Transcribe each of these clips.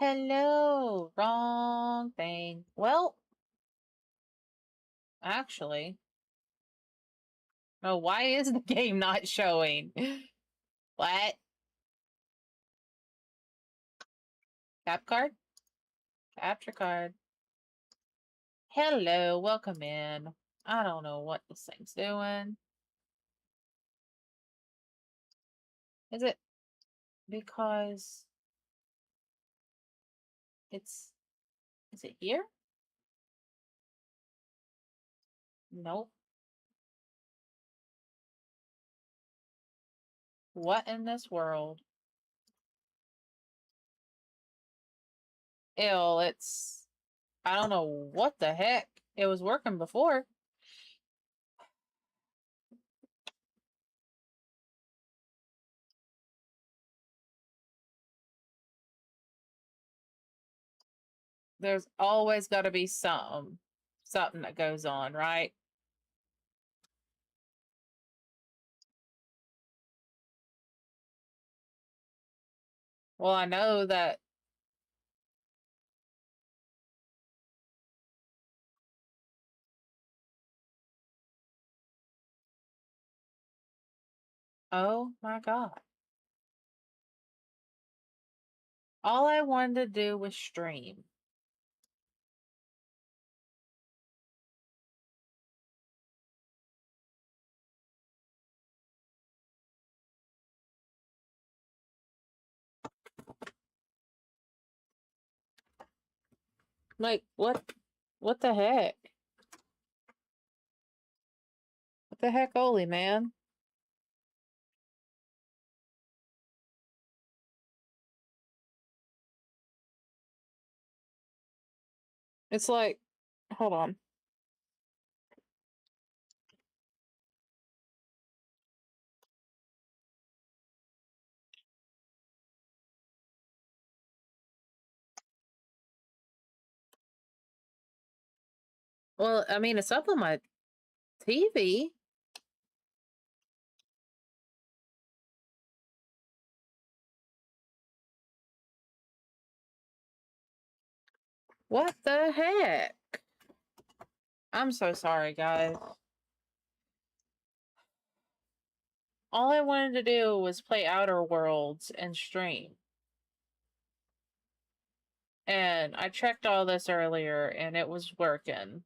Hello, wrong thing. Well, actually, no, why is the game not showing? What? Tap card? Capture card. Hello, welcome in. I don't know what this thing's doing. Is it because is it here? Nope. What in this world? Ew, I don't know what the heck. It was working before. There's always got to be something that goes on, right? Well, I know that. Oh my God. All I wanted to do was stream. Like, what the heck? What the heck, holy man? It's like, hold on. Well, I mean, it's up on my TV. What the heck? I'm so sorry, guys. All I wanted to do was play Outerworlds and stream. And I checked all this earlier and it was working.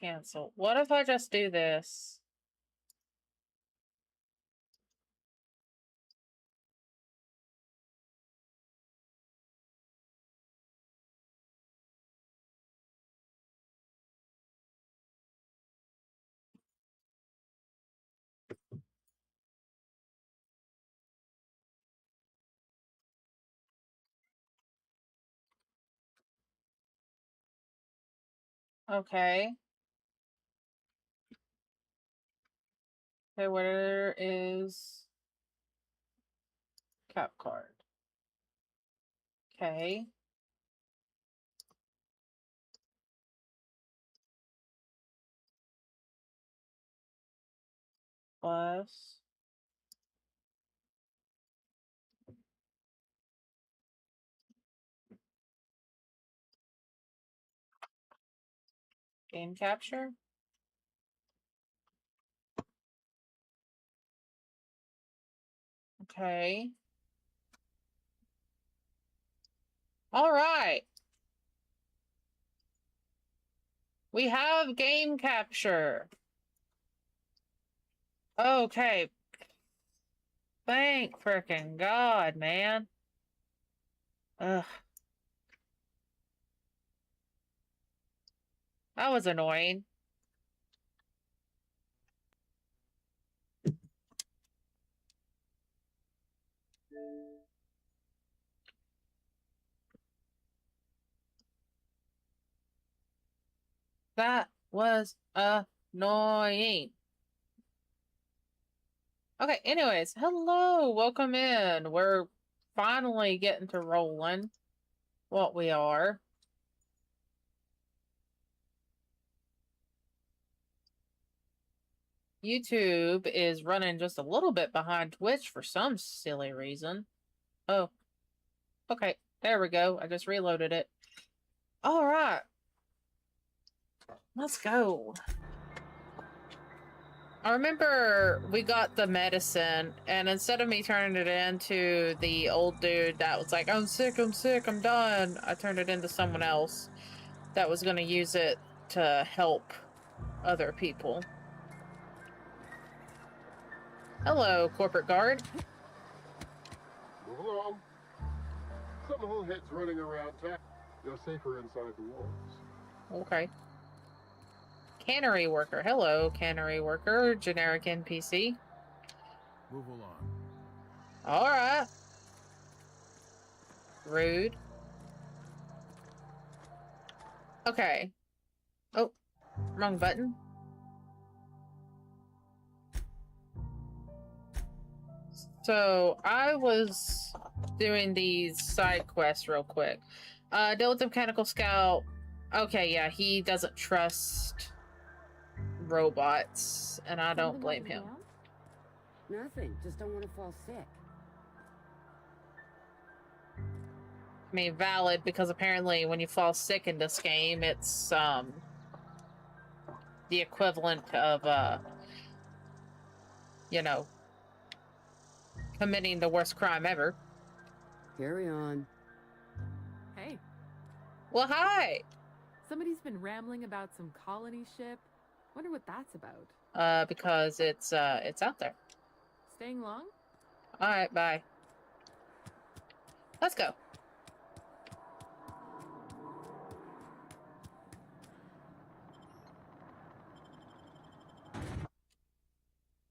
Cancel. What if I just do this? Okay. Okay, where is cap card? Okay. Plus. Game capture. Okay. All right. We have game capture. Okay. Thank frickin' God, man. Ugh. That was annoying. That was annoying. Okay, anyways, hello, welcome in. We're finally getting to rolling. What we are. YouTube is running just a little bit behind Twitch for some silly reason. Oh, okay. There we go. I just reloaded it. All right. Let's go. I remember we got the medicine, and instead of me turning it into the old dude that was like, I'm sick, I'm done, I turned it into someone else that was going to use it to help other people. Hello, corporate guard. Move along. Some whole heads running around town. You're safer inside the walls. Okay. Cannery worker. Hello, cannery worker. Generic NPC. Move along. Alright. Rude. Okay. Oh, wrong button. So, I was doing these side quests real quick. Deal with the mechanical scout. Okay, yeah, he doesn't trust robots, and I don't blame him. Nothing, just don't want to fall sick. I mean, valid, because apparently when you fall sick in this game, it's, the equivalent of, you know, committing the worst crime ever. Carry on. Hey. Well, hi! Somebody's been rambling about some colony ship. Wonder what that's about. Because it's out there. Staying long? Alright, bye. Let's go.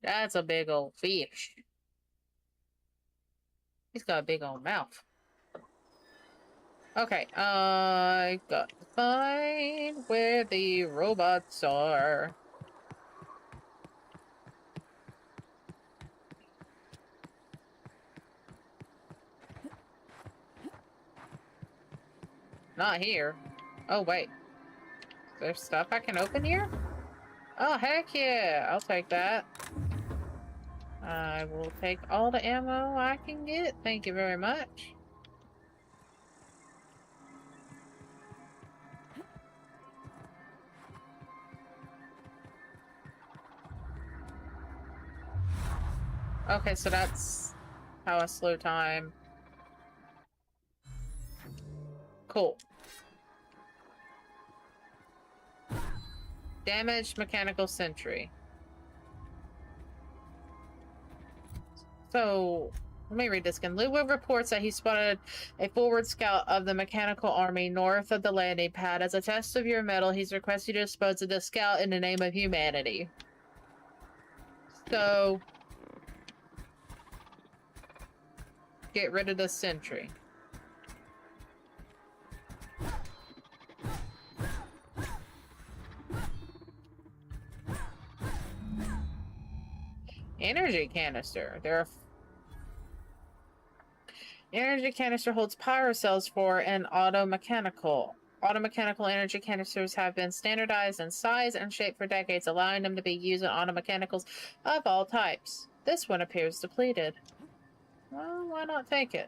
That's a big old fish. He's got a big old mouth. Okay, I got to find where the robots are. Not here. Oh, wait. Is there stuff I can open here? Oh, heck yeah. I'll take that. I will take all the ammo I can get. Thank you very much. Okay, so that's how I slow time. Cool. Damaged mechanical sentry. So, let me read this again. Ludwig reports that he spotted a forward scout of the mechanical army north of the landing pad. As a test of your mettle, he's requested you to dispose of the scout in the name of humanity. So, get rid of the sentry. Energy canister. Energy canister holds power cells for an automechanical. Automechanical energy canisters have been standardized in size and shape for decades, allowing them to be used in automechanicals of all types. This one appears depleted. Well, why not take it?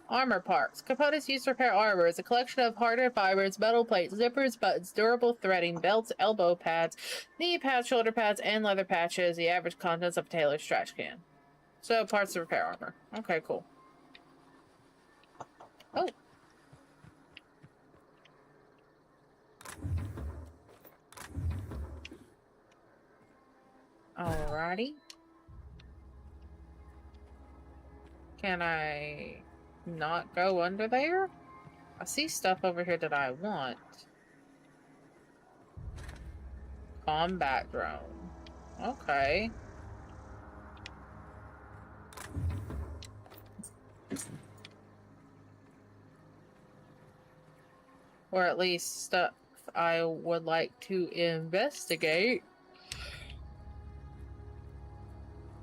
Armor parts. Components used to repair armor is a collection of hardened fibers, metal plates, zippers, buttons, durable threading, belts, elbow pads, knee pads, shoulder pads, and leather patches. The average contents of a tailor's trash can. So, parts to repair armor. Okay, cool. Oh. Alrighty. Can I not go under there? I see stuff over here that I want. Combat drone. Okay. Or at least stuff I would like to investigate.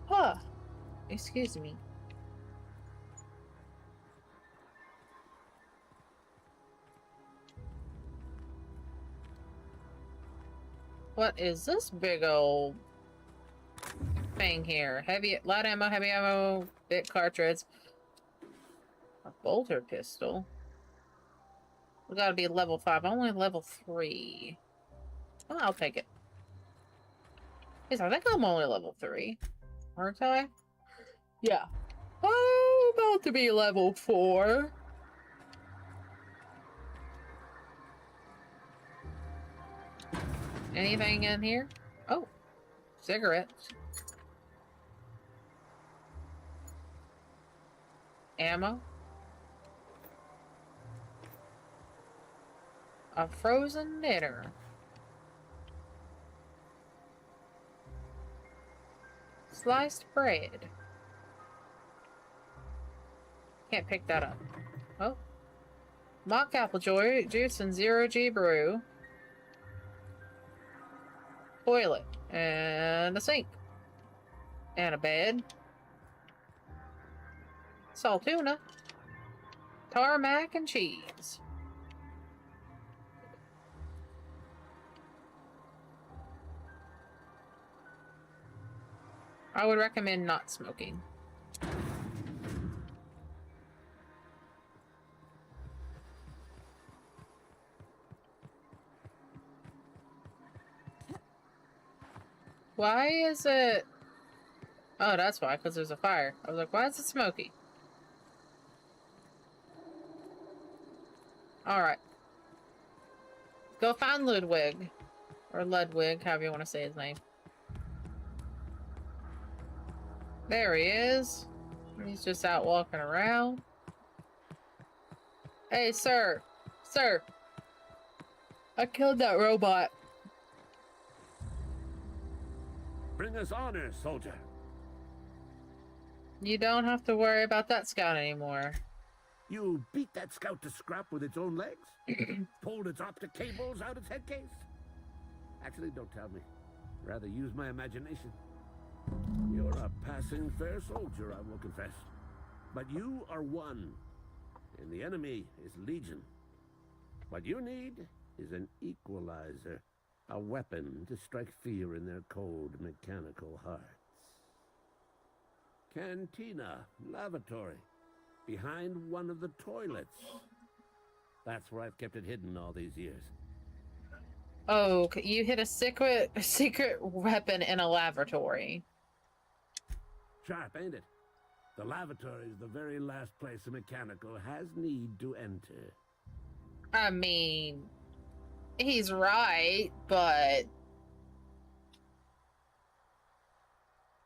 Huh. Excuse me. What is this big old thing here? Light ammo, heavy ammo, bit cartridge. A bolter pistol. We gotta be level 5. Only level 3. Well, I'll take it. Yes, I think I'm only level 3. Aren't I? Yeah. I'm about to be level 4. Anything in here? Oh, cigarettes. Ammo. A frozen dinner. Sliced bread. Can't pick that up. Oh. Mock apple juice and 0G brew. Toilet. And a sink. And a bed. Salt tuna. Tarmac and cheese. I would recommend not smoking. Why is it... Oh, that's why, because there's a fire. I was like, why is it smoky? Alright. Go find Ludwig. Or Ludwig, however you want to say his name. There he is. He's just out walking around. Hey, sir. Sir. I killed that robot. Bring us honor, soldier. You don't have to worry about that scout anymore. You beat that scout to scrap with its own legs? Pulled its optic cables out its head case? Actually, don't tell me. Rather use my imagination. You're a passing fair soldier, I will confess. But you are one, and the enemy is legion. What you need is an equalizer. A weapon to strike fear in their cold, mechanical hearts. Cantina, lavatory, behind one of the toilets. That's where I've kept it hidden all these years. Oh, you hit a secret weapon in a lavatory. Sharp, ain't it? The lavatory is the very last place a mechanical has need to enter. I mean... He's right, but...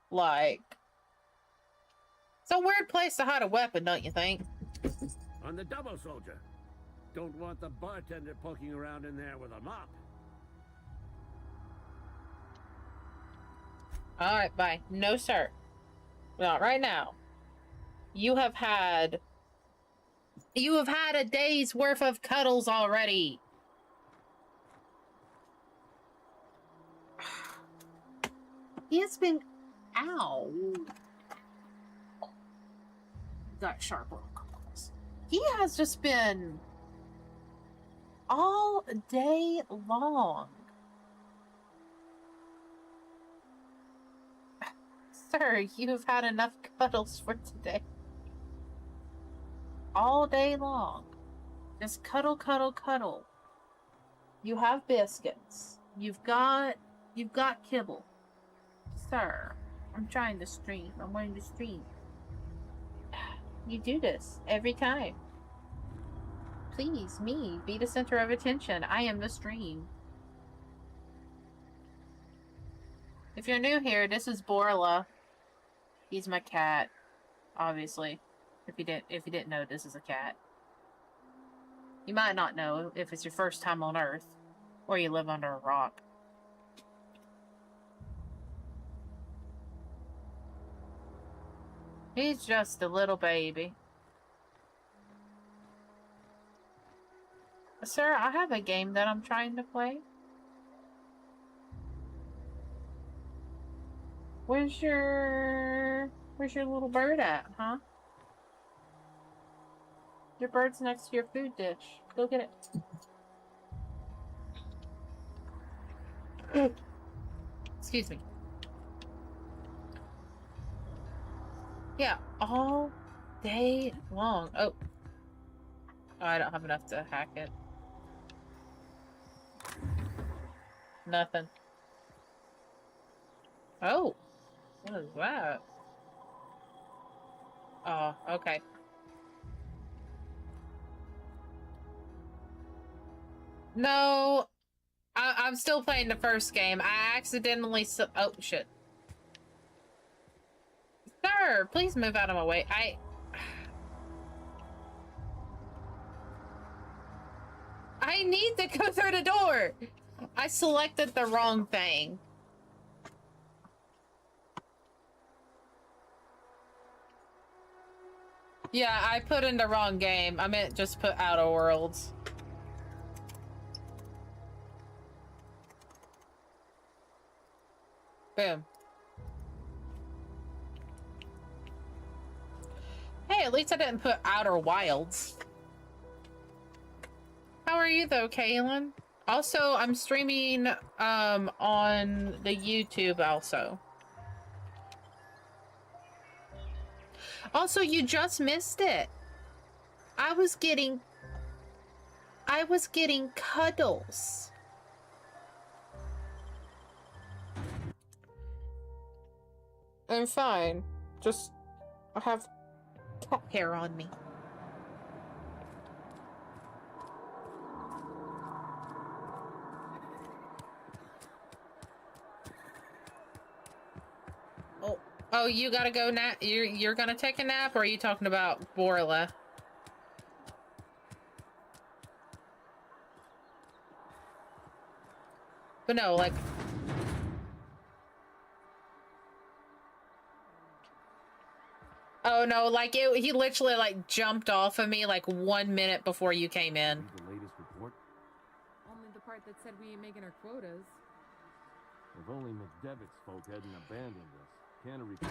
Like... It's a weird place to hide a weapon, don't you think? On the double, soldier. Don't want the bartender poking around in there with a mop. Alright, bye. No, sir. Not right now. You have had a day's worth of cuddles already. He has been... Ow. Got sharp little claws. He has just been... all day long. Sir, you've had enough cuddles for today. All day long. Just cuddle, cuddle, cuddle. You have biscuits. You've got kibble. Sir, I'm trying to stream. I'm wanting to stream. You do this every time. Please, me, be the center of attention. I am the stream. If you're new here, this is Borla. He's my cat, obviously. If you didn't know, this is a cat. You might not know if it's your first time on Earth, or you live under a rock. He's just a little baby. Sir, I have a game that I'm trying to play. Where's your little bird at, huh? Your bird's next to your food dish. Go get it. Excuse me. Yeah, all day long. Oh, I don't have enough to hack it. Nothing. Oh, what is that? Oh, okay. No, I'm still playing the first game. I accidentally oh, shit. Sir, please move out of my way. I need to go through the door. I selected the wrong thing. Yeah, I put in the wrong game. I meant just put Outerworlds. Boom. Hey, at least I didn't put Outer Wilds. How are you though, Kaylin? Also, I'm streaming on the YouTube also. Also, you just missed it. I was getting cuddles. I'm fine. Just I have cat hair on me. Oh, you gotta go nap. You're gonna take a nap, or are you talking about Borla? But no, like. Oh no, like he literally like jumped off of me like 1 minute before you came in. The latest report? Only the part that said we ain't making our quotas. If only McDevitt's folk hadn't abandoned us. Cannery What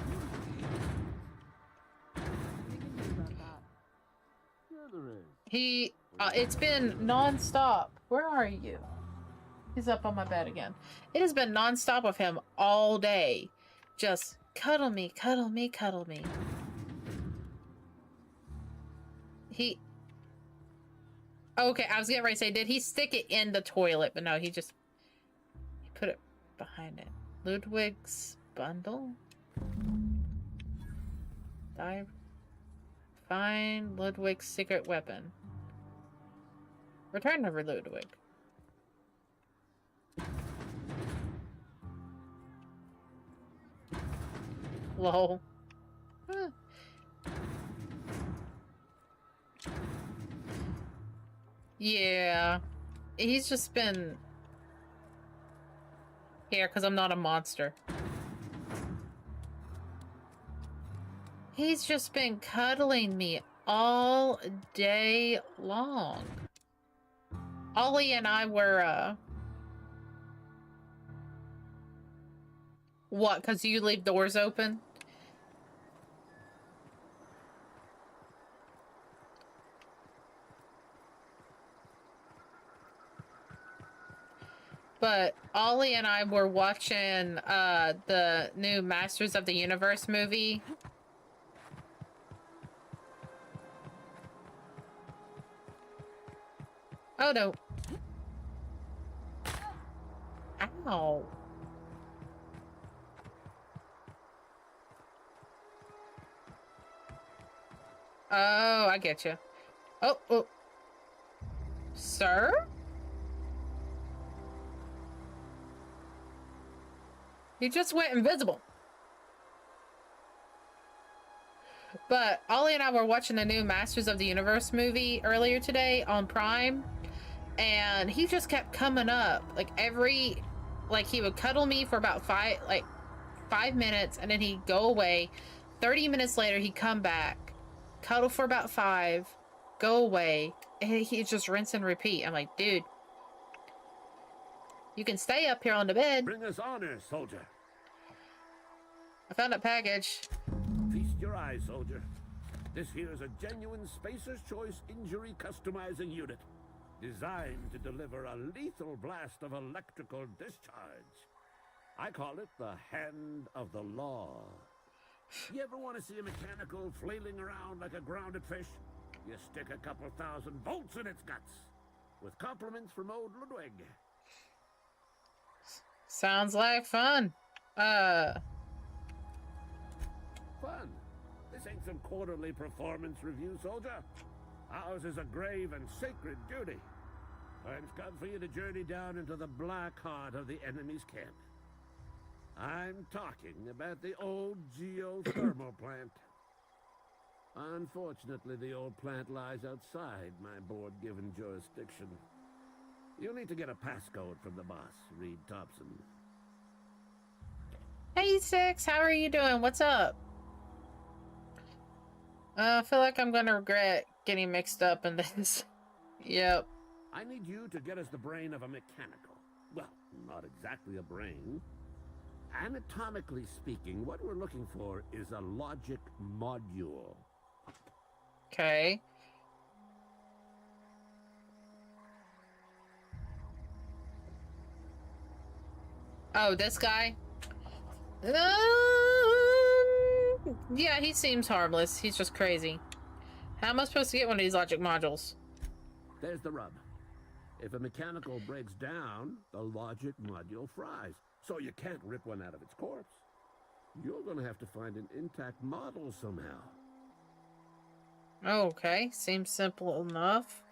do you think about that? Yeah, there is. He, it's been non-stop. Where are you? He's up on my bed again. It has been non-stop of him all day. Just cuddle me, cuddle me, cuddle me. Okay, I was getting ready to say, did he stick it in the toilet? But no, he put it behind it. Ludwig's bundle? Find Ludwig's secret weapon. Return to Ludwig. Lol. Huh. Yeah. He's just been here because I'm not a monster. He's just been cuddling me all day long. Ollie and I were, What, because you leave doors open? But Ollie and I were watching the new Masters of the Universe movie. Oh no. Ow. Oh, I get you. Oh. Sir? He just went invisible. But Ollie and I were watching the new Masters of the Universe movie earlier today on Prime. And he just kept coming up. He would cuddle me for about 5 minutes. And then he'd go away. 30 minutes later, he'd come back. Cuddle for about 5. Go away. And he'd just rinse and repeat. I'm like, dude. You can stay up here on the bed. Bring us honor, soldier. I found a package. Feast your eyes, soldier. This here is a genuine Spacer's Choice injury customizing unit. designed to deliver a lethal blast of electrical discharge. I call it the Hand of the Law. You ever want to see a mechanical flailing around like a grounded fish? You stick a couple thousand volts in its guts. With compliments from old Ludwig. Sounds like fun. Fun? This ain't some quarterly performance review, soldier. Ours is a grave and sacred duty. Time's come for you to journey down into the black heart of the enemy's camp. I'm talking about the old geothermal plant. Unfortunately, the old plant lies outside my board-given jurisdiction. You'll need to get a passcode from the boss, Reed Thompson. Hey, Six, how are you doing? What's up? I feel like I'm gonna regret getting mixed up in this. Yep. I need you to get us the brain of a mechanical. Well, not exactly a brain. Anatomically speaking, what we're looking for is a logic module. Okay. Oh, this guy? Yeah, he seems harmless. He's just crazy. How am I supposed to get one of these logic modules? There's the rub. If a mechanical breaks down, the logic module fries. So you can't rip one out of its corpse. You're gonna have to find an intact model somehow. Okay, seems simple enough.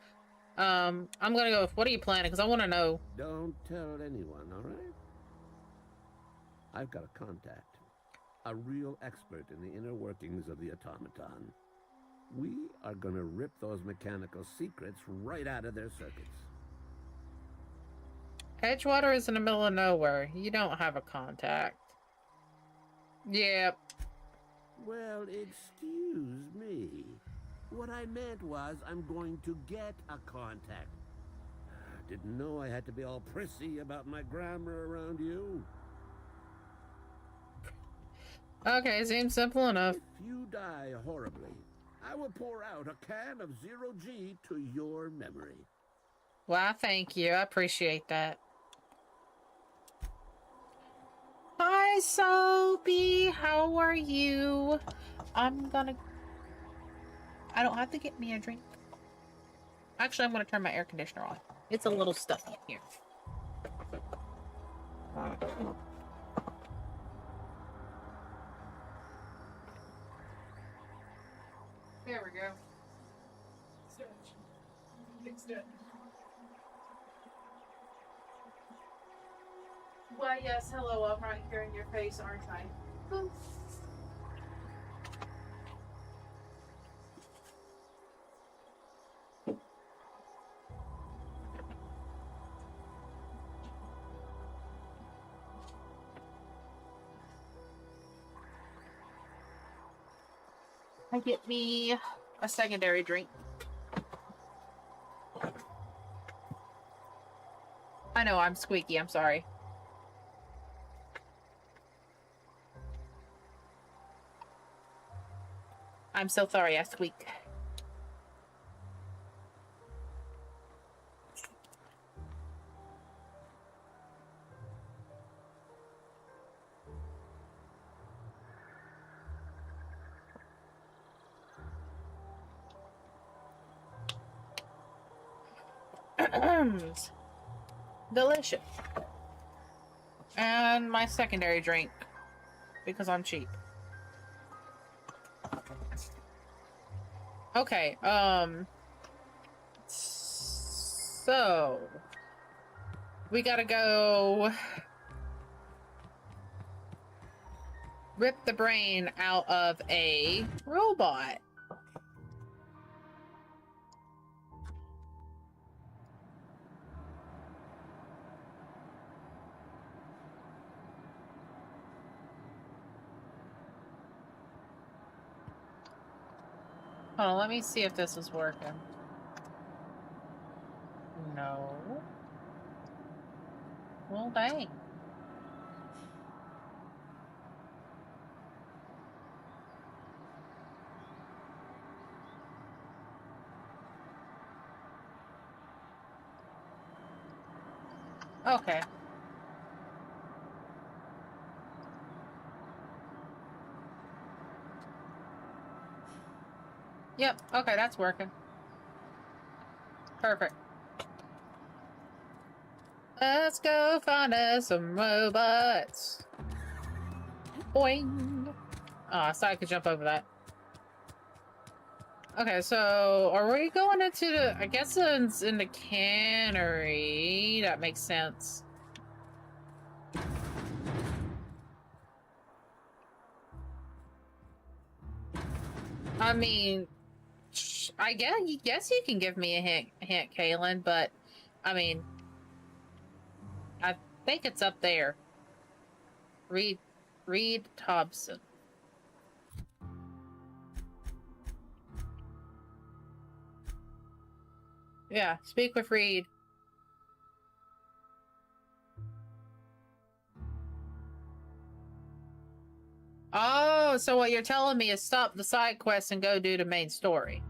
I'm gonna go with, what are you planning? Because I want to know. Don't tell anyone, all right? I've got a contact. A real expert in the inner workings of the automaton. We are gonna rip those mechanical secrets right out of their circuits. Edgewater is in the middle of nowhere. You don't have a contact. Yep. Well, excuse me. What I meant was I'm going to get a contact. Didn't know I had to be all prissy about my grammar around you. Okay, seems simple enough. If you die horribly, I will pour out a can of 0G to your memory. Well, thank you. I appreciate that. Hi, Soapy. How are you? I don't have to get me a drink. Actually, I'm gonna turn my air conditioner on. It's a little stuffy in here. There we go. Fixed it. Why, yes, hello, I'm right here in your face, aren't I? Oof. I get me a secondary drink. I know, I'm squeaky, I'm sorry. I'm so sorry I squeak. Delicious. And my secondary drink, because I'm cheap. Okay, so we gotta go rip the brain out of a robot. Hold on, let me see if this is working. No. Well, dang. Okay. Yep, okay, that's working. Perfect. Let's go find us some robots. Boing. Oh, I thought I could jump over that. Okay, so are we going into the... I guess it's in the cannery. That makes sense. I mean, I guess you can give me a hint, Kaylin, but I mean, I think it's up there. Reed Thompson. Yeah, speak with Reed. Oh, so what you're telling me is stop the side quest and go do the main story.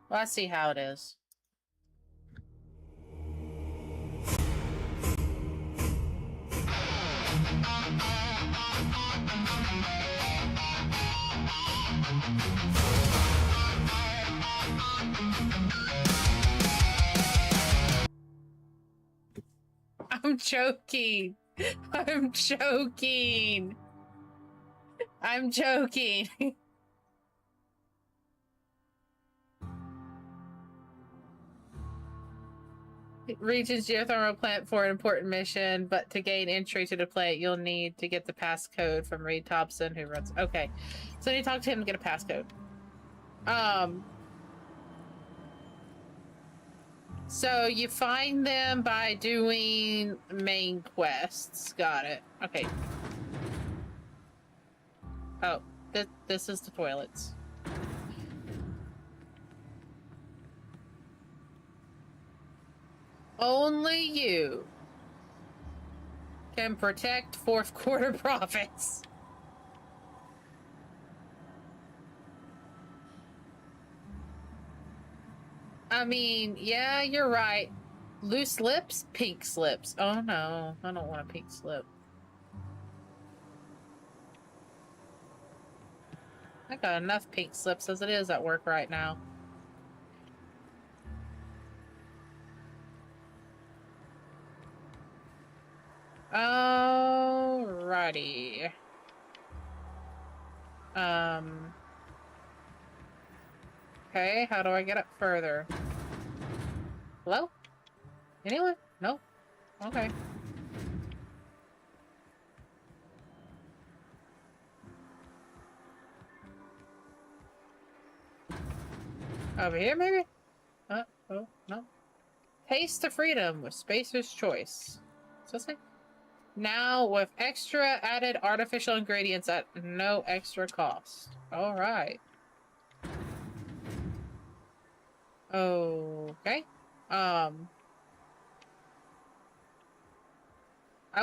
Well, I see how it is. I'm joking. I'm joking. I'm joking. Region's geothermal plant for an important mission, but to gain entry to the plant, you'll need to get the passcode from Reed Thompson, who runs... Okay. So I need to talk to him to get a passcode. So you find them by doing main quests. Got it. Okay. Oh, this is the toilets. Only you can protect fourth quarter profits. I mean, yeah, you're right. Loose lips, pink slips. Oh no, I don't want a pink slip. I got enough pink slips as it is at work right now. Alrighty. Okay, how do I get up further? Hello? Anyone? No? Okay. Over here, maybe? Oh, no. Taste of freedom with Spacer's Choice. What's that say? Now with extra added artificial ingredients at no extra cost. Alright. Okay. I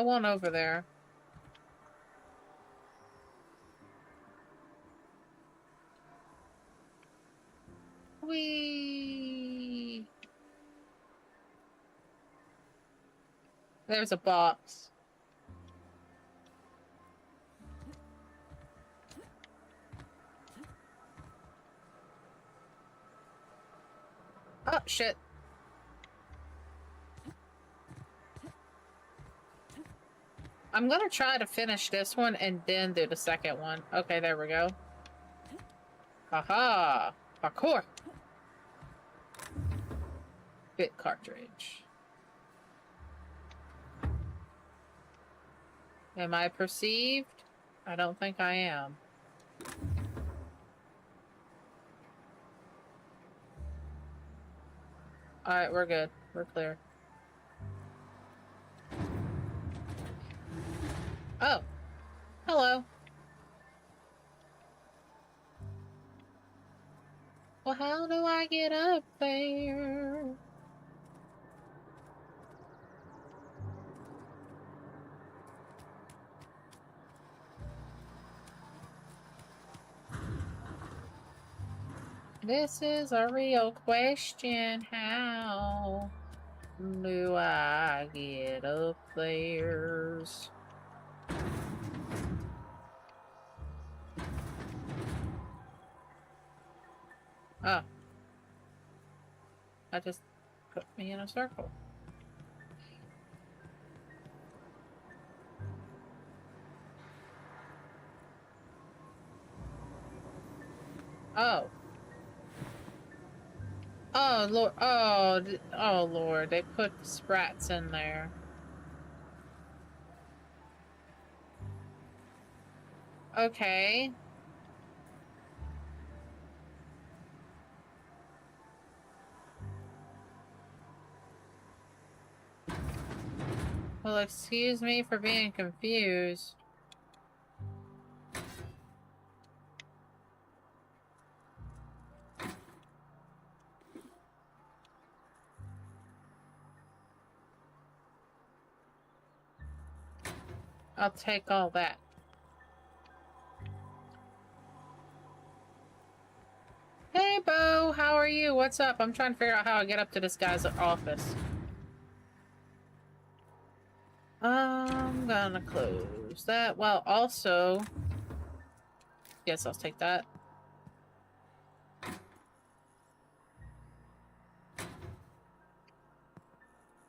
want over there. Whee! There's a box. Oh, shit. I'm gonna try to finish this one and then do the second one. Okay, there we go. Haha! Parkour! Bit cartridge. Am I perceived? I don't think I am. Alright, we're good. We're clear. Oh. Hello. Well, how do I get up there? This is a real question. How? I get up there? Oh. That just put me in a circle. Oh. Oh, Lord. Oh, oh, Lord. They put sprats in there. Okay. Well, excuse me for being confused. I'll take all that. Hey, Bo, how are you? What's up? I'm trying to figure out how I get up to this guy's office. I'm gonna close that. Well, also... Yes, I'll take that.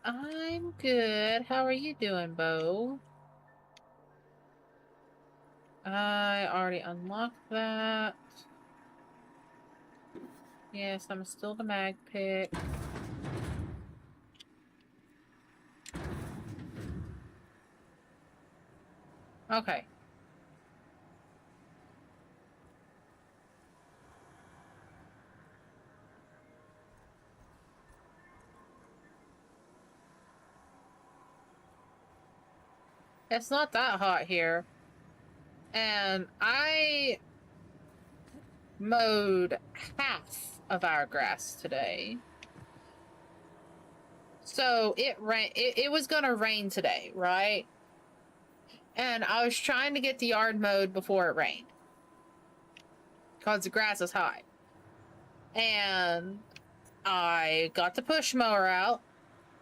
I'm good. How are you doing, Bo? I already unlocked that. Yes, I'm still the mag pick. Okay. It's not that hot here. And I mowed half of our grass today. So it was gonna rain today, right? And I was trying to get the yard mowed before it rained. Because the grass is high. And I got the push mower out.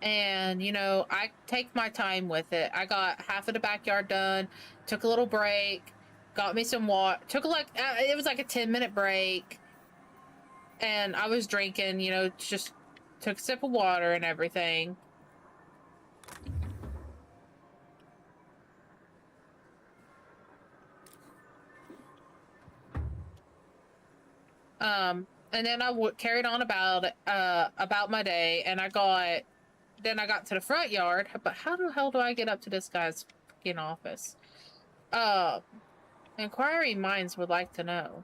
And, you know, I take my time with it. I got half of the backyard done, took a little break, got me some water, it was like a 10-minute break. And I was drinking, you know, just took a sip of water and everything. And then I carried on about my day, and then I got to the front yard. But how the hell do I get up to this guy's fucking office? Inquiring minds would like to know.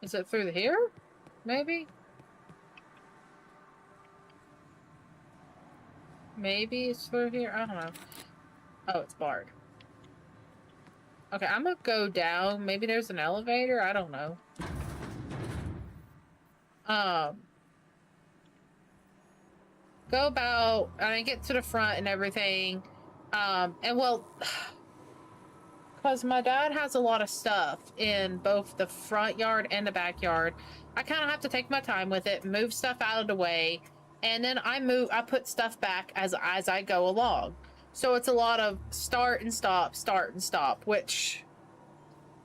Is it through here? Maybe? Maybe it's through here? I don't know. Oh, it's barred. Okay, I'm gonna go down. Maybe there's an elevator? I don't know. Go about, I get to the front and everything. And well, because my dad has a lot of stuff in both the front yard and the backyard, I kind of have to take my time with it, move stuff out of the way, and then I put stuff back as I go along. So it's a lot of start and stop, which,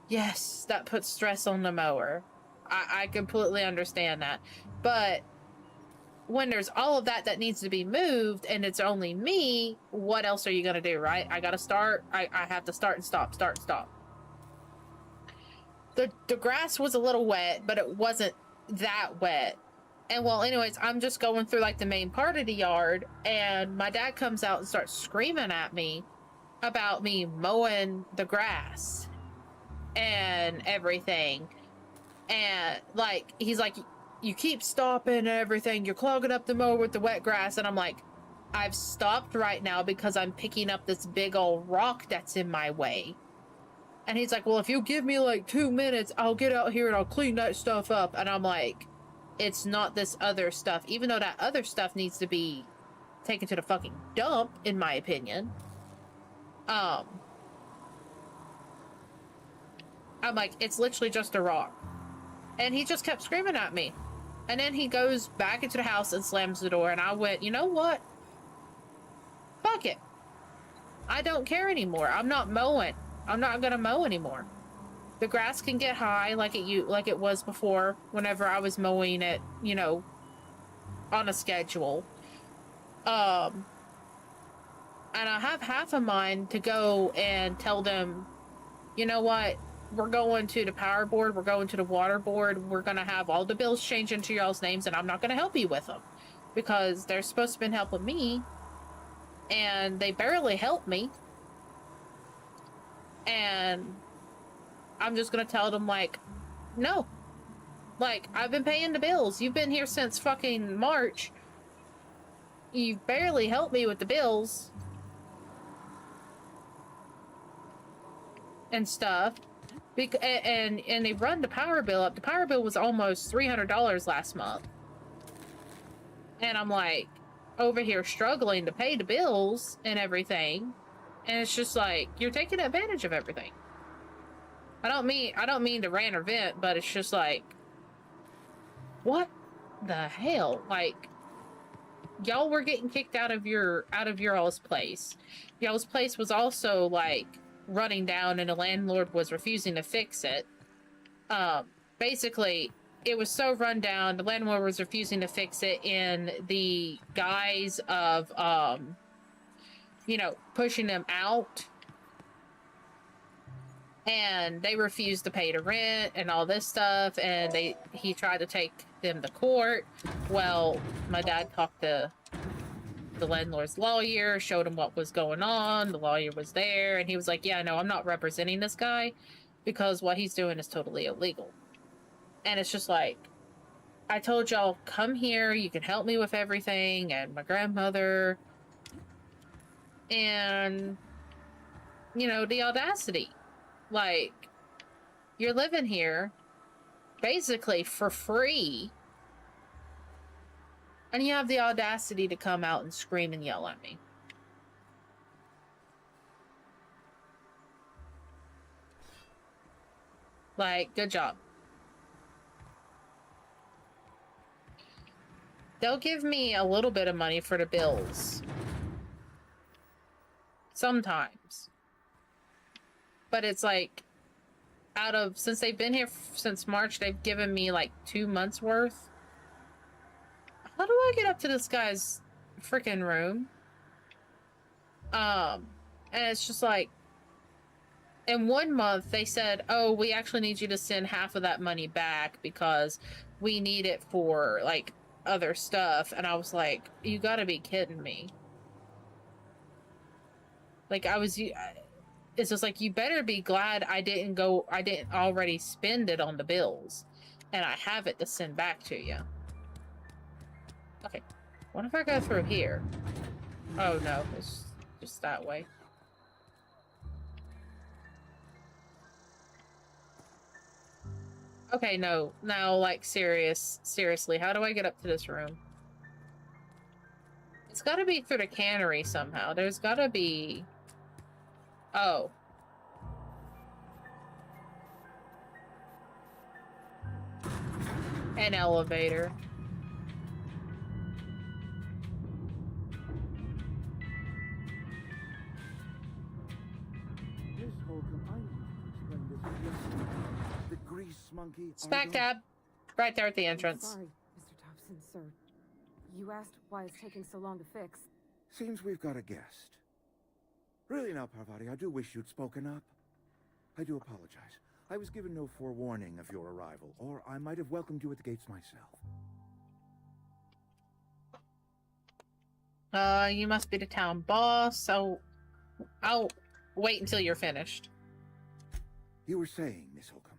yes, that puts stress on the mower. I completely understand that. But when there's all of that needs to be moved and it's only me, what else are you going to do, right? I got to start. I have to start and stop. The grass was a little wet, but it wasn't that wet. And well, anyways, I'm just going through like the main part of the yard, and my dad comes out and starts screaming at me about me mowing the grass and everything. And like, he's like, you keep stopping and everything, you're clogging up the mower with the wet grass. And I'm like, I've stopped right now because I'm picking up this big old rock that's in my way. And he's like, well, if you give me like 2 minutes, I'll get out here and I'll clean that stuff up. And I'm like, it's not this other stuff, even though that other stuff needs to be taken to the fucking dump, in my opinion. I'm like, it's literally just a rock. And he just kept screaming at me. And then he goes back into the house and slams the door. And I went, you know what? Fuck it. I don't care anymore. I'm not mowing. I'm not gonna mow anymore. The grass can get high like it was before whenever I was mowing it, you know, on a schedule. And I have half a mind to go and tell them, you know what? We're going to the power board. We're going to the water board. We're going to have all the bills change into y'all's names, and I'm not going to help you with them because they're supposed to have been helping me, and they barely helped me. And I'm just going to tell them, like, no. Like, I've been paying the bills. You've been here since fucking March. You've barely helped me with the bills and stuff. And they run the power bill up. The power bill was almost $300 last month. And I'm like, over here struggling to pay the bills and everything. And it's just like, you're taking advantage of everything. I don't mean to rant or vent, but it's just like, what the hell? Like, y'all were getting kicked out of y'all's place. Y'all's place was also like running down and the landlord was refusing to fix it. Basically, it was so run down, the landlord was refusing to fix it in the guise of, you know, pushing them out. And they refused to pay the rent and all this stuff, and he tried to take them to court. Well, my dad talked to the landlord's lawyer, showed him what was going on. The lawyer was there, and he was like, yeah, no, I'm not representing this guy because what he's doing is totally illegal. And it's just like, I told y'all, come here, you can help me with everything, and my grandmother, and, you know, the audacity. Like, you're living here basically for free, and you have the audacity to come out and scream and yell at me. Like, good job. They'll give me a little bit of money for the bills. Sometimes. But it's like, since they've been here since March, they've given me like 2 months worth. How do I get up to this guy's freaking room? And it's just like, in 1 month, they said, oh, we actually need you to send half of that money back because we need it for, like, other stuff. And I was like, you gotta be kidding me. Like, it's just like, you better be glad I didn't already spend it on the bills. And I have it to send back to you. Okay. What if I go through here? Oh, no. It's just that way. Okay, no. Now, like, seriously, how do I get up to this room? It's gotta be through the cannery somehow. There's gotta be... Oh. An elevator. Miss Holcomb, I need to explain this. The grease monkey. Smack dab. Right there at the entrance. Sorry, Mr. Thompson, sir. You asked why it's taking so long to fix. Seems we've got a guest. Really now, Parvati, I do wish you'd spoken up. I do apologize. I was given no forewarning of your arrival, or I might have welcomed you at the gates myself. You must be the town boss, so I'll wait until you're finished. You were saying, Miss Holcomb.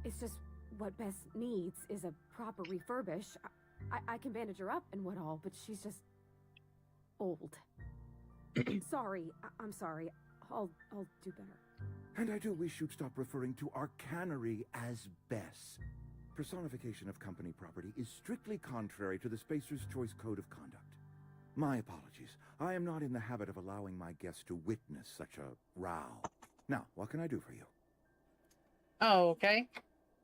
It's just what Bess needs is a proper refurbish. I can bandage her up and what all, but she's just old. Sorry, I'm sorry. I'll do better. And I do wish you'd stop referring to our cannery as Bess. Personification of company property is strictly contrary to the Spacer's Choice Code of Conduct. My apologies. I am not in the habit of allowing my guests to witness such a row. Now, what can I do for you? Oh, okay.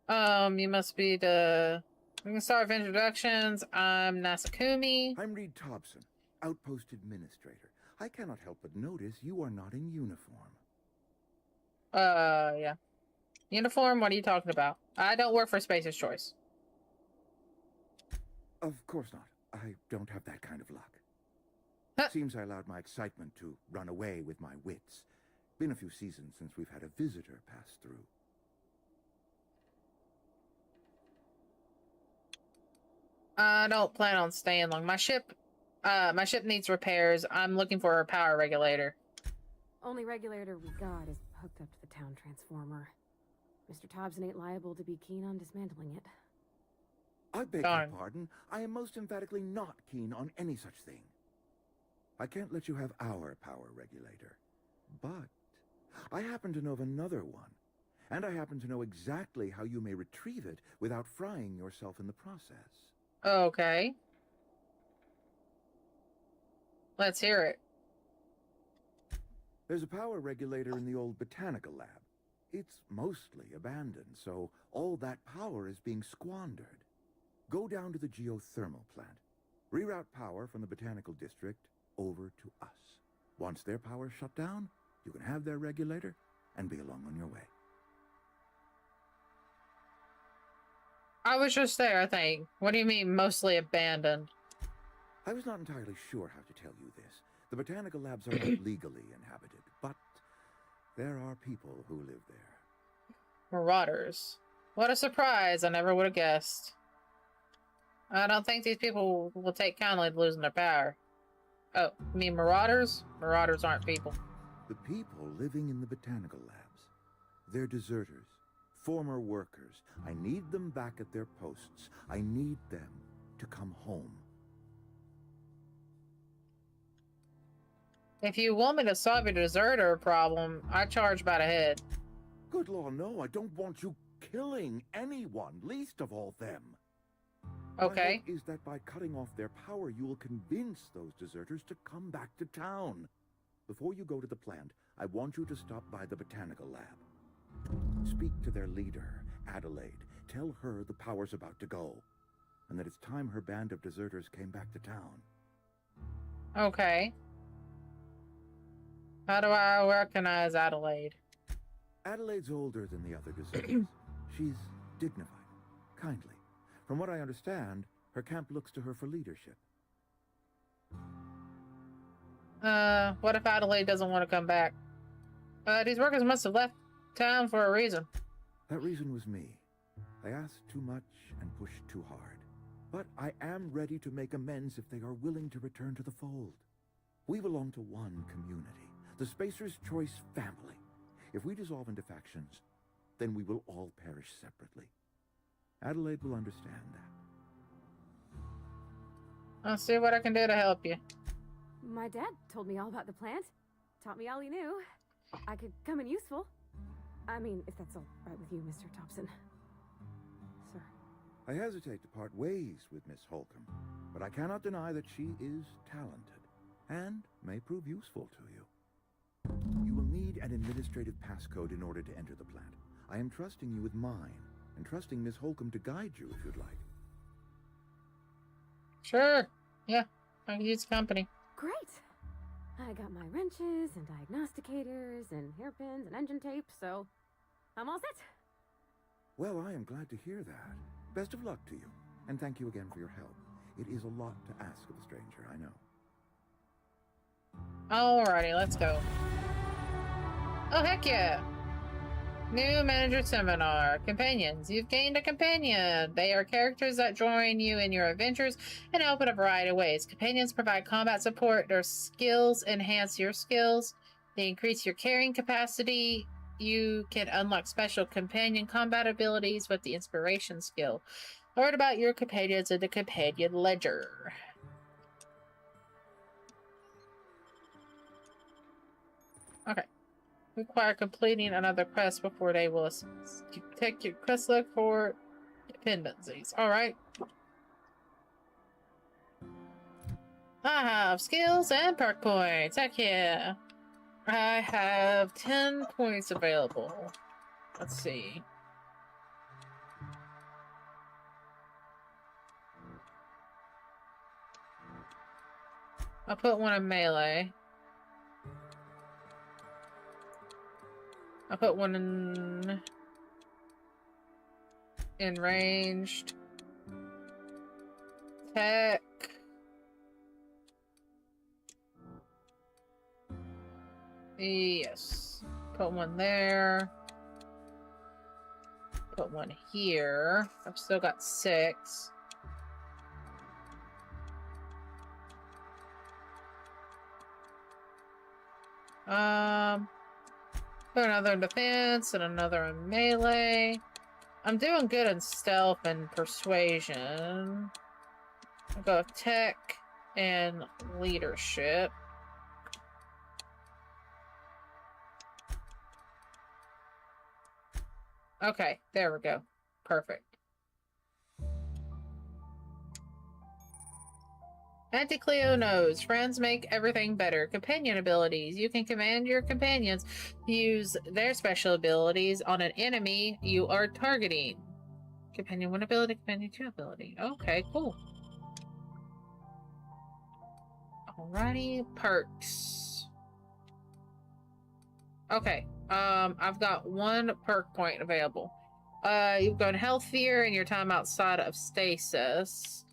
You must be the We can start with introductions. I'm Nasakumi. I'm Reed Thompson, Outpost Administrator. I cannot help but notice you are not in uniform. Yeah. Uniform? What are you talking about? I don't work for Spacer's Choice. Of course not. I don't have that kind of luck. Huh. Seems I allowed my excitement to run away with my wits. Been a few seasons since we've had a visitor pass through. I don't plan on staying long. My ship needs repairs. I'm looking for a power regulator. Only regulator we got is hooked up to the town transformer. Mr. Thompson ain't liable to be keen on dismantling it. I beg Darn. your pardon. I am most emphatically not keen on any such thing. I can't let you have our power regulator. But I happen to know of another one. And I happen to know exactly how you may retrieve it without frying yourself in the process. Okay. Let's hear it. There's a power regulator in the old botanical lab. It's mostly abandoned, so all that power is being squandered. Go down to the geothermal plant. Reroute power from the botanical district over to us. Once their power's shut down, you can have their regulator and be along on your way. I was just there, I think. What do you mean, mostly abandoned? I was not entirely sure how to tell you this. The botanical labs are not legally inhabited, but there are people who live there. Marauders. What a surprise. I never would have guessed. I don't think these people will take kindly to losing their power. Oh, you mean marauders? Marauders aren't people. The people living in the botanical labs. They're deserters, former workers. I need them back at their posts. I need them to come home. If you want me to solve your deserter problem, I charge by the head. Good law, no, I don't want you killing anyone, least of all them. Okay. My hope is that by cutting off their power, you will convince those deserters to come back to town. Before you go to the plant, I want you to stop by the botanical lab. Speak to their leader, Adelaide. Tell her the power's about to go, and that it's time her band of deserters came back to town. Okay. How do I recognize Adelaide? Adelaide's older than the other deserters. She's dignified, kindly. From what I understand, her camp looks to her for leadership. What if Adelaide doesn't want to come back? These workers must have left town for a reason. That reason was me. I asked too much and pushed too hard. But I am ready to make amends if they are willing to return to the fold. We belong to one community, the Spacer's Choice family. If we dissolve into factions, then we will all perish separately. Adelaide will understand that. I'll see what I can do to help you. My dad told me all about the plant. Taught me all he knew. I could come in useful. I mean, if that's all right with you, Mr. Thompson. Sir. I hesitate to part ways with Miss Holcomb, but I cannot deny that she is talented and may prove useful to you. You will need an administrative passcode in order to enter the plant. I am trusting you with mine, and trusting Miss Holcomb to guide you if you'd like. Sure. Yeah, I can use company. Great. I got my wrenches and diagnosticators and hairpins and engine tape, so I'm all set. Well, I am glad to hear that. Best of luck to you, and thank you again for your help. It is a lot to ask of a stranger, I know. Alrighty, let's go. Oh, heck yeah! New manager seminar. Companions. You've gained a companion. They are characters that join you in your adventures and help in a variety of ways. Companions provide combat support. Their skills enhance your skills. They increase your carrying capacity. You can unlock special companion combat abilities with the inspiration skill. Learn about your companions in the companion ledger. Okay. Require completing another quest before they will take your quest log for dependencies. Alright. I have skills and perk points. Heck yeah. I have 10 points available. Let's see. I'll put one in melee. I'll put one in ranged. Tech. Yes. Put one there. Put one here. I've still got 6. Put another in defense and another in melee. I'm doing good in stealth and persuasion. I'll go with tech and leadership. Okay, there we go. Perfect. Anti-Cleo knows. Friends make everything better. Companion abilities. You can command your companions to use their special abilities on an enemy you are targeting. Companion 1 ability, companion 2 ability. Okay, cool. Alrighty, perks. Okay, I've got 1 perk point available. You've gone healthier in your time outside of stasis.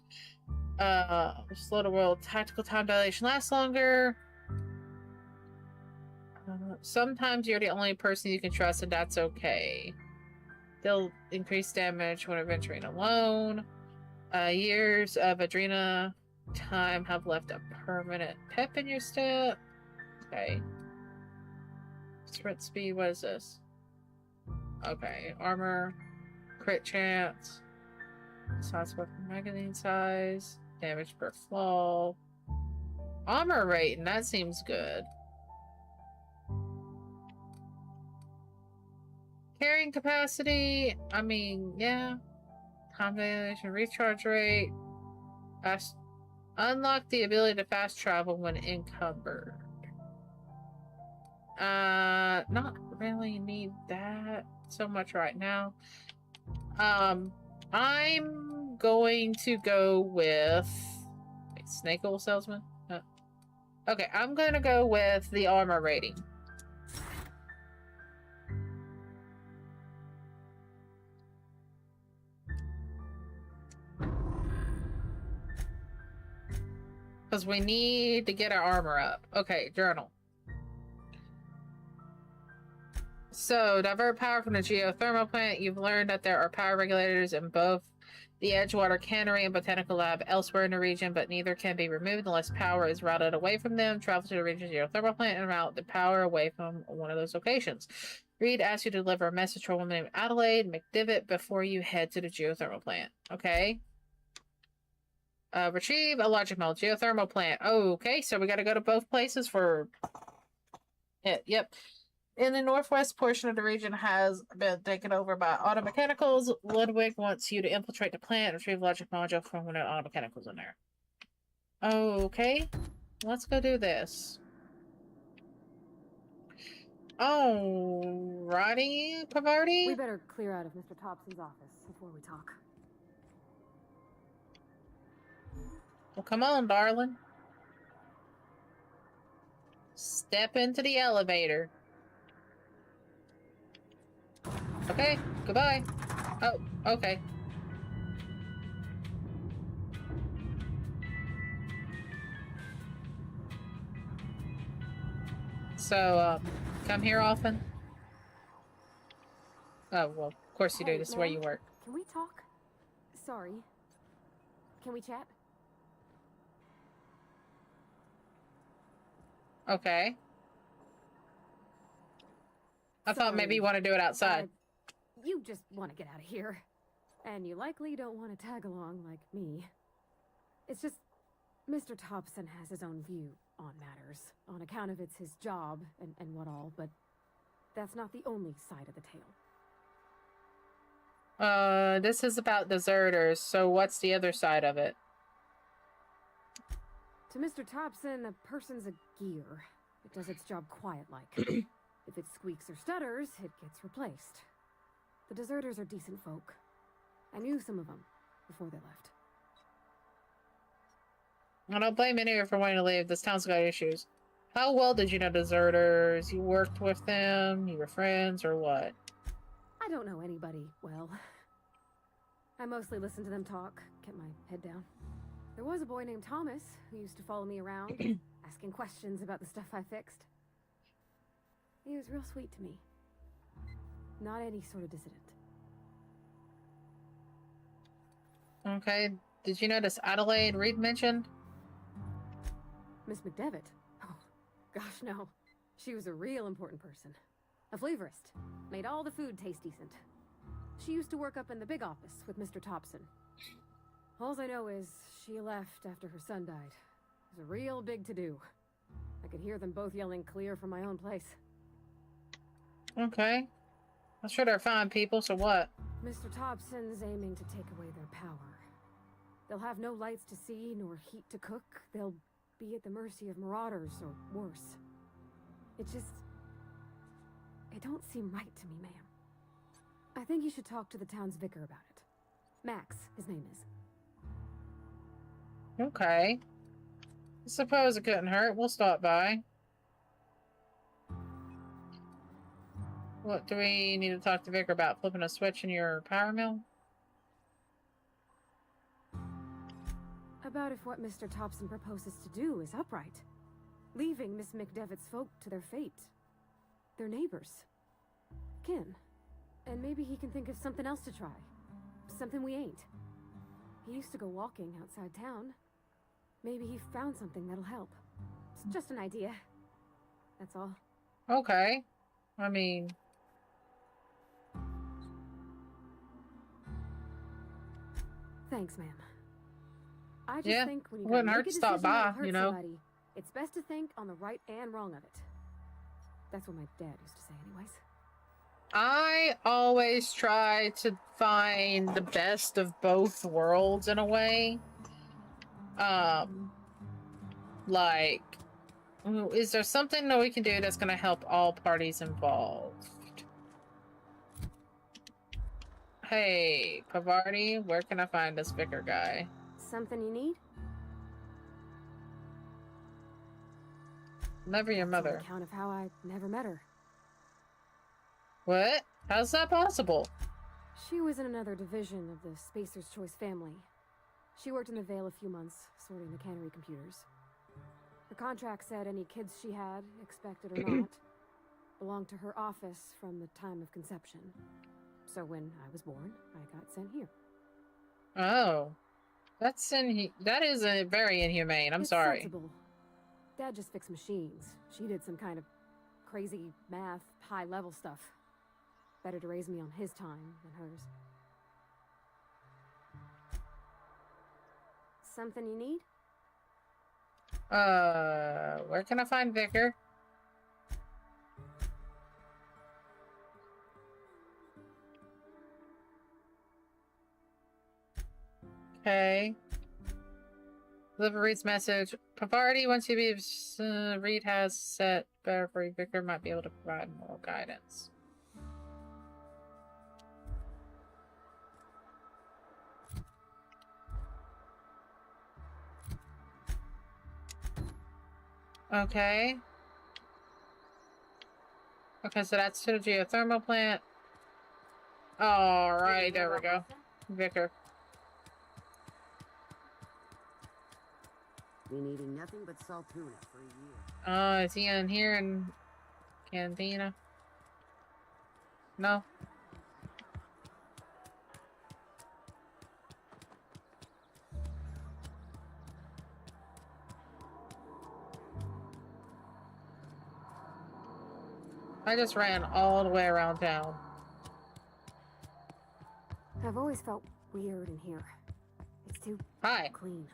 Slow to world tactical time dilation lasts longer. Sometimes you're the only person you can trust, and that's okay. They'll increase damage when adventuring alone. Years of Adrena time have left a permanent pep in your step. Okay. Sprint speed, what is this? Okay, armor, crit chance, size weapon magazine size, damage per fall, armor rating, that seems good. Carrying capacity, I mean, yeah. Time dilation, recharge rate, fast. Unlock the ability to fast travel when encumbered. Not really need that so much right now. I'm going to go with Snake Oil Salesman. Okay, I'm gonna go with the armor rating. Because we need to get our armor up. Okay, journal. So, divert power from the geothermal plant. You've learned that there are power regulators in both the Edgewater Cannery and Botanical Lab elsewhere in the region, but neither can be removed unless power is routed away from them. Travel to the region's geothermal plant and route the power away from one of those locations. Reed asks you to deliver a message to a woman named Adelaide McDivitt before you head to the geothermal plant. Okay. Retrieve a logic model. Geothermal plant. Oh, okay, so we gotta go to both places for... Yep. In the northwest portion of the region has been taken over by automechanicals. Ludwig wants you to infiltrate the plant and retrieve logic module from one of the automechanicals in there. Okay, let's go do this. Alrighty, Pavardi. We better clear out of Mr. Thompson's office before we talk. Well, come on, darling. Step into the elevator. Okay, goodbye. Oh, okay. So, come here often? Oh, well, of course you do. This is where you work. Can we talk? Sorry. Can we chat? Okay. I thought maybe you want to do it outside. You just want to get out of here. And you likely don't want to tag along like me. It's just, Mr. Thompson has his own view on matters, on account of it's his job and what all, but that's not the only side of the tale. This is about deserters, so what's the other side of it? To Mr. Thompson, a person's a gear. It does its job quiet-like. If it squeaks or stutters, it gets replaced. The deserters are decent folk. I knew some of them before they left. I don't blame any of you for wanting to leave. This town's got issues. How well did you know deserters? You worked with them? You were friends, or what? I don't know anybody well. I mostly listen to them talk, kept my head down. There was a boy named Thomas who used to follow me around, asking questions about the stuff I fixed. He was real sweet to me. Not any sort of dissident. Okay. Did you notice Adelaide Reed mentioned? Miss McDevitt? Oh, gosh, no. She was a real important person. A flavorist. Made all the food taste decent. She used to work up in the big office with Mr. Thompson. All I know is she left after her son died. It was a real big to-do. I could hear them both yelling clear from my own place. Okay. I'm sure they're fine people, so what? Mr. Thompson's aiming to take away their power. They'll have no lights to see, nor heat to cook. They'll be at the mercy of marauders, or worse. It don't seem right to me, ma'am. I think you should talk to the town's vicar about it. Max, his name is. Okay. I suppose it couldn't hurt. We'll stop by. What do we need to talk to Vicar about? Flipping a switch in your power mill? About if what Mr. Thompson proposes to do is upright. Leaving Miss McDevitt's folk to their fate. Their neighbors. Kin. And maybe he can think of something else to try. Something we ain't. He used to go walking outside town. Maybe he found something that'll help. It's just an idea. That's all. Okay. I mean... Thanks, ma'am. I just Yeah, think when you wouldn't gotta hurt make a to stop decision that'll by, hurt you know? somebody, it's best to think on the right and wrong of it. That's what my dad used to say anyways. I always try to find the best of both worlds in a way. Like, is there something that we can do that's going to help all parties involved? Hey, Pavarti, where can I find this vicar guy? Something you need? Never your That's on mother. account of how I never met her. What? How's that possible? She was in another division of the Spacer's Choice family. She worked in the Vale a few months, sorting the cannery computers. Her contract said any kids she had, expected or not, belonged to her office from the time of conception. So when I was born, I got sent here. Oh. That is very inhumane. I'm It's sorry. sensible. Dad just fixed machines. She did some kind of crazy math, high-level stuff. Better to raise me on his time than hers. Something you need? Where can I find Vicar? Okay. Deliver Reed's message. Pavarti, once you leave, Reed has set better for you. Vicar might be able to provide moral guidance. Okay. Okay, so that's to the geothermal plant. Alright, there we go. Vicar. Been eating nothing but salt tuna for a year. Is he in here in Cantina? No? I just ran all the way around town. I've always felt weird in here. It's too Hi. clean.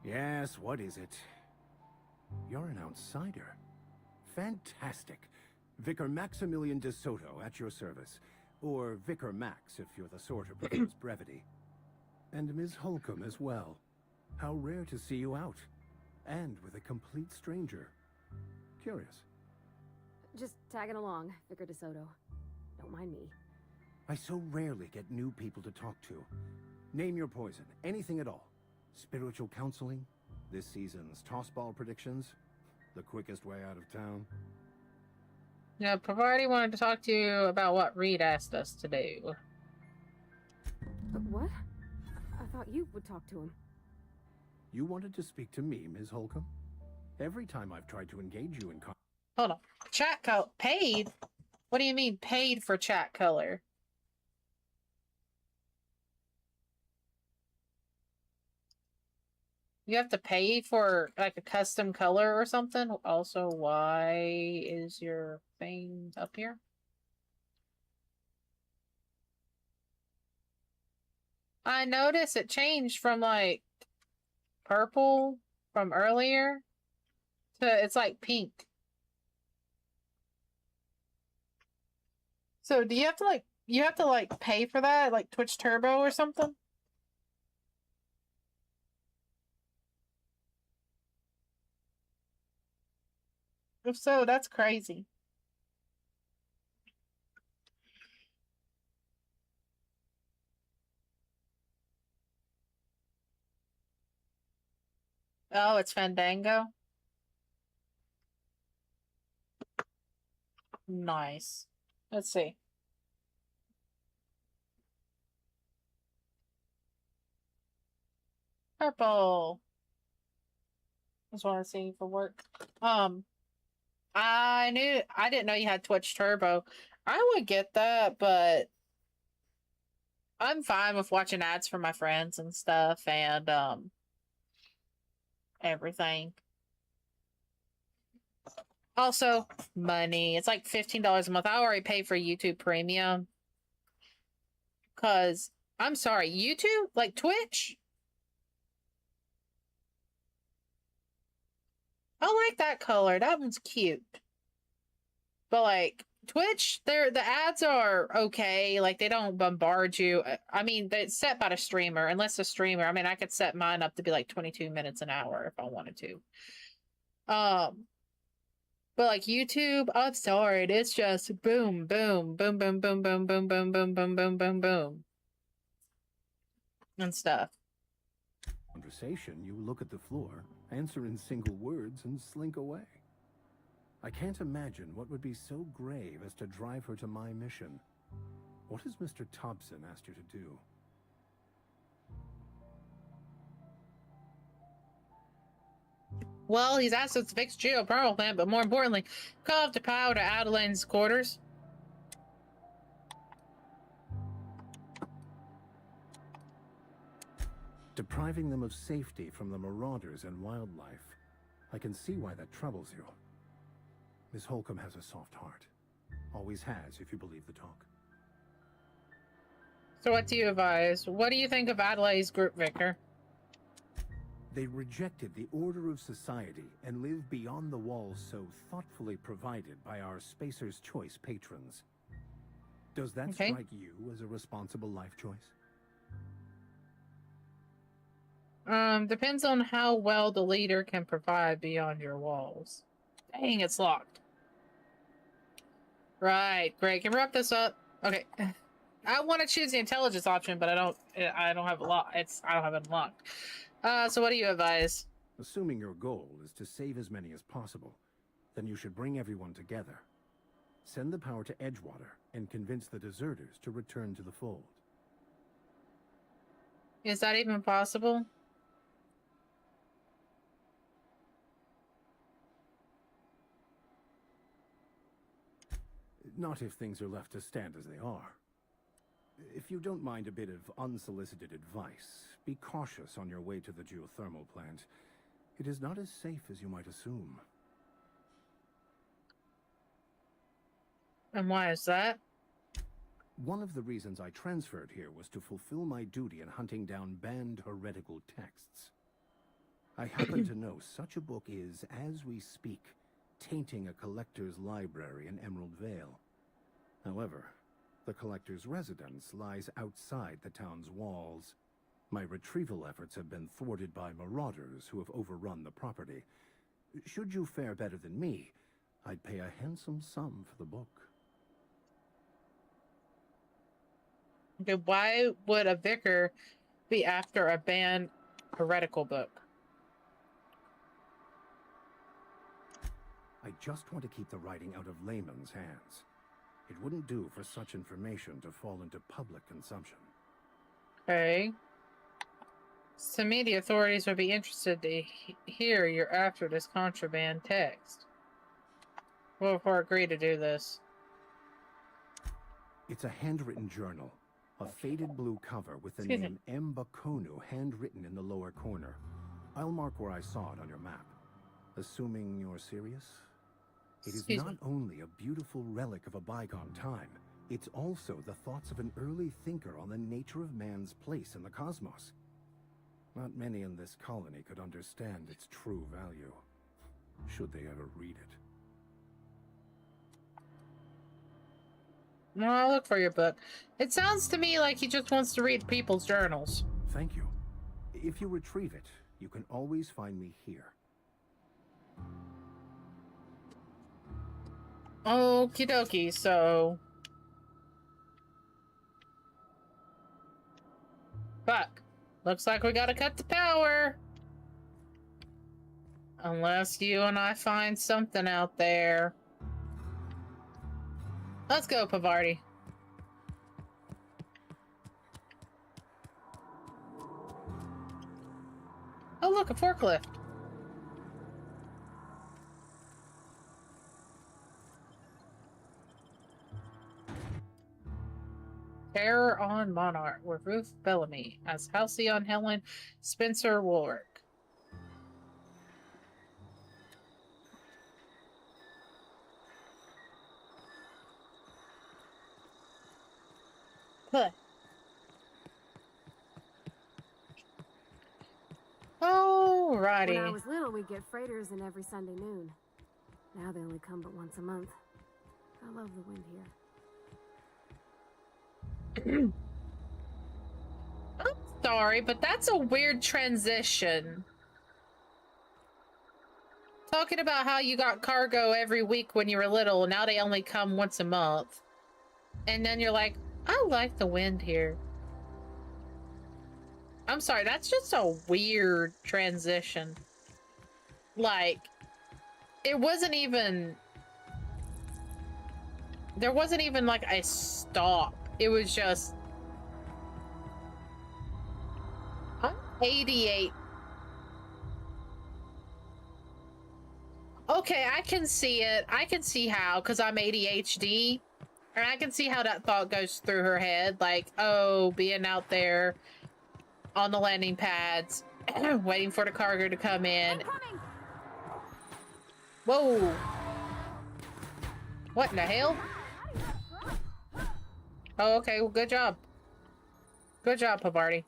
Yes, what is it? You're an outsider. Fantastic. Vicar Maximilian de Soto at your service. Or Vicar Max, if you're the sort who prefers brevity. And Ms. Holcomb as well. How rare to see you out. And with a complete stranger. Curious. Just tagging along, Vicar DeSoto. Don't mind me. I so rarely get new people to talk to. Name your poison. Anything at all. Spiritual counseling? This season's tossball predictions? The quickest way out of town? Yeah, Pavarti wanted to talk to you about what Reed asked us to do. What? I thought you would talk to him. You wanted to speak to me, Ms. Holcomb? Every time I've tried to engage you in Hold on. Chat color. Paid? What do you mean paid for chat color? You have to pay for like a custom color or something? Also, why is your thing up here? I noticed it changed from like purple from earlier to it's like pink. So do you have to like pay for that, like Twitch Turbo or something? If so, that's crazy. Oh, it's Fandango. Nice. Let's see. Purple. Just want to see for work. I didn't know you had Twitch Turbo. I would get that, but I'm fine with watching ads for my friends and stuff and everything. Also, money. It's like $15 a month. I already pay for YouTube Premium. Cause I'm sorry, YouTube? Like Twitch? I like that color. That one's cute. But like Twitch, the ads are okay. Like they don't bombard you. I mean, it's set by the streamer. Unless the streamer, I mean, I could set mine up to be like 22 minutes an hour if I wanted to. But like YouTube, I'm sorry, it's just boom, boom, boom, boom, boom, boom, boom, boom, boom, boom, boom, boom, boom, and stuff. conversation, you look at the floor, answer in single words, and slink away. I can't imagine what would be so grave as to drive her to my mission. What has Mr. Thompson asked you to do? Well, he's asked us to fix geothermal plant, but more importantly, cut off the power to Adeline's quarters. Depriving them of safety from the marauders and wildlife. I can see why that troubles you. Miss Holcomb has a soft heart. Always has, if you believe the talk. So what do you advise? What do you think of Adelaide's group, Vicar? They rejected the order of society and live beyond the walls so thoughtfully provided by our Spacer's Choice patrons. Does that strike you as a responsible life choice? Depends on how well the leader can provide beyond your walls. Dang, it's locked. Right, great. Can we wrap this up? Okay. I want to choose the intelligence option, but I don't have a lot. I don't have it unlocked. So what do you advise? Assuming your goal is to save as many as possible, then you should bring everyone together. Send the power to Edgewater and convince the deserters to return to the fold. Is that even possible? Not if things are left to stand as they are. If you don't mind a bit of unsolicited advice, be cautious on your way to the geothermal plant. It is not as safe as you might assume. And why is that? One of the reasons I transferred here was to fulfill my duty in hunting down banned heretical texts. I happen to know such a book is, as we speak, tainting a collector's library in Emerald Vale. However, the collector's residence lies outside the town's walls. My retrieval efforts have been thwarted by marauders who have overrun the property. Should you fare better than me, I'd pay a handsome sum for the book. Okay, why would a vicar be after a banned heretical book. I just want to keep the writing out of layman's hands. It wouldn't do for such information to fall into public consumption. Okay. To me, the authorities would be interested to hear you're after this contraband text. We'll agree to do this. It's a handwritten journal. A faded blue cover with the Excuse name M. Bakonu handwritten in the lower corner. I'll mark where I saw it on your map. Assuming you're serious? It is not only a beautiful relic of a bygone time, it's also the thoughts of an early thinker on the nature of man's place in the cosmos. Not many in this colony could understand its true value, should they ever read it. Well, I'll look for your book. It sounds to me like he just wants to read people's journals. Thank you. If you retrieve it, you can always find me here. Okie dokie, so... Fuck. Looks like we gotta cut the power. Unless you and I find something out there. Let's go, Pavarti. Oh, look, a forklift. Terror on Monarch with Ruth Bellamy as Halcyon Helen Spencer Woolrick. Huh. Alrighty. When I was little, we'd get freighters in every Sunday noon. Now they only come but once a month. I love the wind here. I'm sorry, but that's a weird transition. Talking about how you got cargo every week when you were little, now they only come once a month. And then you're like, I like the wind here. I'm sorry, that's just a weird transition. Like, it wasn't even... There wasn't even like a stop. It was just... I'm 88. Okay, I can see it. I can see how, because I'm ADHD. And I can see how that thought goes through her head. Like, oh, being out there on the landing pads, waiting for the cargo to come in. Incoming! Whoa. What in the hell? Oh, okay. Well, good job. Good job, Pavarti.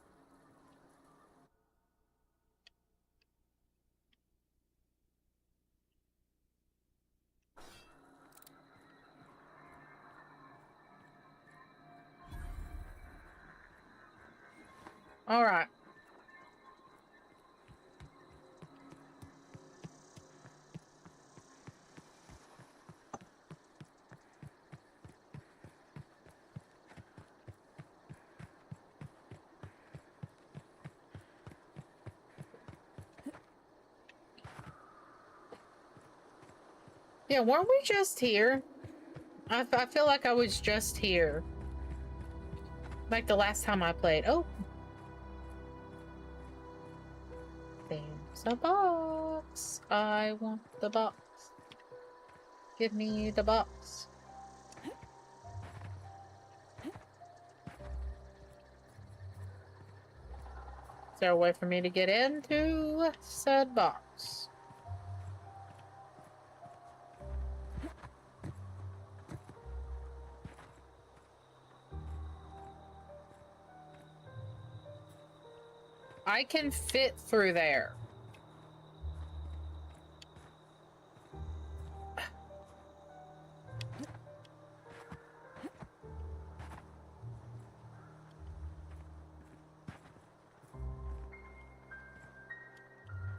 All right. Yeah, weren't we just here? I feel like I was just here. Like the last time I played. Oh. There's a box. I want the box. Give me the box. Is there a way for me to get into said box? I can fit through there.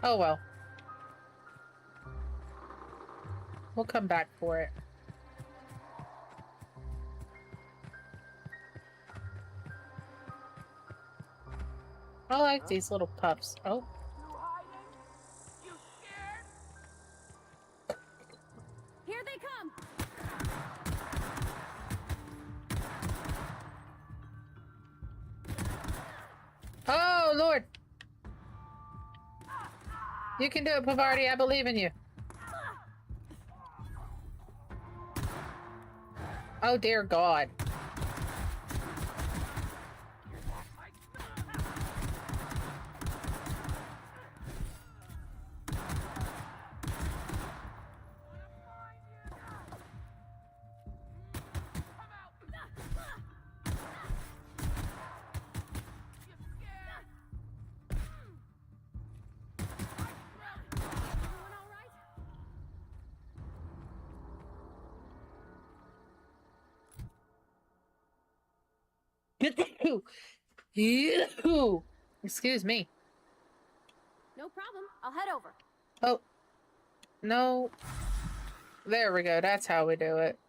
Oh well. We'll come back for it. I like these little pups. Oh. Here they come! Oh, Lord! You can do it, Pavardi. I believe in you. Oh, dear God. Excuse me. No problem. I'll head over. Oh. No. There we go. That's how we do it.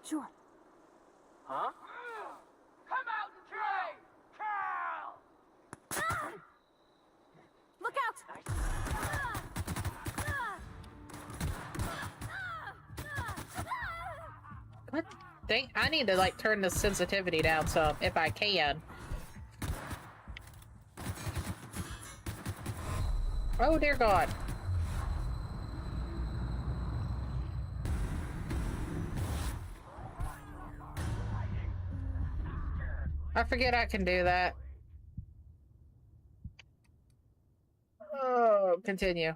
Sure. Huh? Come out and try! Carl! Look out! What? Dang, I need to, like, turn the sensitivity down some, if I can. Oh, dear God. I forget I can do that. Oh, continue.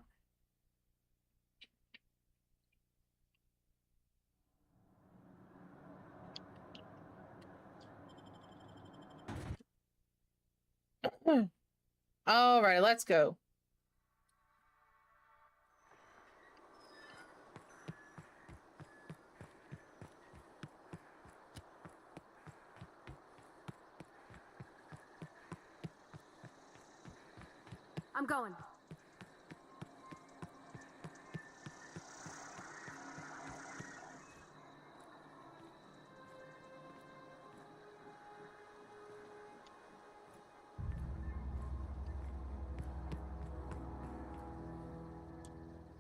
All right, let's go. I'm going.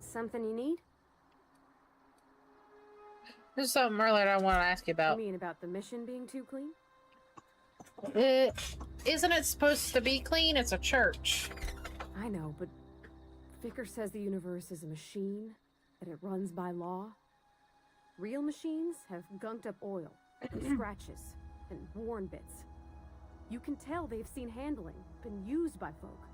Something you need? There's something earlier I want to ask you You about. mean about the mission being too clean? Isn't it supposed to be clean? It's a church. I know, but Vicker says the universe is a machine, that it runs by law. Real machines have gunked up oil, scratches, and worn bits. You can tell they've seen handling, been used by folk.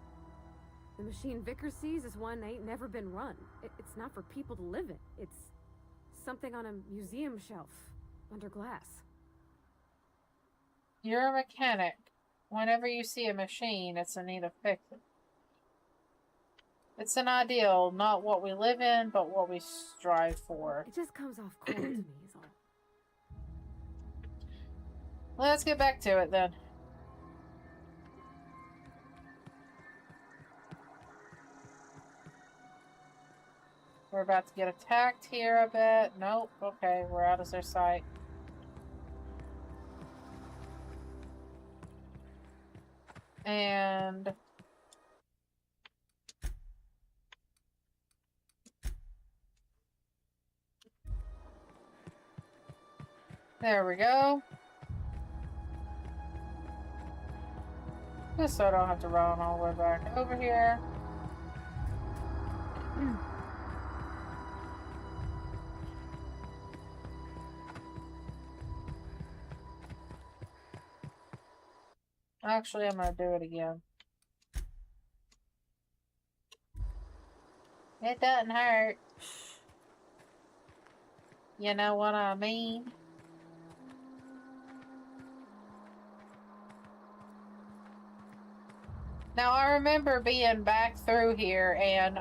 The machine Vicker sees is one ain't never been run. It's not for people to live in. It's something on a museum shelf, under glass. You're a mechanic. Whenever you see a machine, it's in need of fixing. It's an ideal, not what we live in, but what we strive for. It just comes off cold to me, is all. Let's get back to it, then. We're about to get attacked here a bit. Nope. Okay, we're out of their sight. And... there we go. Just so I don't have to run all the way back over here. Actually, I'm gonna do it again. It doesn't hurt. You know what I mean? Now, I remember being back through here and,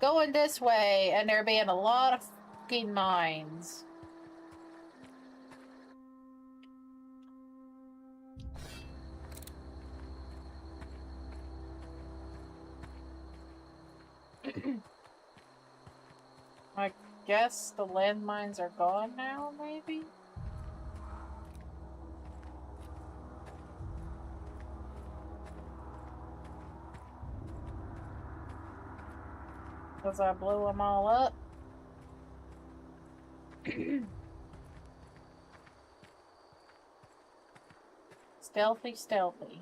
going this way, and there being a lot of fucking mines. Like, guess the landmines are gone now, maybe? Because I blew them all up. Stealthy, stealthy.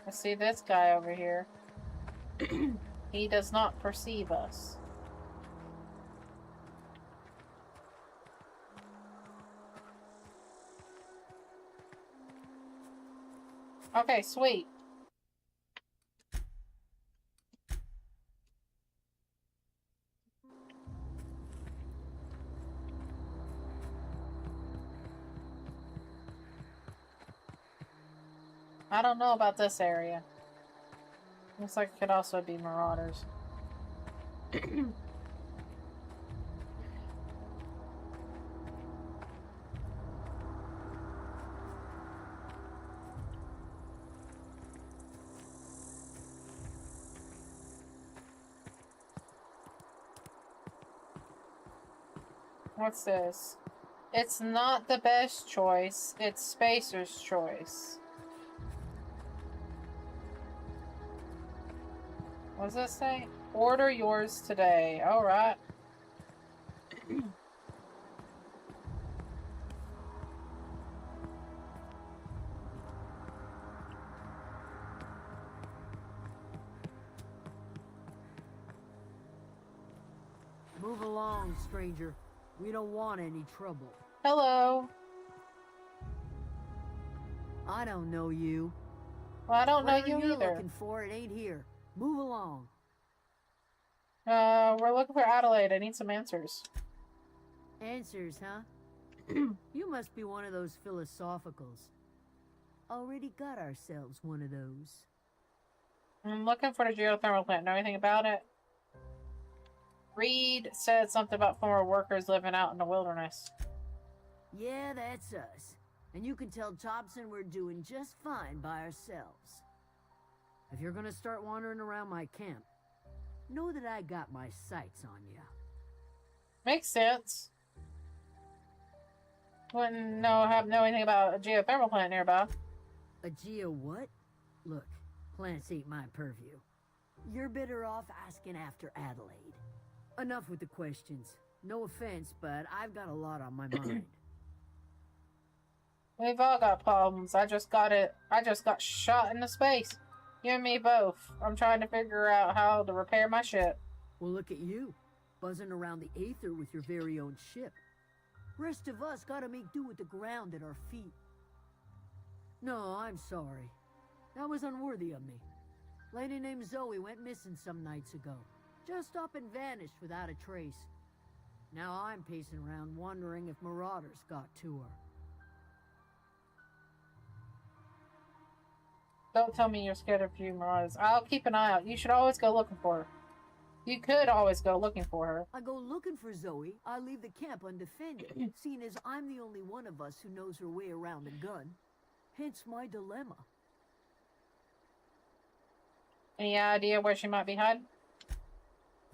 I see this guy over here. He does not perceive us. Okay, sweet. I don't know about this area. Looks like it could also be marauders. What's this? It's not the best choice. It's Spacer's choice. What does this say? Order yours today. Alright. Move along, stranger. We don't want any trouble. Hello. I don't know you. Well, I don't know Whatever you you're either. looking for, it ain't here. Move along. We're looking for Adelaide. I need some answers. Answers, huh? You must be one of those philosophicals. Already got ourselves one of those. I'm looking for the geothermal plant. Know anything about it? Reed said something about former workers living out in the wilderness. Yeah, that's us. And you can tell Thompson we're doing just fine by ourselves. If you're gonna start wandering around my camp, know that I got my sights on you. Makes sense. Wouldn't know anything about a geothermal plant nearby. A geo what? Look, plants ain't my purview. You're better off asking after Adelaide. Enough with the questions. No offense, but I've got a lot on my mind. We've all got problems. I just got shot into space. You and me both. I'm trying to figure out how to repair my ship. Well, look at you, buzzing around the aether with your very own ship. Rest of us gotta make do with the ground at our feet. No, I'm sorry. That was unworthy of me. Lady named Zoe went missing some nights ago. Just up and vanished without a trace. Now I'm pacing around wondering if marauders got to her. Don't tell me you're scared of few marauders. I'll keep an eye out. You should always go looking for her. You could always go looking for her. I go looking for Zoe, I leave the camp undefended, seeing as I'm the only one of us who knows her way around a gun. Hence my dilemma. Any idea where she might be hiding?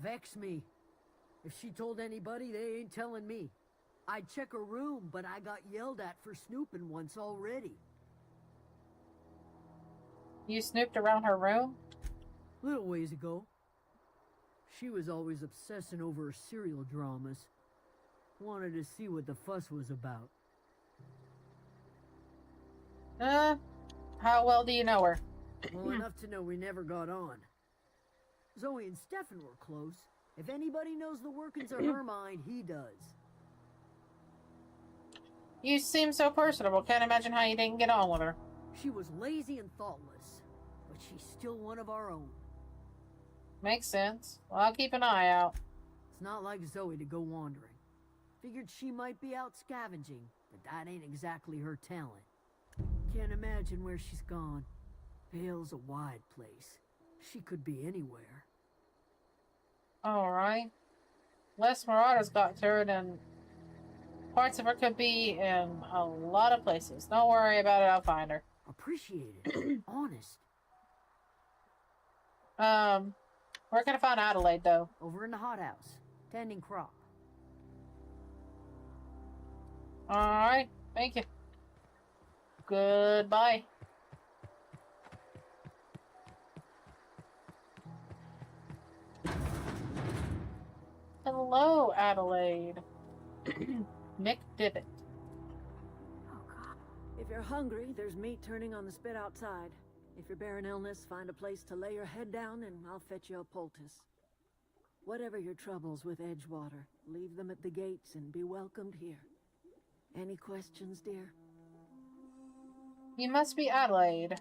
Vex me. If she told anybody, they ain't telling me. I'd check her room, but I got yelled at for snooping once already. You snooped around her room? Little ways ago. She was always obsessing over her serial dramas. Wanted to see what the fuss was about. How well do you know her? Well enough to know we never got on. Zoe and Stefan were close. If anybody knows the workings of her mind, he does. You seem so personable. Can't imagine how you didn't get on with her. She was lazy and thoughtless, but she's still one of our own. Makes sense. Well, I'll keep an eye out. It's not like Zoe to go wandering. Figured she might be out scavenging, but that ain't exactly her talent. Can't imagine where she's gone. Vale's a wide place. She could be anywhere. Alright. Less marauders got to her, then parts of her could be in a lot of places. Don't worry about it, I'll find her. Appreciate it. Honest. Where can I find Adelaide, though? Over in the hothouse, tending crop. Alright, thank you. Goodbye. Hello, Adelaide. Nick Divot. Oh, God. If you're hungry, there's meat turning on the spit outside. If you're bearing illness, find a place to lay your head down and I'll fetch you a poultice. Whatever your troubles with Edgewater, leave them at the gates and be welcomed here. Any questions, dear? You must be Adelaide.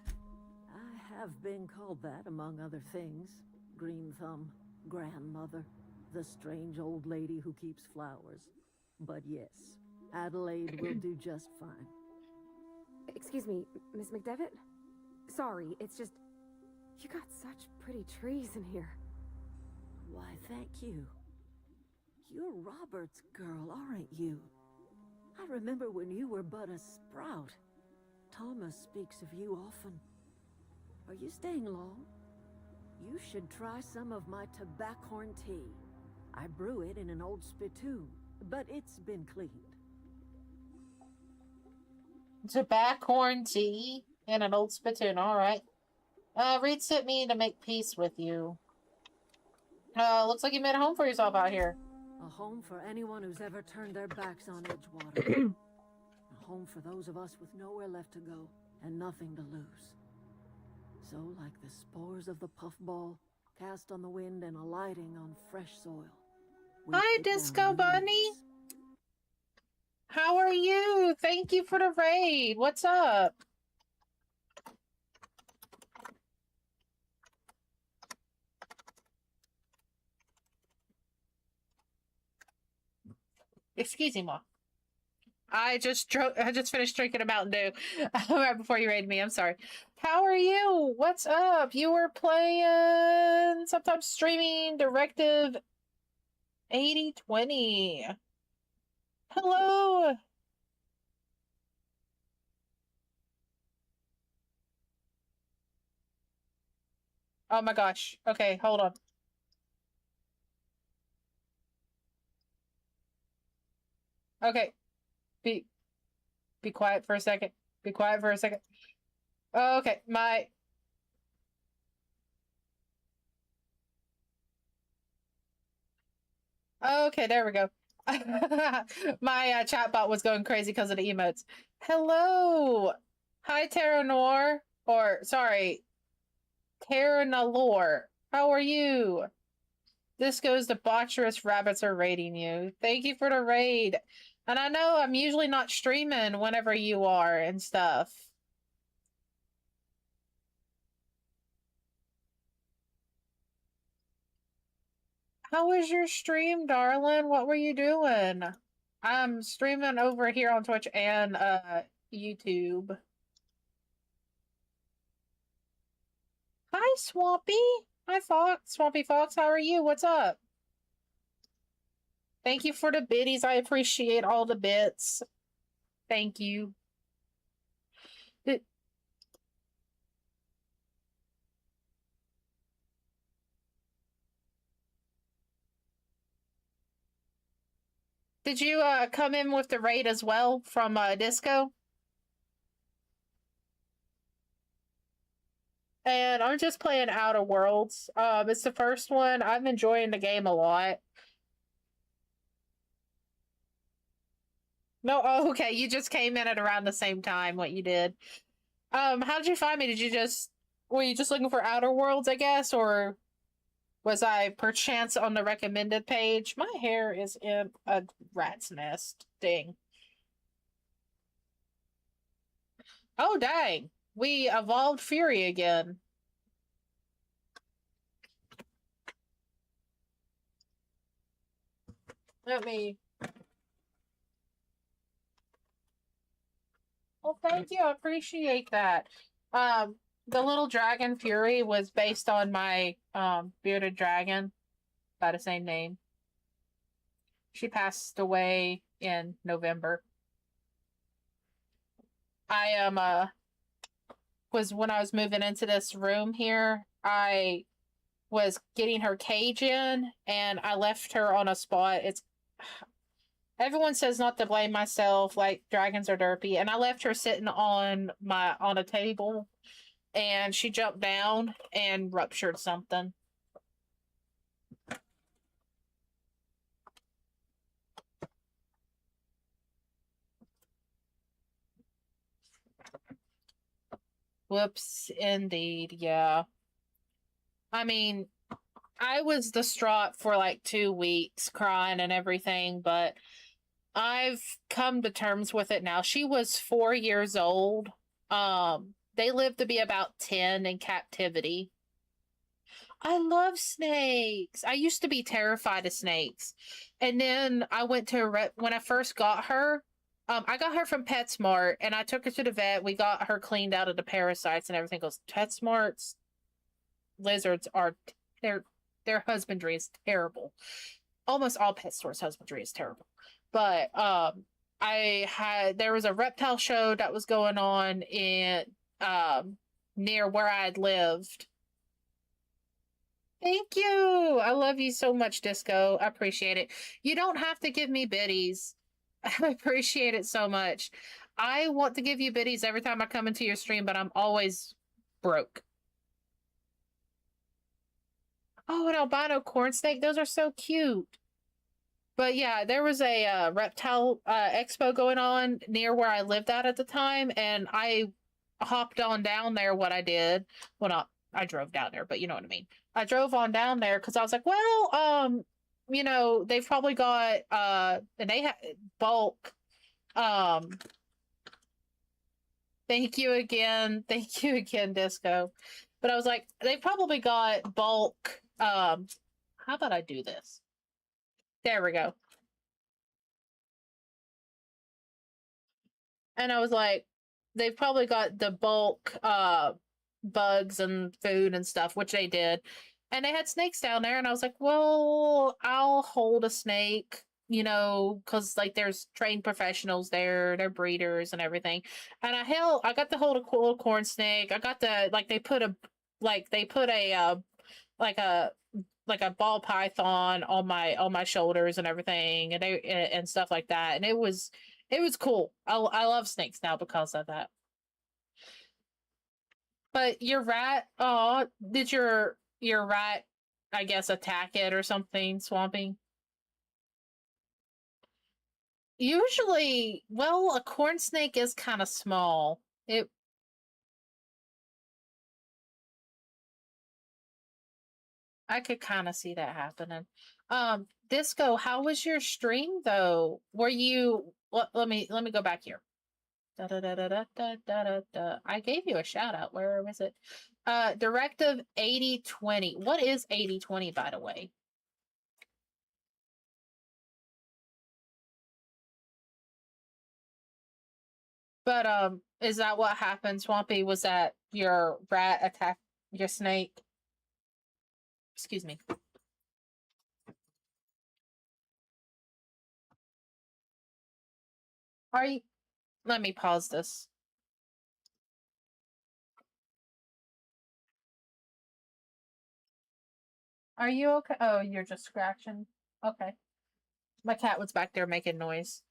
I have been called that, among other things. Green Thumb, grandmother, the strange old lady who keeps flowers. But yes, Adelaide will do just fine. Excuse me, Miss McDevitt? Sorry, it's just... You got such pretty trees in here. Why, thank you. You're Robert's girl, aren't you? I remember when you were but a sprout. Thomas speaks of you often. Are you staying long? You should try some of my tobaccorn tea. I brew it in an old spittoon, but it's been cleaned. Tobaccorn tea in an old spittoon, alright. Reed sent me to make peace with you. Looks like you made a home for yourself out here. A home for anyone who's ever turned their backs on Edgewater. A home for those of us with nowhere left to go and nothing to lose. So, like the spores of the puffball, cast on the wind and alighting on fresh soil. Hi, Disco Bunny! How are you? Thank you for the raid. What's up? Excuse me, Ma. I just finished drinking a Mountain Dew right before you raided me. I'm sorry. How are you? What's up? You were playing, sometimes streaming Directive 8020. Hello. Oh my gosh. Okay, hold on. Okay. Be quiet for a second. Be quiet for a second. Okay, Okay, there we go. My chat bot was going crazy because of the emotes. Hello! Hi, Terra Noir. Or, sorry, Terra Nalore. How are you? This goes to Botcherous Rabbits are raiding you. Thank you for the raid. And I know I'm usually not streaming whenever you are and stuff. How was your stream, darling? What were you doing? I'm streaming over here on Twitch and YouTube. Hi, Swampy. Hi, Fox. Swampy Fox, how are you? What's up? Thank you for the biddies. I appreciate all the bits. Thank you. Did you come in with the raid as well from Disco? And I'm just playing Outerworlds. It's the first one. I'm enjoying the game a lot. No, oh, okay. You just came in at around the same time. What you did. How did you find me? Were you just looking for Outerworlds, I guess, or was I perchance on the recommended page? My hair is in a rat's nest. Dang. Oh, dang. We evolved Fury again. Let me... Well, thank you. I appreciate that. The little dragon Fury was based on my bearded dragon by the same name. She passed away in November. I am was when I was moving into this room here, I was getting her cage in, and I left her on a spot. It's everyone says not to blame myself, like dragons are derpy, and I left her sitting on a table, and she jumped down and ruptured something. Whoops, indeed, yeah. I mean, I was distraught for like 2 weeks, crying and everything, but I've come to terms with it now. She was 4 years old. They lived to be about 10 in captivity. I love snakes. I used to be terrified of snakes. And then I went to when I first got her, I got her from PetSmart, and I took her to the vet. We got her cleaned out of the parasites and everything. Goes PetSmart's lizards are their husbandry is terrible. Almost all pet stores' husbandry is terrible. But there was a reptile show that was going on in near where I had lived. Thank you. I love you so much, Disco. I appreciate it. You don't have to give me biddies. I appreciate it so much. I want to give you biddies every time I come into your stream, but I'm always broke. Oh, an albino corn snake. Those are so cute. But yeah, there was a reptile expo going on near where I lived at the time, and I hopped on down there. What I did, well, not I drove down there, but you know what I mean. I drove on down there because I was like, well, you know, they've probably got and they have bulk. Thank you again, Disco. But I was like, they probably got bulk. How about I do this? There we go. And I was like, they've probably got the bulk bugs and food and stuff, which they did. And they had snakes down there, and I was like, well, I'll hold a snake, you know, because like there's trained professionals there, they're breeders and everything. And I got to hold a little corn snake. I got the they put a like a ball python on my shoulders and everything, and stuff like that, and it was cool. I love snakes now because of that. But your rat, oh, did your rat, I guess, attack it or something, Swampy? Usually, well, a corn snake is kind of small. I could kind of see that happening. Disco, how was your stream though? Were you let me go back here. Da, da, da, da, da, da, da, da. I gave you a shout out. Where was it? Directive 80/20. What is 80/20, by the way? But is that what happened, Swampy? Was that your rat attacked your snake? Excuse me. Are you? Let me pause this. Are you okay? Oh, you're just scratching. Okay. My cat was back there making noise.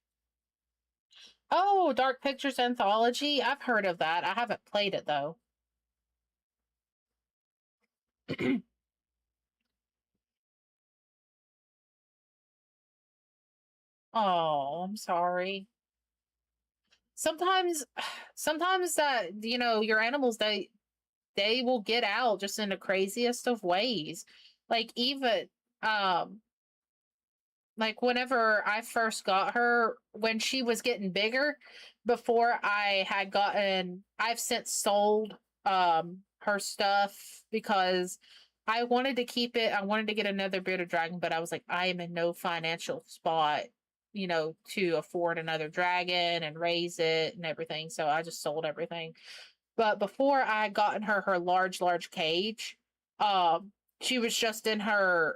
Oh, Dark Pictures Anthology. I've heard of that. I haven't played it though. Oh, I'm sorry. Sometimes that, you know, your animals, they will get out just in the craziest of ways. Like even like whenever I first got her, when she was getting bigger, before I've since sold her stuff because I wanted to keep it. I wanted to get another bearded dragon, but I was like, I am in no financial spot, you know, to afford another dragon and raise it and everything. So I just sold everything. But before I had gotten her large cage, she was just in a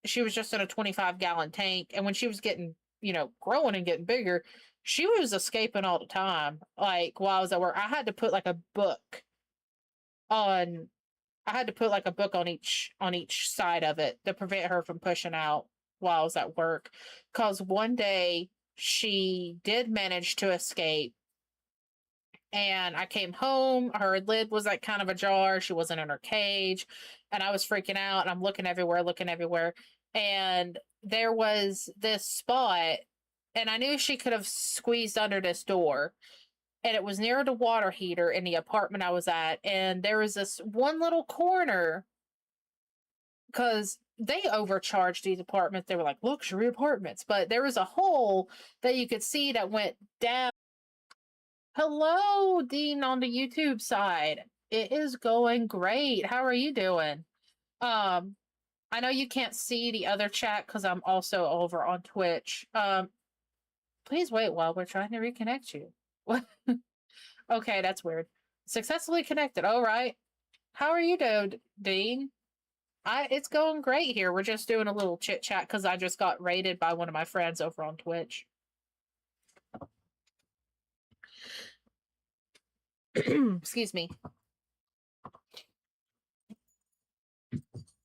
25-gallon tank. And when she was getting, you know, growing and getting bigger, she was escaping all the time. Like while I was at work, I had to put like a book on. I had to put like a book on each side of it to prevent her from pushing out while I was at work. Cause one day she did manage to escape, and I came home. Her lid was like kind of ajar. She wasn't in her cage, and I was freaking out. And I'm looking everywhere, and there was this spot, and I knew she could have squeezed under this door, and it was near the water heater in the apartment I was at. And there was this one little corner because they overcharged these apartments. They were like luxury apartments, but there was a hole that you could see that went down. Hello, Dean, on the YouTube side. It is going great. How are you doing? I know you can't see the other chat because I'm also over on Twitch. Please wait while we're trying to reconnect you. What? Okay, that's weird. Successfully connected. All right. How are you doing, Dean? It's going great here. We're just doing a little chit chat because I just got raided by one of my friends over on Twitch. Excuse me.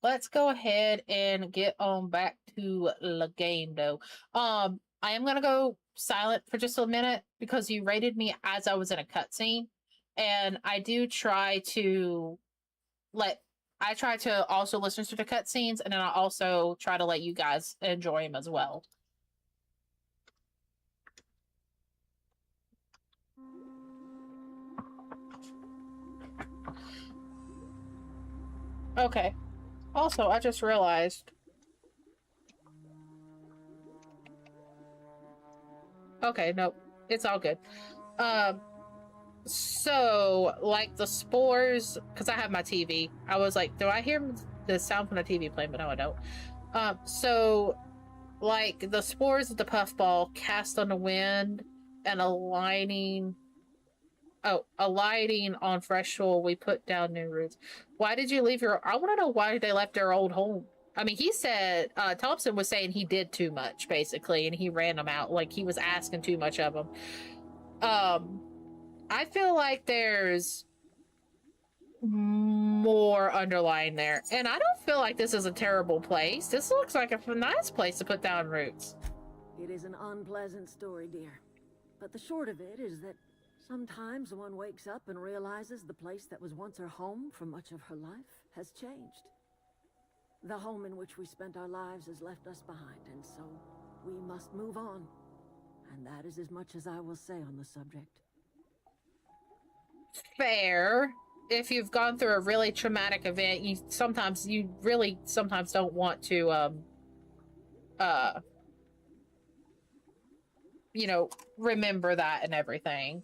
Let's go ahead and get on back to the game, though. I am gonna go silent for just a minute because you rated me as I was in a cutscene, and I do try to also listen to the cutscenes, and then I also try to let you guys enjoy them as well. Okay. Also, I just realized. Okay, nope. It's all good. So, like the spores, because I have my TV. I was like, do I hear the sound from the TV playing? But no, I don't. So, like the spores of the puffball cast on the wind and alighting on fresh soil, we put down new roots. Why did you leave your... I want to know why they left their old home. I mean, he said, Thompson was saying he did too much, basically, and he ran them out. Like, he was asking too much of them. I feel like there's more underlying there. And I don't feel like this is a terrible place. This looks like a nice place to put down roots. It is an unpleasant story, dear. But the short of it is that sometimes one wakes up and realizes the place that was once her home for much of her life has changed. The home in which we spent our lives has left us behind, and so we must move on. And that is as much as I will say on the subject. Fair. If you've gone through a really traumatic event, you really sometimes don't want to you know, remember that and everything.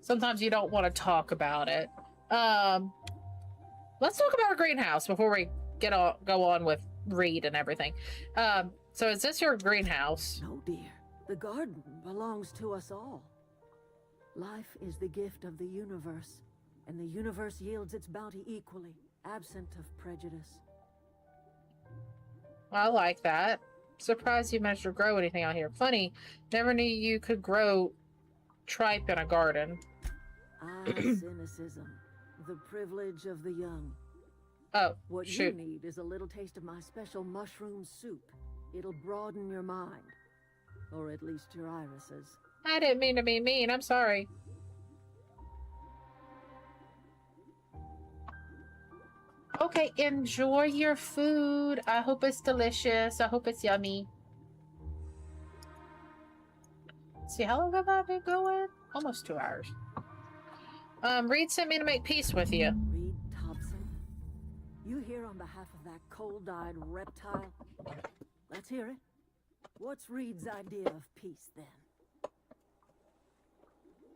Sometimes you don't want to talk about it. Let's talk about our greenhouse before we go on with Reed and everything. So is this your greenhouse? No, dear. The garden belongs to us all. Life is the gift of the universe, and the universe yields its bounty equally, absent of prejudice. I like that. Surprised you managed to grow anything out here. Funny, never knew you could grow tripe in a garden. Ah, cynicism. The privilege of the young. Oh, what shoot. you need is a little taste of my special mushroom soup. It'll broaden your mind. Or at least your irises. I didn't mean to be mean. I'm sorry. Okay, enjoy your food. I hope it's delicious. I hope it's yummy. See, how long have I been going? Almost 2 hours. Reed sent me to make peace with you. Reed Thompson? You here on behalf of that cold-eyed reptile? Let's hear it. What's Reed's idea of peace, then?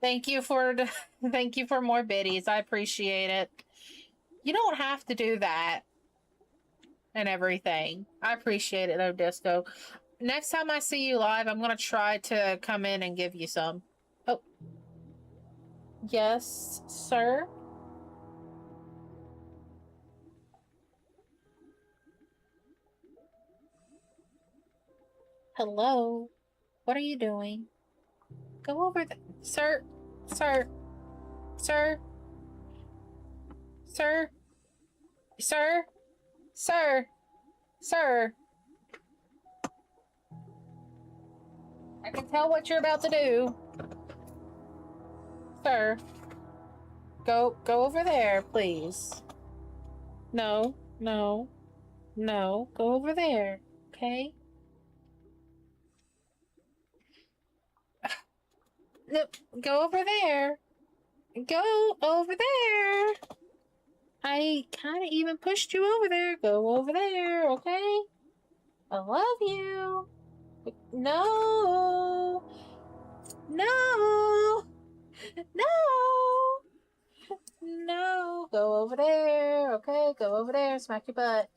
Thank you for more biddies. I appreciate it. You don't have to do that and everything. I appreciate it though, Disco. Next time I see you live, I'm gonna try to come in and give you some. Oh. Yes, sir. Hello? What are you doing? Go over there. Sir? Sir? Sir? Sir? Sir? Sir? Sir? I can tell what you're about to do. Sir? Go over there, please. No, no, no. Go over there, okay? No, go over there. Go over there. I kind of even pushed you over there. Go over there, okay? I love you. No. No. No. No. Go over there, okay? Go over there. Smack your butt.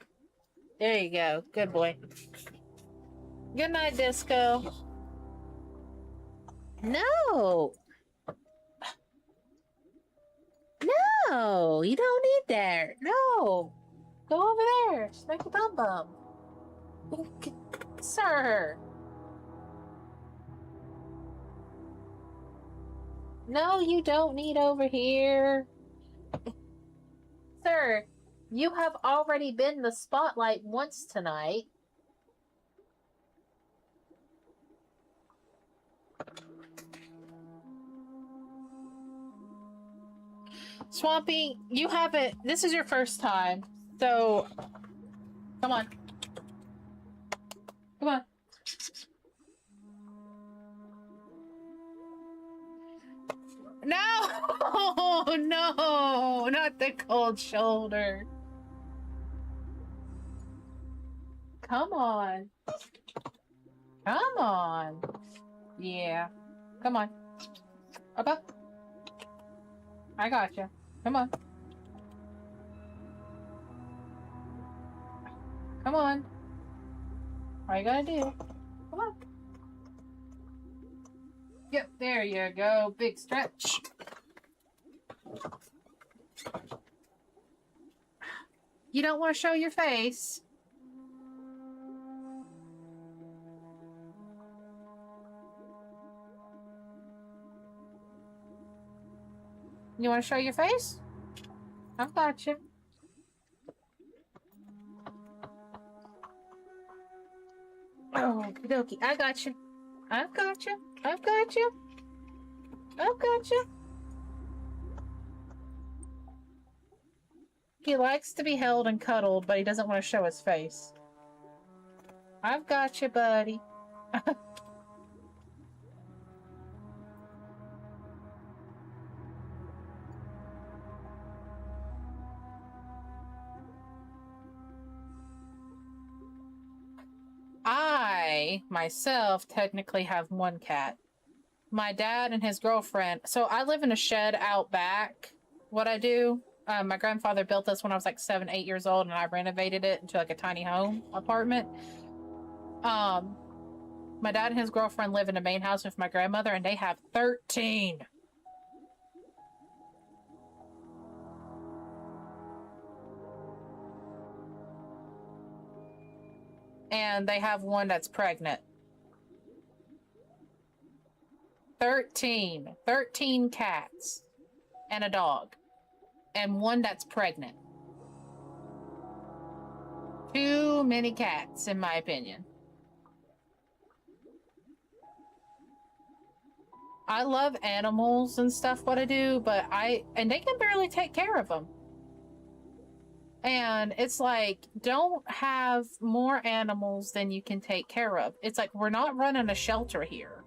There you go. Good boy. Good night, Disco. No. No, you don't need that. No. Go over there. Smack your bum bum. Sir. No, you don't need over here. Sir, you have already been the spotlight once tonight. Swampy, you haven't. This is your first time, so come on. Come on. No! No! Not the cold shoulder. Come on. Come on. Yeah. Come on. Okay. I got you. Come on. Come on. All you gotta do. Come on. Yep, there you go. Big stretch. You don't want to show your face? You want to show your face? I've got you. Oh, okie dokie. I got you. I've got you. I've got you. I've got you. He likes to be held and cuddled, but he doesn't want to show his face. I've got you, buddy. I, myself, technically have one cat. My dad and his girlfriend. So I live in a shed out back. What I do, my grandfather built this when I was like 7, 8 years old, and I renovated it into like a tiny home apartment. My dad and his girlfriend live in the main house with my grandmother, and they have 13. And they have one that's pregnant. 13 cats and a dog, and one that's pregnant. Too many cats, in my opinion. I love animals and stuff, what I do, but and they can barely take care of them. And it's like, don't have more animals than you can take care of. It's like, we're not running a shelter here.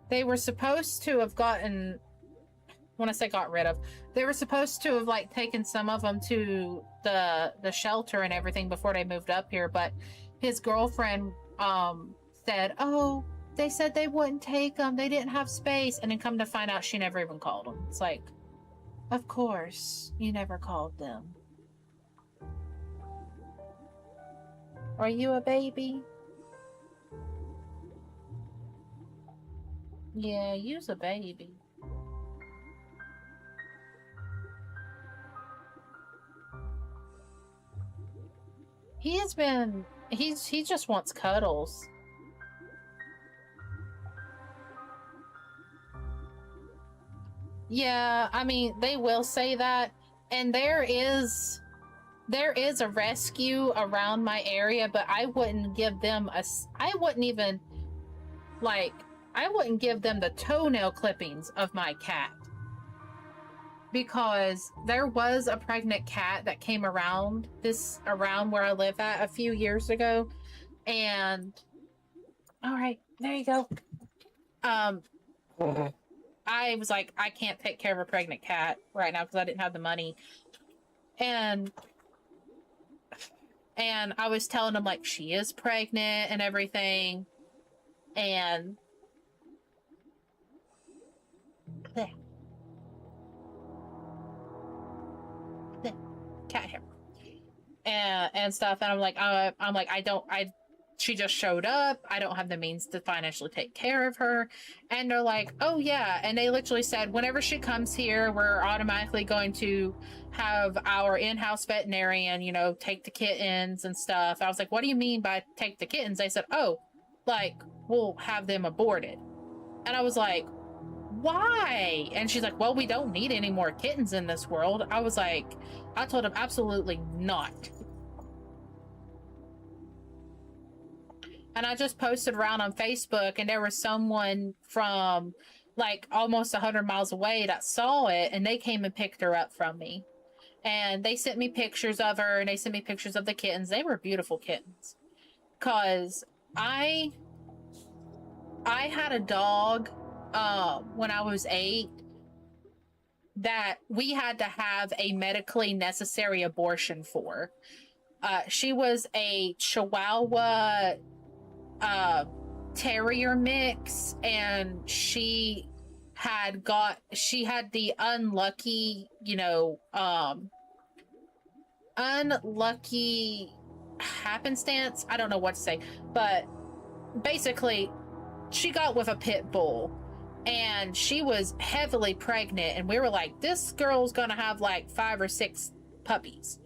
They were supposed to have gotten, when I say got rid of, they were supposed to have like taken some of them to the shelter and everything before they moved up here, but his girlfriend said, oh, they said they wouldn't take them, they didn't have space, and then come to find out she never even called them. It's like, of course you never called them. Are you a baby? Yeah, you's a baby. he just wants cuddles. Yeah, I mean, they will say that, and there is a rescue around my area, but I wouldn't give them I wouldn't even, like, I wouldn't give them the toenail clippings of my cat. Because there was a pregnant cat that came around where I live at a few years ago, and all right, there you go. I was like, I can't take care of a pregnant cat right now because I didn't have the money. And I was telling him, like, she is pregnant and everything. And cat hair. And stuff. And I'm like, she just showed up. I don't have the means to financially take care of her. And they're like, oh yeah. And they literally said, whenever she comes here, we're automatically going to have our in-house veterinarian, you know, take the kittens and stuff. I was like, what do you mean by take the kittens? They said, oh, like, we'll have them aborted. And I was like, why? And she's like, well, we don't need any more kittens in this world. I was like, I told him absolutely not. And I just posted around on Facebook, and there was someone from like almost 100 miles away that saw it, and they came and picked her up from me. And they sent me pictures of her, and they sent me pictures of the kittens. They were beautiful kittens. Cause I had a dog when I was 8 that we had to have a medically necessary abortion for. She was a Chihuahua terrier mix, and she had the unlucky, you know, unlucky happenstance. I don't know what to say, but basically she got with a pit bull, and she was heavily pregnant, and we were like, this girl's gonna have like 5 or 6 puppies.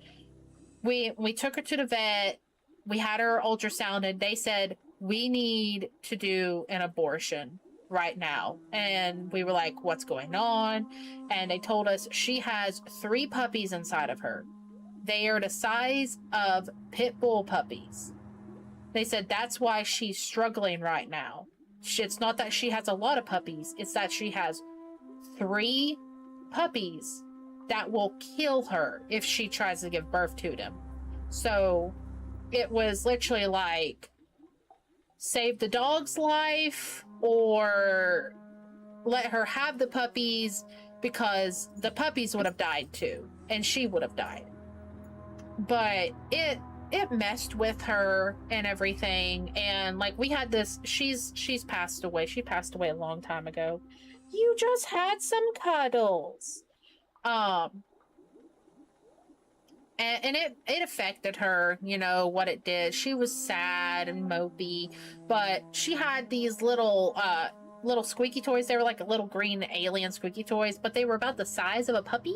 We took her to the vet. We had her ultrasounded. They said, we need to do an abortion right now. And we were like, what's going on? And they told us she has 3 puppies inside of her. They are the size of pit bull puppies. They said that's why she's struggling right now. It's not that she has a lot of puppies. It's that she has 3 puppies that will kill her if she tries to give birth to them. So it was literally like, save the dog's life or let her have the puppies, because the puppies would have died too, and she would have died. But it messed with her and everything, and like we had this, she's passed away. She passed away a long time ago. You just had some cuddles. And it affected her, you know, what it did. She was sad and mopey, but she had these little squeaky toys. They were like little green alien squeaky toys, but they were about the size of a puppy.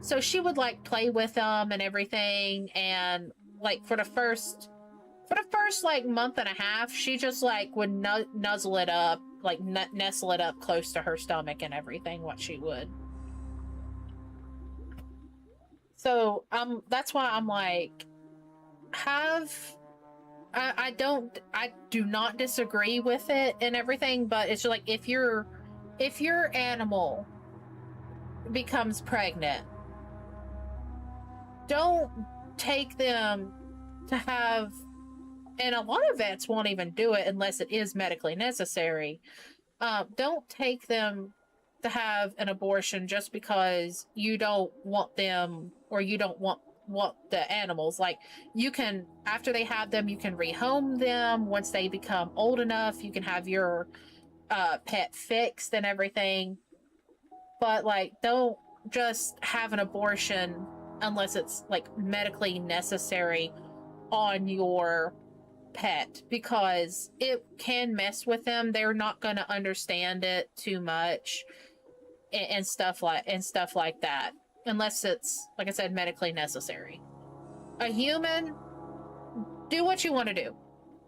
So she would like play with them and everything. And like for the first like month and a half, she just like would nuzzle it up, like nestle it up close to her stomach and everything, what she would. So that's why I'm like, I do not disagree with it and everything, but it's just like, if your animal becomes pregnant, don't take them to have, and a lot of vets won't even do it unless it is medically necessary. Don't take them to have an abortion just because you don't want them, or you don't want the animals. Like, you can, after they have them, you can rehome them. Once they become old enough, you can have your pet fixed and everything. But like, don't just have an abortion unless it's like medically necessary on your pet, because it can mess with them. They're not going to understand it too much and stuff like that, unless it's, like I said, medically necessary. A human, do what you want to do.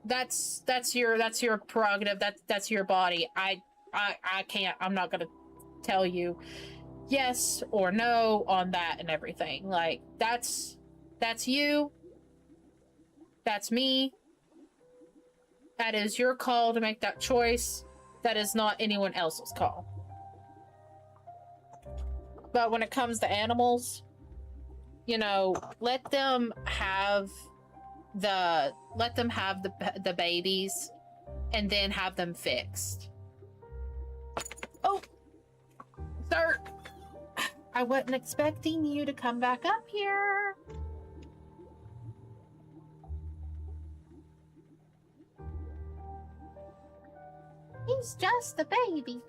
That's your prerogative. That's your body. I can't. I'm not gonna tell you yes or no on that and everything. Like that's you. That's me. That is your call to make that choice. That is not anyone else's call. But when it comes to animals, you know, let them have the babies and then have them fixed. Oh, sir, I wasn't expecting you to come back up here. He's just a baby.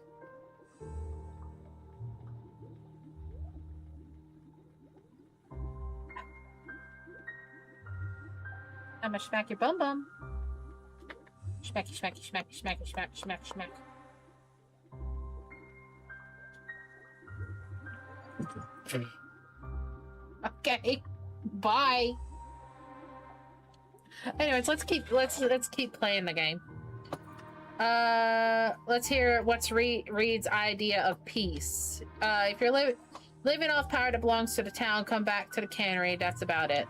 I'm gonna smack your bum bum. Smacky, smacky, smacky, smacky, smack, smack, smack. Okay. Bye. Anyways, let's keep playing the game. Let's hear what's Reed's idea of peace. If you're living off power that belongs to the town, come back to the cannery. That's about it.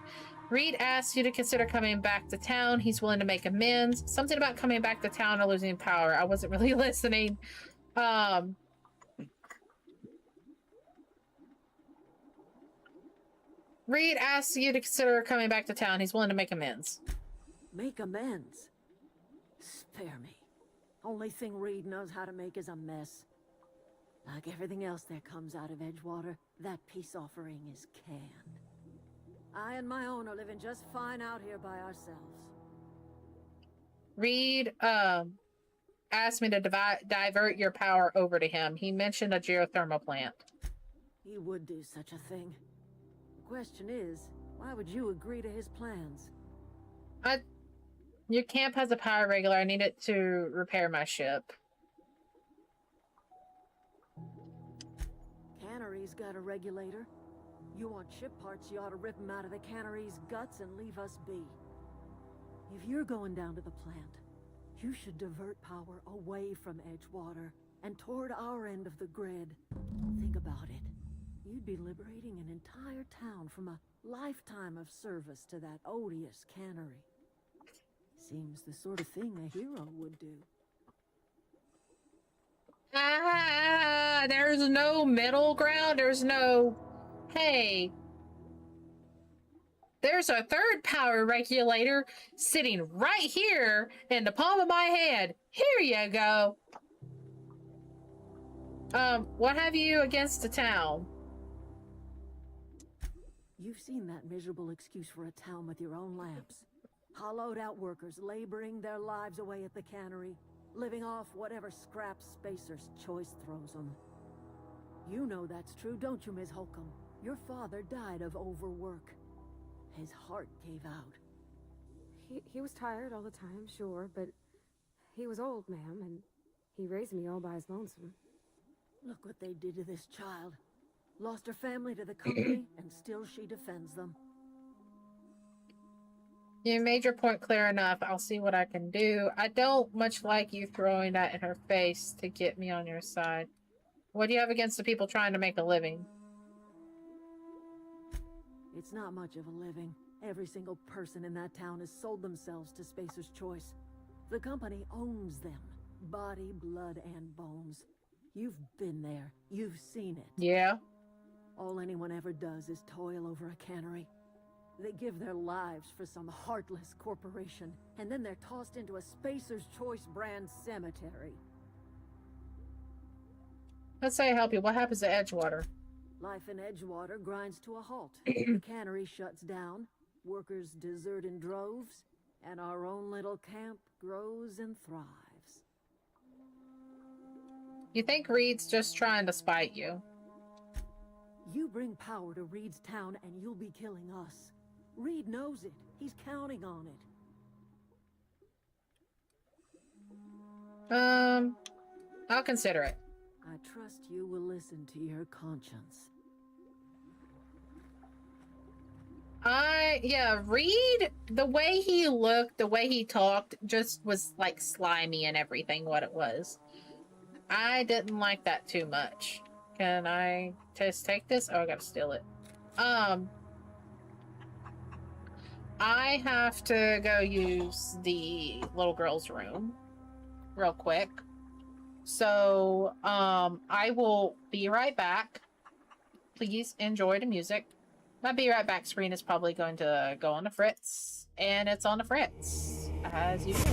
Reed asks you to consider coming back to town. He's willing to make amends. Something about coming back to town or losing power. I wasn't really listening. Reed asks you to consider coming back to town. He's willing to make amends. Make amends? Spare me. Only thing Reed knows how to make is a mess. Like everything else that comes out of Edgewater, that peace offering is canned. I and my own are living just fine out here by ourselves. Reed asked me to divert your power over to him. He mentioned a geothermal plant. He would do such a thing. The question is, why would you agree to his plans? Your camp has a power regulator. I need it to repair my ship. Cannery's got a regulator. You want ship parts, you ought to rip them out of the cannery's guts and leave us be. If you're going down to the plant, you should divert power away from Edgewater and toward our end of the grid. Think about it. You'd be liberating an entire town from a lifetime of service to that odious cannery. Seems the sort of thing a hero would do. There's no middle ground. There's no... Hey, there's a third power regulator sitting right here in the palm of my hand. Here you go. What have you against the town? You've seen that miserable excuse for a town with your own lamps. Hollowed out workers laboring their lives away at the cannery, living off whatever scraps Spacer's Choice throws them. You know that's true, don't you, Ms. Holcomb? Your father died of overwork. His heart gave out. He was tired all the time, sure, but he was old, ma'am, and he raised me all by his lonesome. Look what they did to this child. Lost her family to the company, and still she defends them. You made your point clear enough. I'll see what I can do. I don't much like you throwing that in her face to get me on your side. What do you have against the people trying to make a living? It's not much of a living. Every single person in that town has sold themselves to Spacer's Choice. The company owns them. Body, blood, and bones. You've been there. You've seen it. Yeah. All anyone ever does is toil over a cannery. They give their lives for some heartless corporation, and then they're tossed into a Spacer's Choice brand cemetery. Let's say I help you. What happens to Edgewater? Life in Edgewater grinds to a halt. The cannery shuts down, workers desert in droves, and our own little camp grows and thrives. You think Reed's just trying to spite you? You bring power to Reed's town and you'll be killing us. Reed knows it. He's counting on it. I'll consider it. I trust you will listen to your conscience. Reed, the way he looked, the way he talked, just was like slimy and everything, what it was. I didn't like that too much. Can I just take this? Oh, I gotta steal it. I have to go use the little girl's room real quick. So, I will be right back. Please enjoy the music. My be right back screen is probably going to go on the fritz, and it's on the fritz, as usual.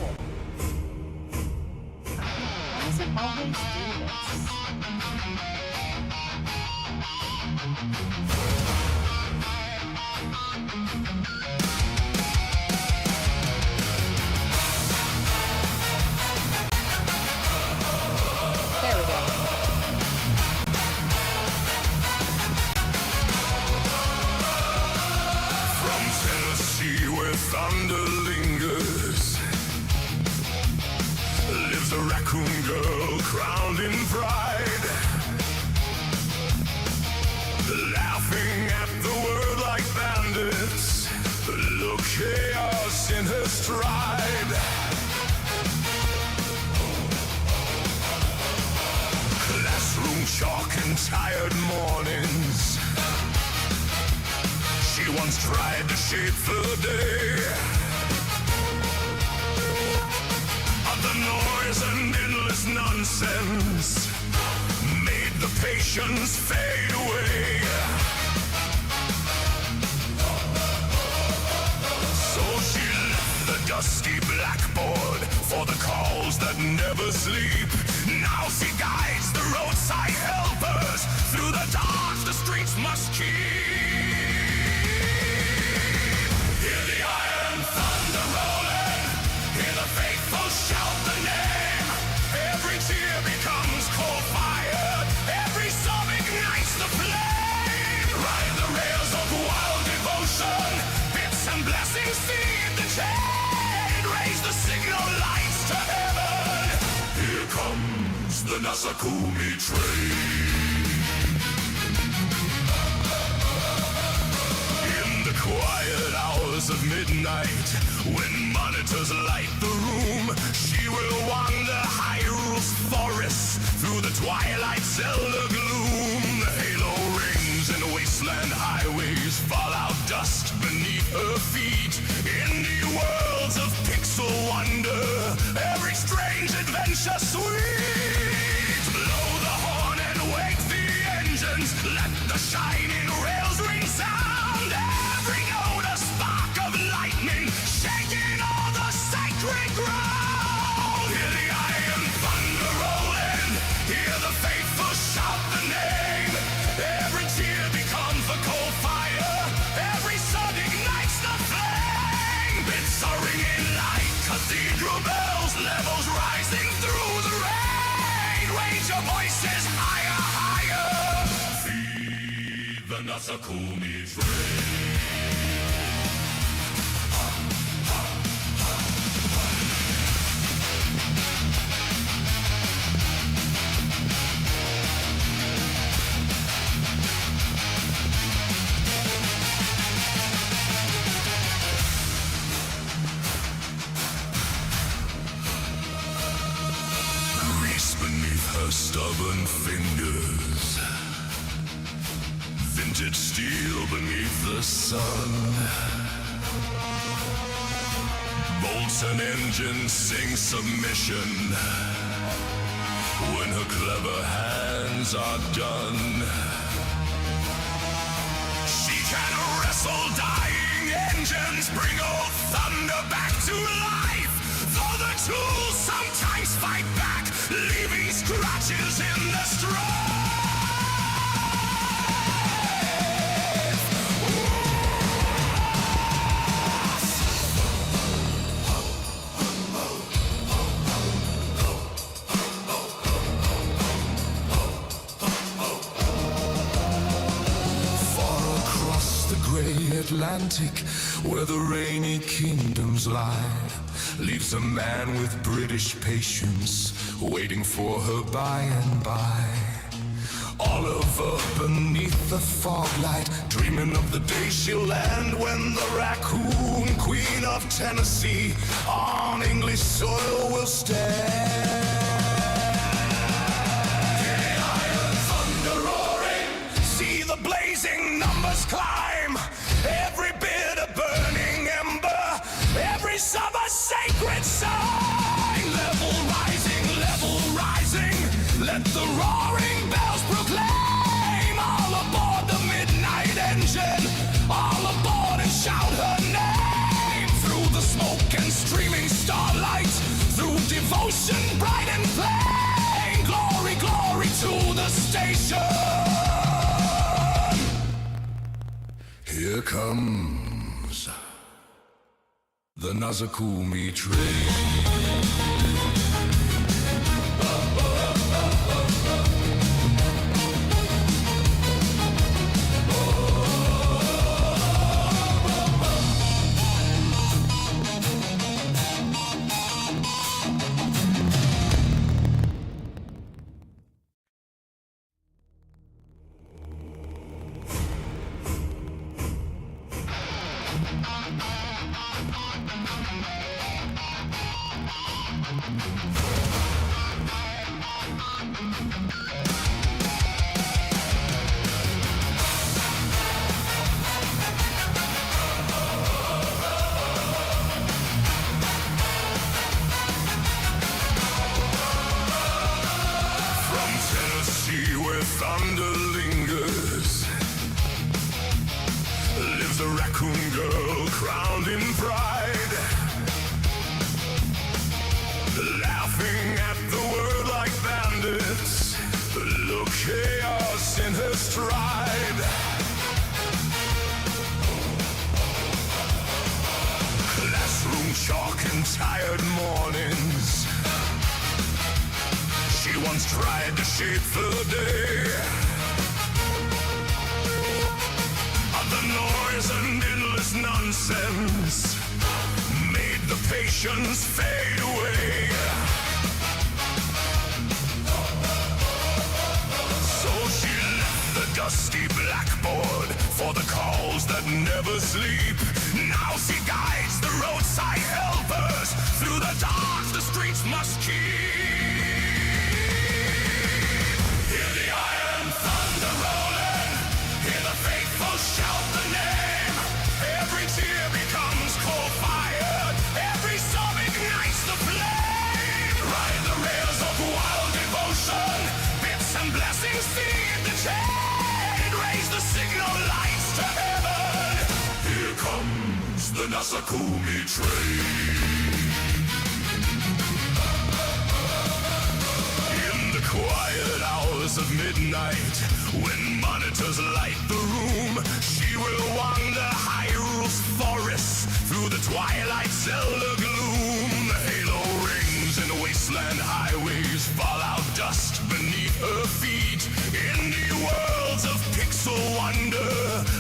Why does it always do this? There we go. Where thunder lingers lives a raccoon girl crowned in pride, laughing at the world like bandits, look chaos in her stride. Classroom chalk and tired mornings, she once tried to shape the day. Of the noise and endless nonsense made the patience fade away. So she left the dusty blackboard for the calls that never sleep. Now she guides the roadside helpers through the dark the streets must keep. Hear the iron thunder rolling, hear the faithful shout the name. Every tear becomes cold fire, every sob ignites the flame. Ride the rails of wild devotion, bits and blessings feed the chain. Raise the signal lights to heaven, here comes the Nasakumi train. Quiet hours of midnight, when monitors light the room, she will wander Hyrule's forests through the twilight Zelda gloom. The halo rings and wasteland highways fall out dust beneath her feet. Indie worlds of pixel wonder, every strange adventure sweet. Blow the horn and wake the engines, let the shining rails ring sound. Every note a spark of lightning, shaking all the sacred ground. Hear the iron thunder rolling, hear the faithful shout the name. Every tear becomes a cold fire, every sun ignites the flame. Bits are ringing like cathedral bells, levels rising through the rain. Raise your voices higher, higher. Feed the Nasakumi train. Stubborn fingers, vintage steel beneath the sun. Bolts and engines sing submission when her clever hands are done. She can wrestle dying engines, bring old thunder back to life. Though the tools sometimes fight back, leaving scratches in the strife. Far across the gray Atlantic, where the rainy kingdoms lie, leaves a man with British patience, waiting for her by and by. Oliver beneath the fog light, dreaming of the day she'll land when the raccoon queen of Tennessee on English soil will stand. Hear the iron thunder roaring, see the blazing numbers climb, every bit of burning ember, every summer sacred sign. Level rising, let the roaring bells proclaim. All aboard the midnight engine, all aboard and shout her name. Through the smoke and streaming starlight, through devotion bright and plain. Glory, glory to the station. Here comes the Nazakumi train. Thunder lingers, lives a raccoon girl crowned in pride, laughing at the world like bandits, look chaos in her stride. Classroom chalk and tired mornings, she once tried to shape the day. The noise and endless nonsense made the patience fade away. So she left the dusty blackboard for the calls that never sleep. Now she guides the roadside helpers through the dark the streets must keep. Hear the iron thunder rolling, hear the faithful shout the name. Every tear becomes cold fire, every sob ignites the flame. Ride the rails of wild devotion, bits and blessings feed the chain. Raise the signal lights to heaven, here comes the Nazakumi train. Quiet hours of midnight, when monitors light the room, she will wander Hyrule's forests through the twilight Zelda gloom. The halo rings and wasteland highways fall out dust beneath her feet. Indie worlds of pixel wonder,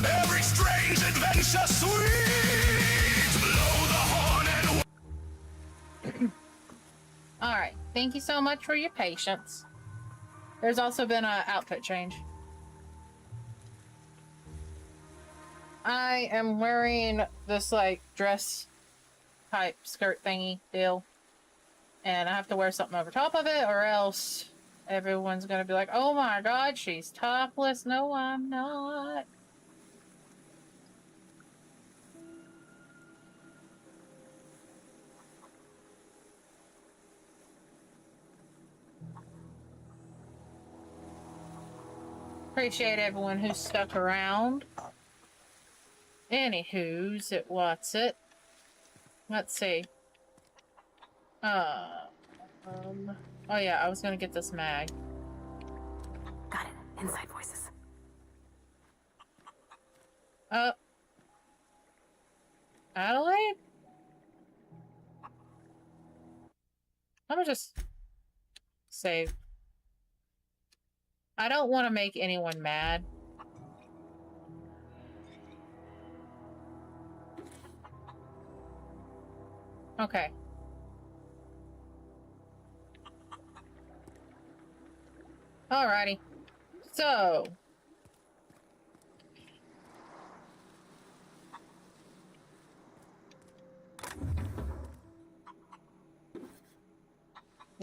every strange adventure sweet. Blow the horn and... Alright, thank you so much for your patience. There's also been an outfit change. I am wearing this like dress type skirt thingy deal, and I have to wear something over top of it, or else everyone's gonna be like, oh my god, she's topless. No, I'm not. Appreciate everyone who stuck around. Anywho's it, what's it? Let's see. Oh yeah, I was gonna get this mag. Got it. Inside voices. Adelaide? Let me just save. I don't want to make anyone mad. Okay. Alrighty. So,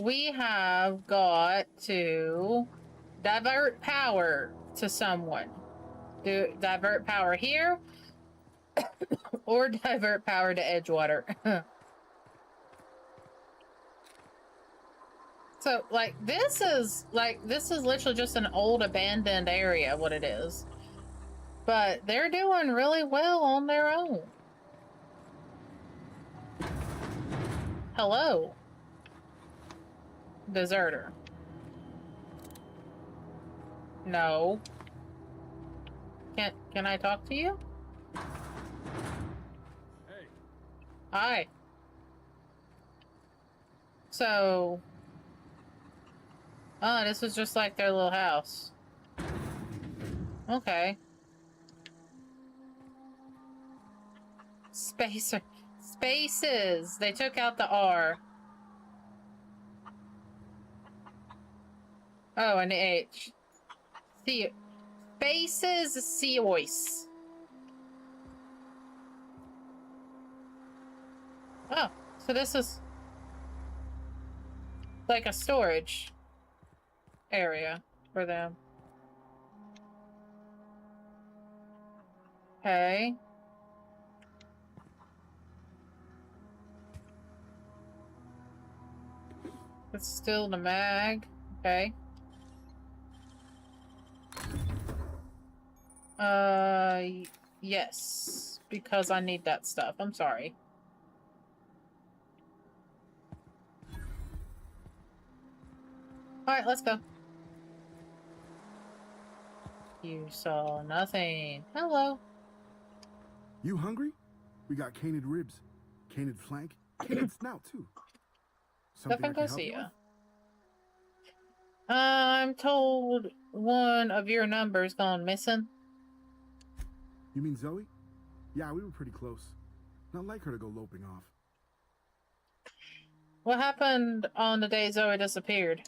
we have got to divert power to someone. Do divert power here or divert power to Edgewater. So, like, this is literally just an old abandoned area, what it is. But they're doing really well on their own. Hello. Deserter. No. Can I talk to you? Hey. Hi. So... Oh, this was just like their little house. Okay. Spacer. Spaces! They took out the R. Oh, and the H. The Spaces Seois. Oh, so this is like a storage area for them. Okay. It's still the mag. Okay. Yes. Because I need that stuff. I'm sorry. Alright, let's go. You saw nothing. Hello. You hungry? We got canid ribs, canid flank, canid snout too. Something I Go can help see you ya. with? I'm told one of your numbers gone missing. You mean Zoe? Yeah, we were pretty close. Not like her to go loping off. What happened on the day Zoe disappeared?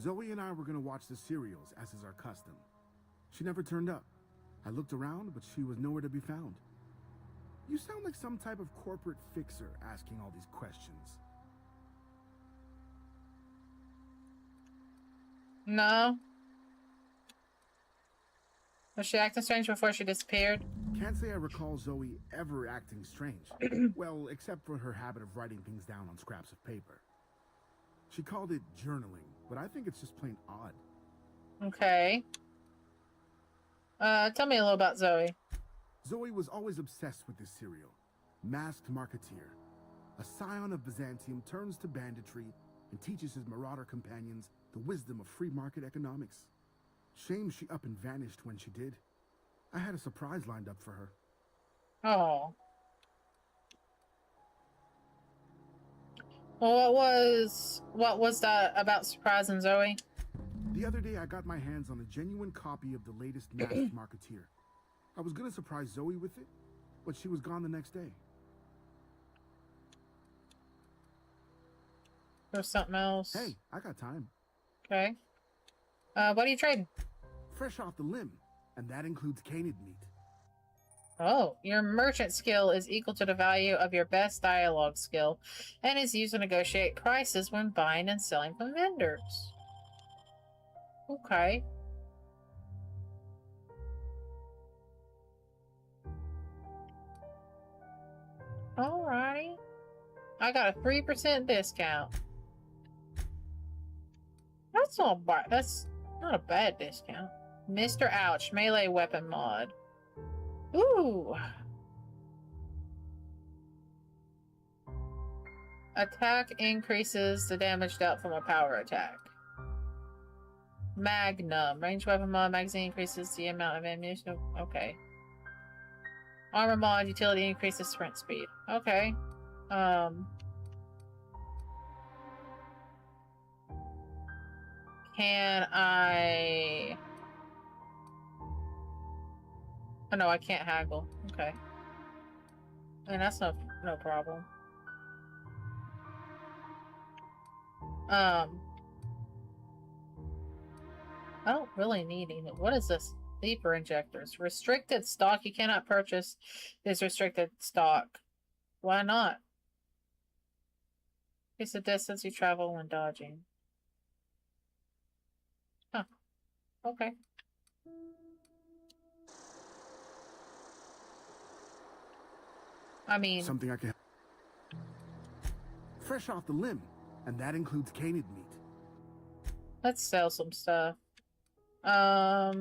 Zoe and I were gonna watch the serials, as is our custom. She never turned up. I looked around, but she was nowhere to be found. You sound like some type of corporate fixer asking all these questions. No. Was she acting strange before she disappeared? Can't say I recall Zoe ever acting strange. Well, except for her habit of writing things down on scraps of paper. She called it journaling, but I think it's just plain odd. Okay. Tell me a little about Zoe. Zoe was always obsessed with this serial. Masked Marketeer. A scion of Byzantium turns to banditry and teaches his marauder companions the wisdom of free market economics. Shame she up and vanished when she did. I had a surprise lined up for her. Oh. Well, what was that about surprising Zoe? The other day I got my hands on a genuine copy of the latest Masked Marketeer. I was gonna surprise Zoe with it, but she was gone the next day. There's something else. Hey, I got time. Okay. What are you trading? Fresh off the limb, and that includes canid meat. Oh, your merchant skill is equal to the value of your best dialogue skill, and is used to negotiate prices when buying and selling from vendors. Okay. Alrighty. I got a 3% discount. That's not bad. That's not a bad discount. Mr. Ouch, melee weapon mod. Ooh. Attack increases the damage dealt from a power attack. Magnum. Range weapon mod. Magazine increases the amount of ammunition. Okay. Armor mod. Utility increases sprint speed. Okay. Can I... Oh, no, I can't haggle. Okay. And that's no problem. I don't really need any. What is this? Leaper injectors. Restricted stock. You cannot purchase this restricted stock. Why not? It's the distance you travel when dodging. Huh. Okay. I mean... Something I can... Fresh off the limb, and that includes canid meat. Let's sell some stuff. I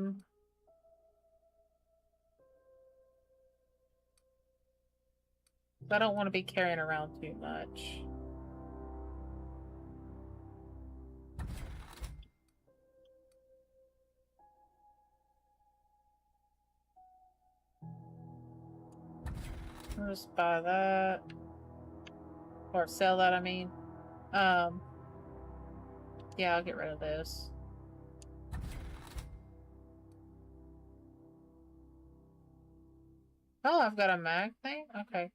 don't want to be carrying around too much. I'll just buy that. Or sell that, I mean. Yeah, I'll get rid of this. Oh, I've got a mag thing? Okay.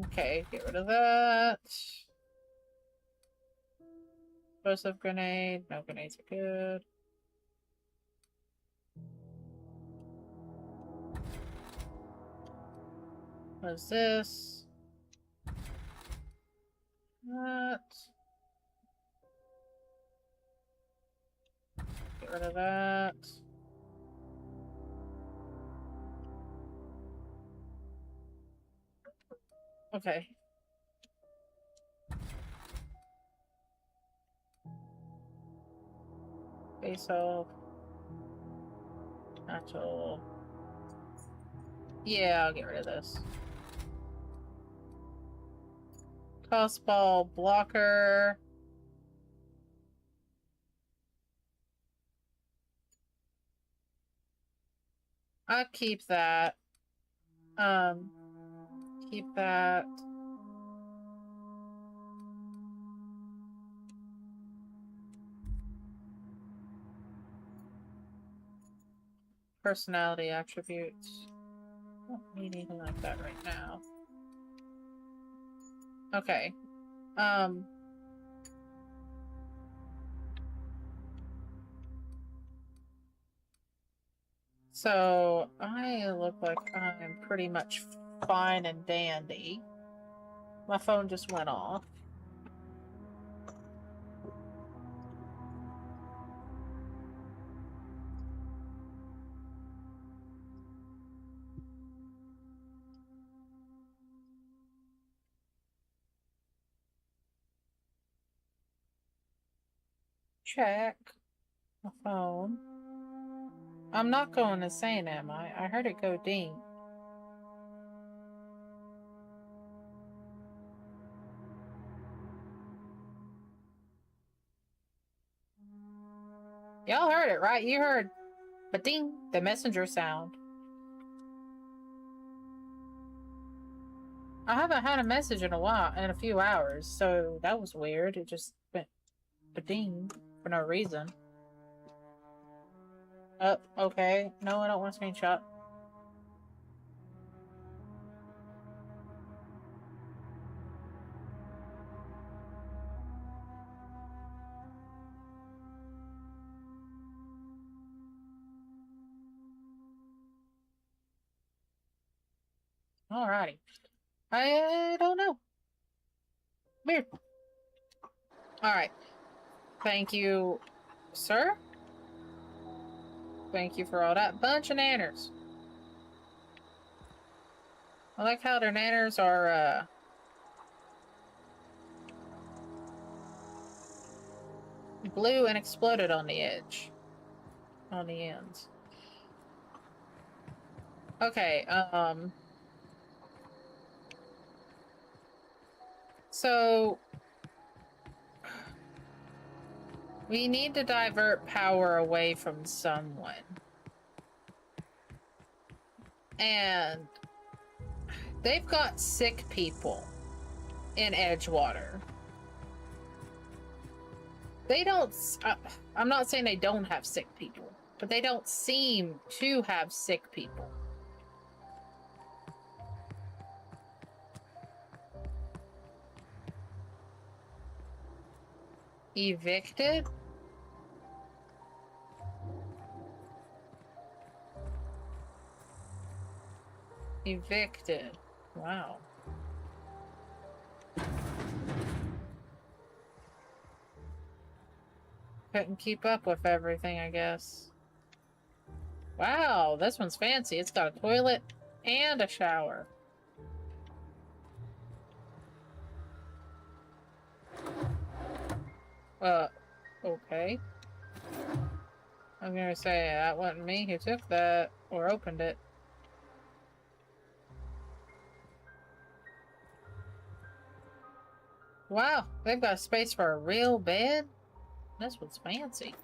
Okay, get rid of that. Explosive grenade. No, grenades are good. What is this? That. Get rid of that. Okay. Face off. Natural. Yeah, I'll get rid of this. Toss ball blocker. I'll keep that. Keep that. Personality attributes. Don't need anything like that right now. Okay. So I look like I'm pretty much fine and dandy. My phone just went off. Check my phone. I'm not going insane, am I? I heard it go ding. Y'all heard it, right? You heard but ding, the messenger sound. I haven't had a message in a few hours, so that was weird. It just went ba-ding for no reason. Oh, okay. No, I don't want a screenshot. Alrighty. I don't know. Weird. Alright. Thank you, sir. Thank you for all that. Bunch of nanners. I like how their nanners are, blue and exploded on the edge. On the ends. Okay, so we need to divert power away from someone. And they've got sick people in Edgewater. They don't... I'm not saying they don't have sick people, but they don't seem to have sick people. Evicted? Evicted. Wow. couldn't keep up with everything, I guess. Wow, this one's fancy. It's got a toilet and a shower. Okay. I'm gonna say that wasn't me who took that or opened it. Wow, they've got space for a real bed? This one's fancy.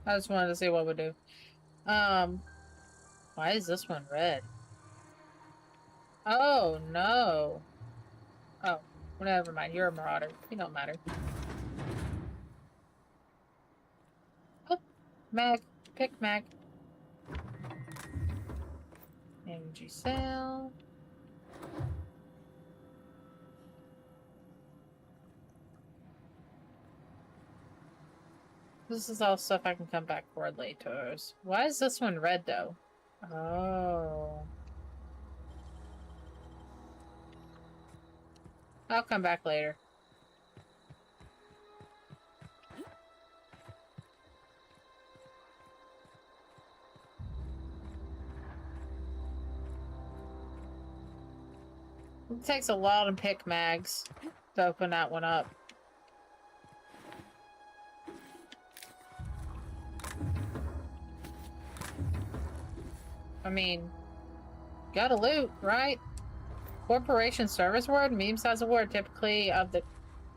I just wanted to see what we do. Why is this one red? Oh, no. Oh, never mind. You're a marauder. You don't matter. Oh, mag. Pick mag. Energy cell. This is all stuff I can come back for later. Why is this one red, though? Oh. I'll come back later. It takes a lot of pick mags to open that one up. I mean, gotta loot, right? Corporation service award? Meme-size award, typically of the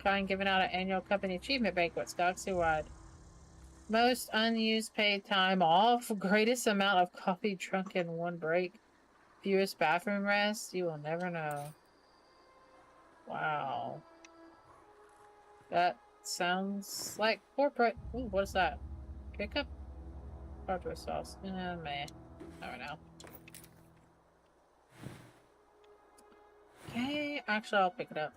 kind given out at annual company achievement banquets, galaxy-wide. Most unused paid time off. Greatest amount of coffee drunk in one break. Fewest bathroom rests. You will never know. Wow. That sounds like corporate. Ooh, what is that? Pickup? Hardware sauce. Man. I don't know. Okay, actually I'll pick it up.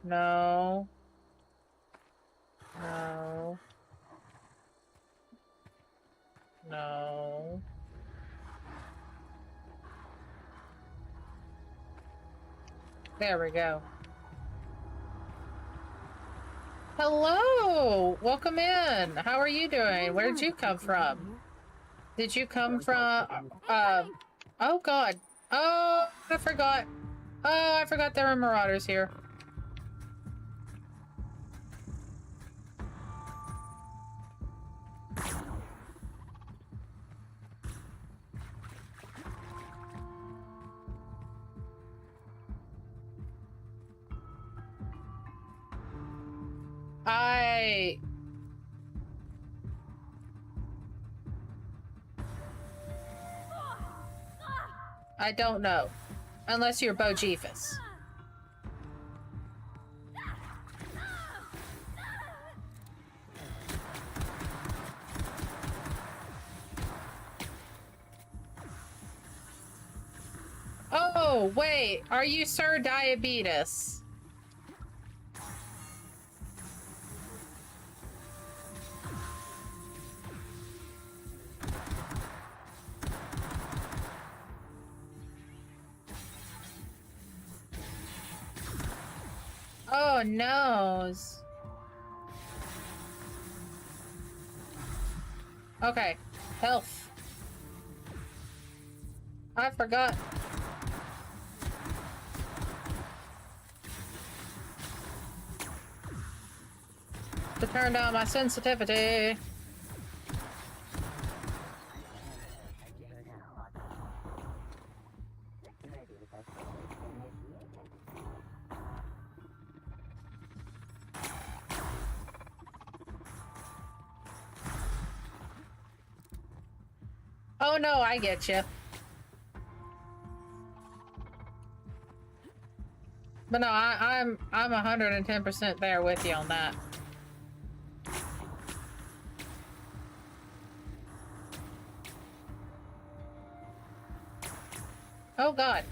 No. No. No. There we go. Hello! Welcome in! How are you doing? Where did you come from? Did you come from, oh god. Oh, I forgot. Oh, I forgot there were marauders here. I don't know. Unless you're Bo Jeefus. Oh, wait. Are you Sir Diabetes? Oh, noes. Okay. Health. I forgot. To turn down my sensitivity. Oh no, I get you. But no, I'm 110% there with you on that. Oh god.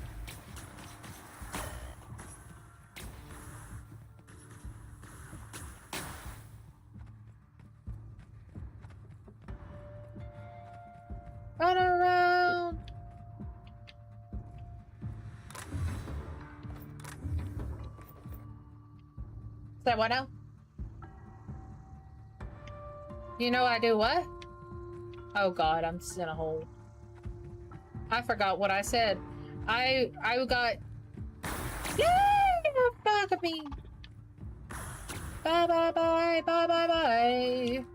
Run around. Is that what now? You know I do what? Oh god, I'm just in a hole. I forgot what I said. I got... Yay! Back of me! Bye bye bye bye bye bye.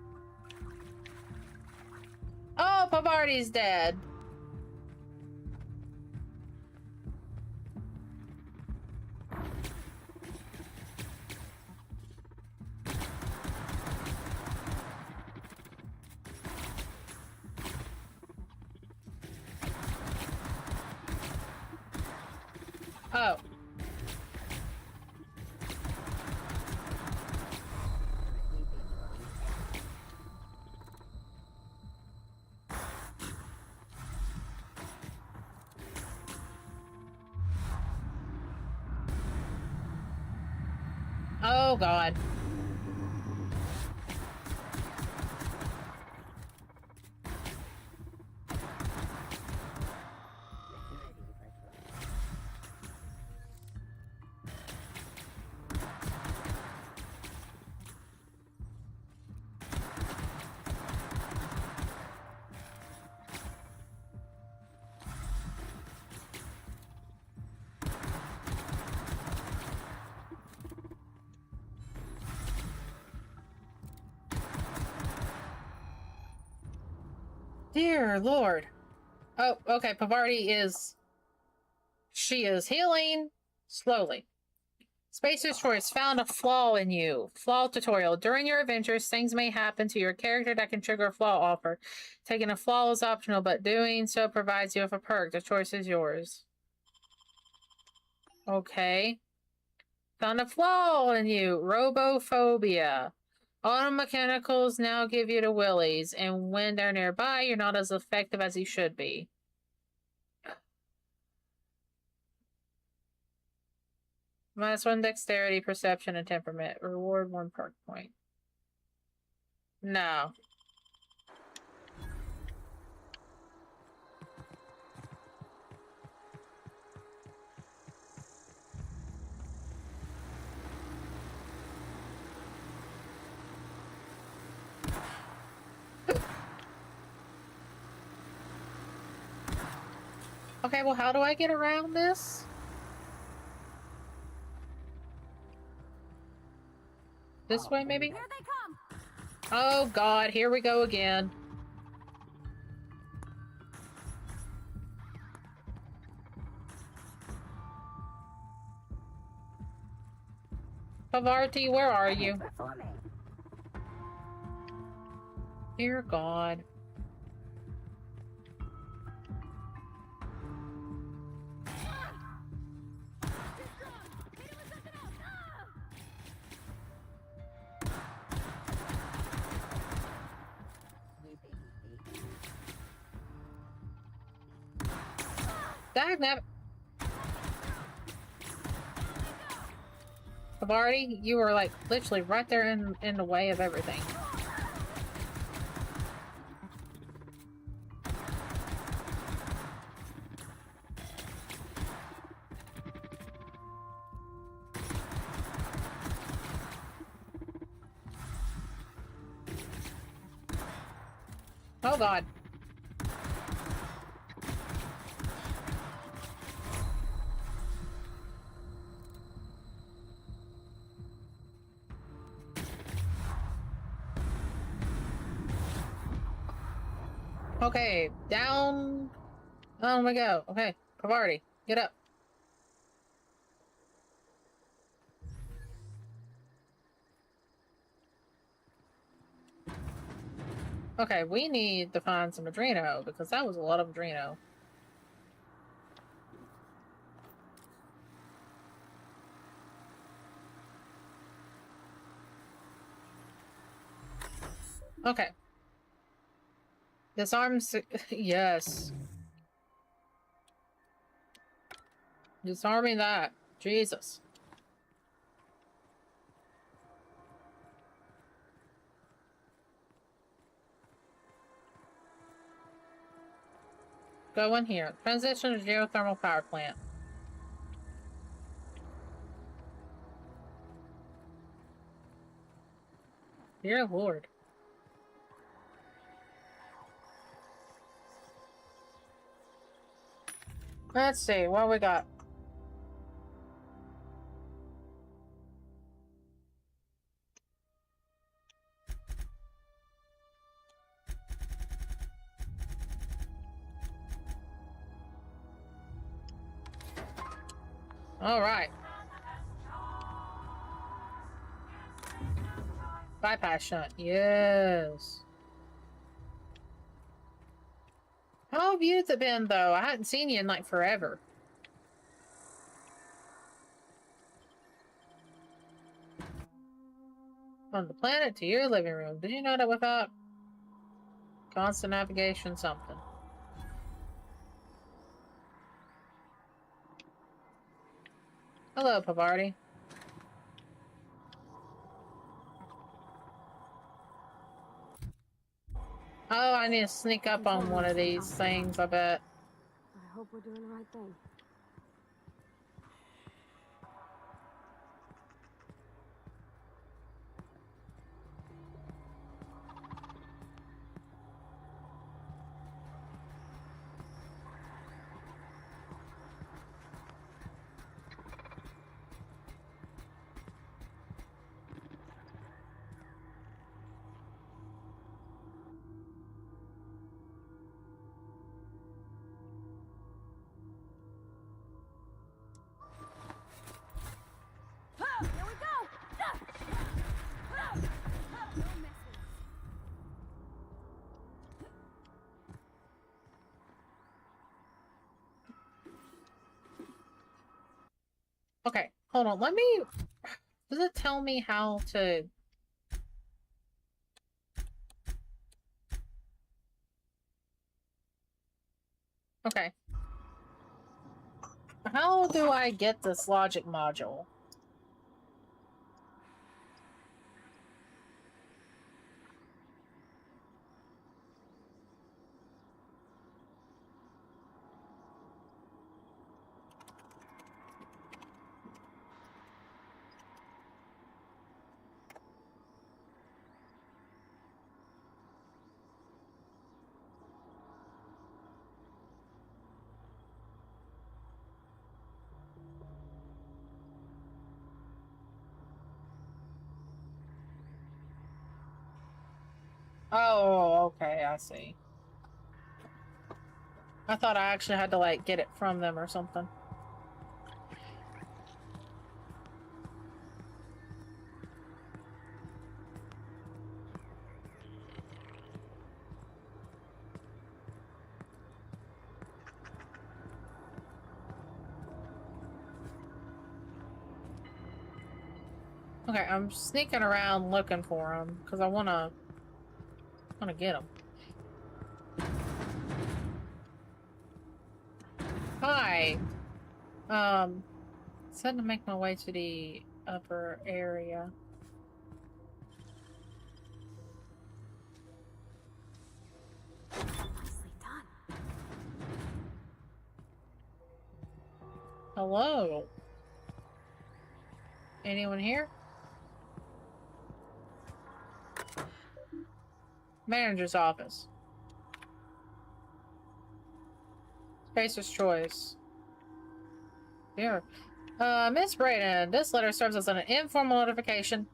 Oh, Pavarti's dead. Oh. Oh god. Dear Lord. Oh, okay. Pavarti is... She is healing slowly. Space Destroyers found a flaw in you. Flaw tutorial. During your adventures, things may happen to your character that can trigger a flaw offer. Taking a flaw is optional, but doing so provides you with a perk. The choice is yours. Okay. Found a flaw in you. Robophobia. Auto mechanicals now give you the willies, and when they're nearby, you're not as effective as you should be. -1 dexterity, perception, and temperament. Reward 1 perk point. No. Okay, well, how do I get around this? This way, maybe? Here they come. Oh, God, here we go again. Pavarti, where are you? Dear God. Dagnabbit. Pavarti, you were like literally right there in the way of everything. Oh God. Okay, down we go. Okay, Pavarti, get up. Okay, we need to find some Adreno, because that was a lot of Adreno. Okay. Disarm... Yes. Disarming that. Jesus. go in here. Transition to geothermal power plant. Dear Lord. Let's see, what we got? All right. Bypass shunt. Yes. How have you been, though? I hadn't seen you in, like, forever. From the planet to your living room. Did you know that without constant navigation something? Hello, Pavarti. Oh, I need to sneak up on one of these things, I bet. I hope we're doing the right thing. Okay, hold on. Let me... Does it tell me how to... Okay. How do I get this logic module? Oh, okay, I see. I thought I actually had to, like, get it from them or something. Okay, I'm sneaking around looking for them because I wanna get them. Hi. Said to make my way to the upper area. Nicely done. Hello. Anyone here? Manager's office. Spacer's choice. Here. Miss Brayden, this letter serves as an informal notification.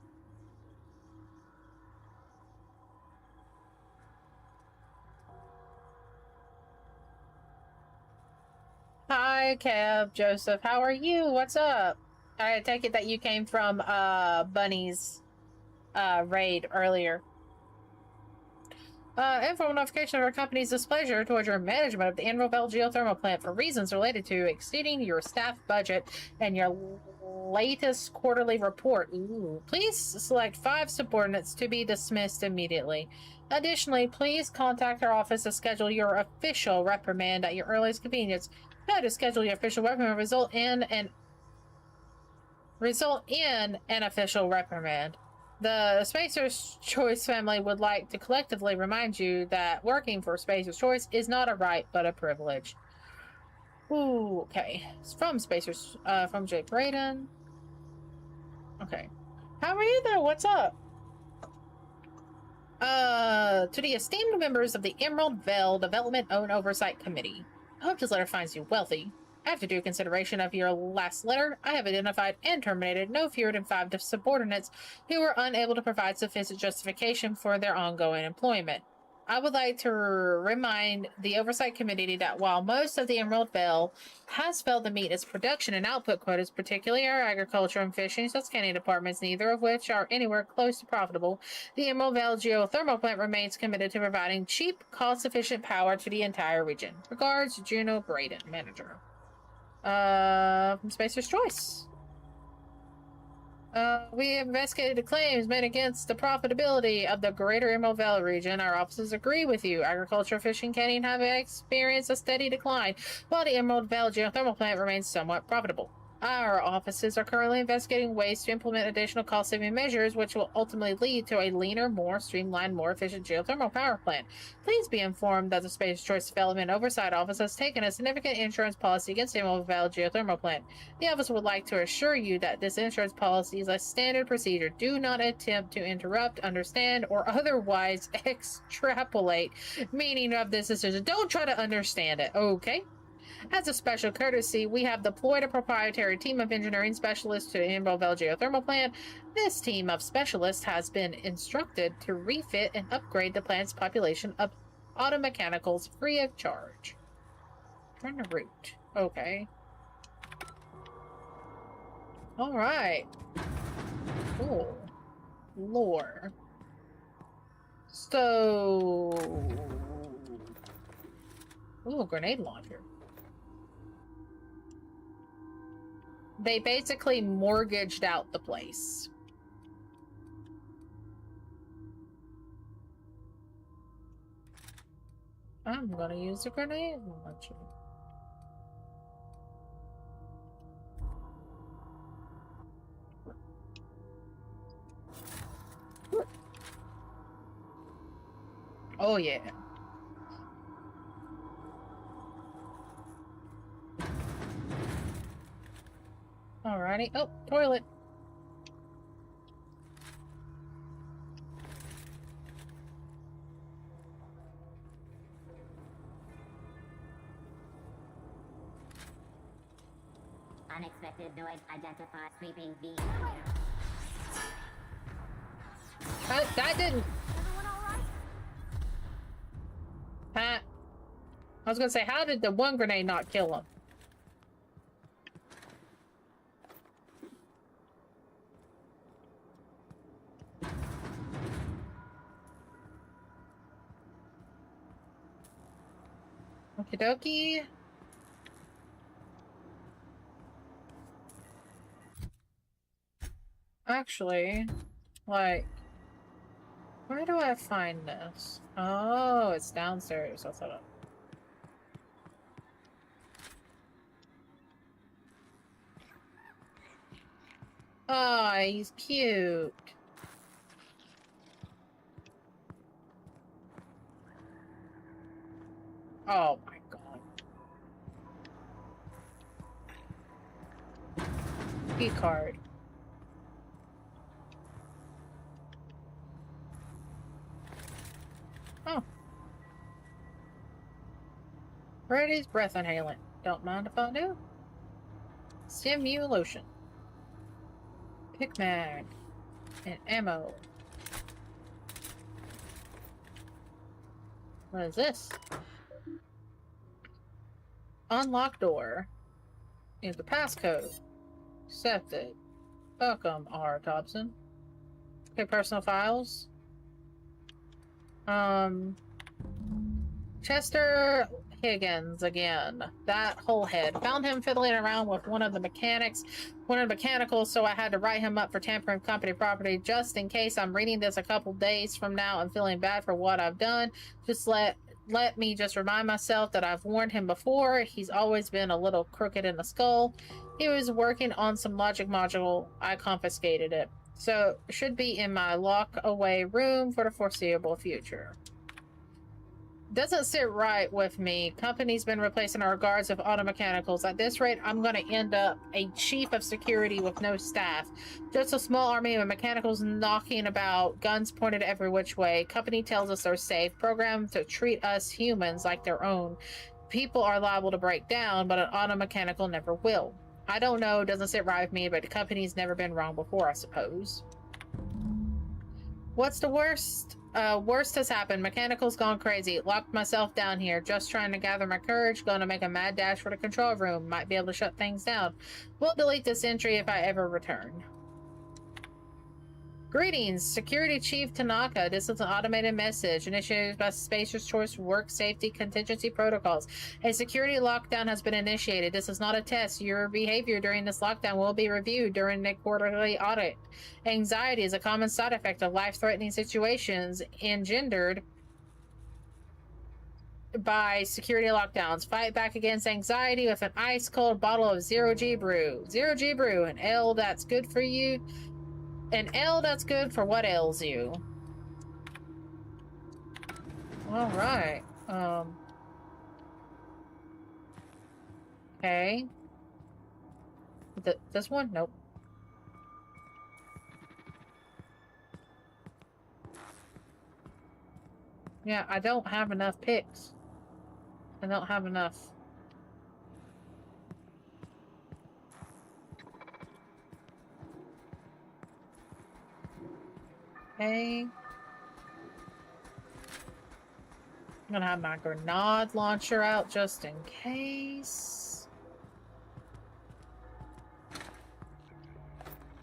Hi, Kev, Joseph. How are you? What's up? I take it that you came from Bunny's raid earlier. Informal notification of our company's displeasure towards your management of the Outerworlds geothermal plant for reasons related to exceeding your staff budget and your latest quarterly report. Ooh. Please select 5 subordinates to be dismissed immediately. Additionally, please contact our office to schedule your official reprimand at your earliest convenience. Now to schedule your official reprimand result in an official reprimand. The Spacer's Choice family would like to collectively remind you that working for Spacer's Choice is not a right, but a privilege. Ooh, okay. It's from Spacer's, from Jake Braden. Okay. How are you though? What's up? To the esteemed members of the Emerald Vale Development Own Oversight Committee. I hope this letter finds you wealthy. After due consideration of your last letter, I have identified and terminated no fewer than 5 subordinates who were unable to provide sufficient justification for their ongoing employment. I would like to remind the Oversight Committee that while most of the Emerald Vale has failed to meet its production and output quotas, particularly our agriculture and fishing and scanning departments, neither of which are anywhere close to profitable, the Emerald Vale geothermal plant remains committed to providing cheap, cost-efficient power to the entire region. Regards, Juno Braden, manager. From Spacer's Choice. We have investigated the claims made against the profitability of the greater Emerald Valley region. Our offices agree with you. Agriculture, fishing, canning have experienced a steady decline, while the Emerald Valley geothermal plant remains somewhat profitable. Our offices are currently investigating ways to implement additional cost-saving measures, which will ultimately lead to a leaner, more streamlined, more efficient geothermal power plant. Please be informed that the Space Choice Development Oversight Office has taken a significant insurance policy against the Emerald Valley geothermal plant. The office would like to assure you that this insurance policy is a standard procedure. Do not attempt to interrupt, understand, or otherwise extrapolate meaning of this decision. Don't try to understand it, okay? As a special courtesy, we have deployed a proprietary team of engineering specialists to the Emerald Valley geothermal plant. This team of specialists has been instructed to refit and upgrade the plant's population of automechanicals free of charge. Turn the route. Okay. Alright. Cool. Lore. So... Ooh, grenade launcher. They basically mortgaged out the place. I'm gonna use a grenade launcher. Oh yeah. Alrighty. Oh, toilet. Unexpected noise identified sweeping V. That didn't. Everyone all right? Pat. I was gonna say, how did the one grenade not kill him? Okie dokie. Actually, like, where do I find this? Oh, it's downstairs. I thought. Oh, he's cute. Oh my god. Key card. Oh. Brady's breath inhalant. Don't mind if I do. Simulation. Pick mag. And ammo. What is this? Unlock door. Use the passcode. Accepted. Welcome, R. Thompson. Okay, personal files. Chester Higgins again. That whole head. Found him fiddling around with one of the mechanicals, so I had to write him up for tampering company property just in case I'm reading this a couple days from now and feeling bad for what I've done. Just let me just remind myself that I've warned him before. He's always been a little crooked in the skull. He was working on some logic module. I confiscated it. So, should be in my lock-away room for the foreseeable future. Doesn't sit right with me. Company's been replacing our guards with auto mechanicals. At this rate, I'm going to end up a chief of security with no staff. Just a small army of mechanicals knocking about, guns pointed every which way. Company tells us they're safe, programmed to treat us humans like their own. People are liable to break down, but an auto mechanical never will. I don't know, doesn't sit right with me, but the company's never been wrong before, I suppose. What's the worst? Worst has happened. Mechanical's gone crazy. Locked myself down here. Just trying to gather my courage. Gonna make a mad dash for the control room. Might be able to shut things down. We'll delete this entry if I ever return. Greetings, Security Chief Tanaka. This is an automated message initiated by Spacer's Choice Work Safety Contingency Protocols. A security lockdown has been initiated. This is not a test. Your behavior during this lockdown will be reviewed during the quarterly audit. Anxiety is a common side effect of life-threatening situations engendered by security lockdowns. Fight back against anxiety with an ice-cold bottle of Zero-G Brew. Zero-G Brew, an ale that's good for you. An ale that's good for what ails you. All right. Okay. This one? Nope. Yeah, I don't have enough picks. I don't have enough. Okay. I'm gonna have my grenade launcher out just in case.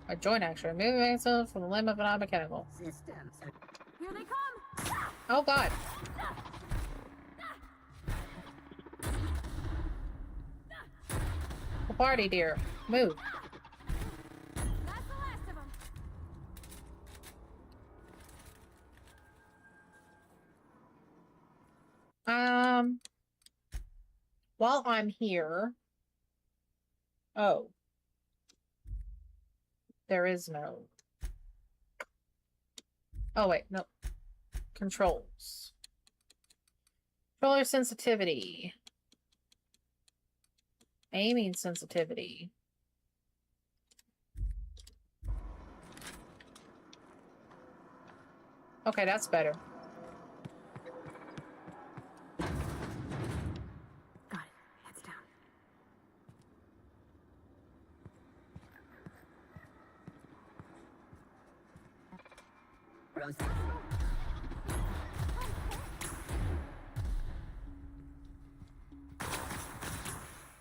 A joint action. Moving myself from the limb of an mechanical. Systems. Here they come! Oh god. The party, dear. Move. That's the last of them. While I'm here... Oh. There is no... Oh, wait, no. Controls. Controller sensitivity. Aiming sensitivity. Okay, that's better. Got it. Heads down.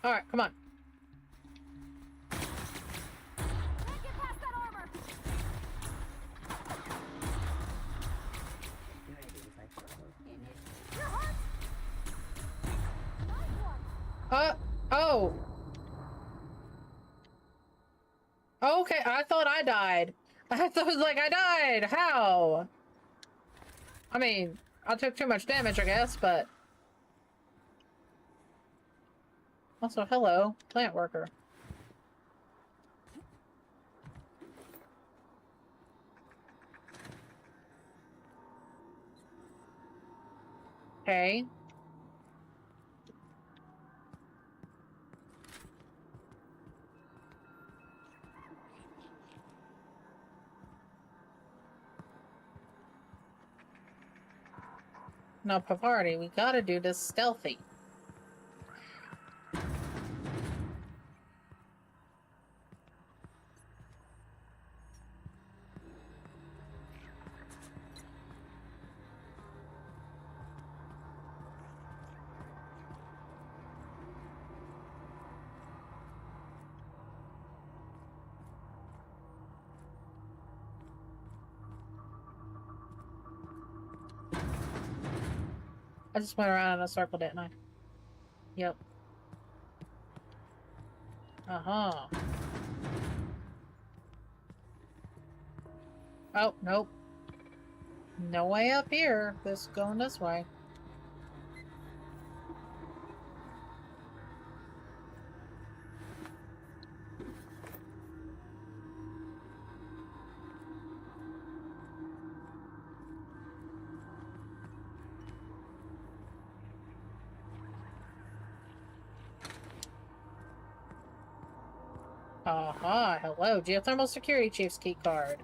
All right, come on. Can't get past that armor. You're hurt. Nice one. Oh. Okay, I thought I died. I thought it was like I died. How? I mean, I took too much damage, I guess, but... Also, hello, plant worker. Okay. Now, Pavardi, we gotta do this stealthy. I just went around in a circle, didn't I? Yep. Uh-huh. Oh, nope. No way up here. This going this way. Aha, hello. Geothermal security chief's key card.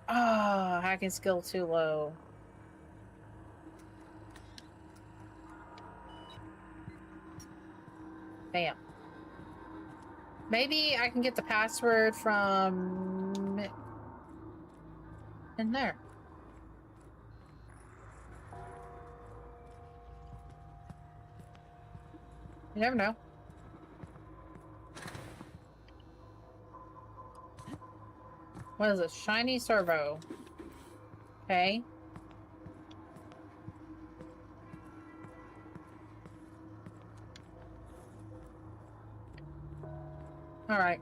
Ah, hacking skill too low. Bam. Maybe I can get the password from in there. You never know. What is this? Shiny servo. Okay. Alright.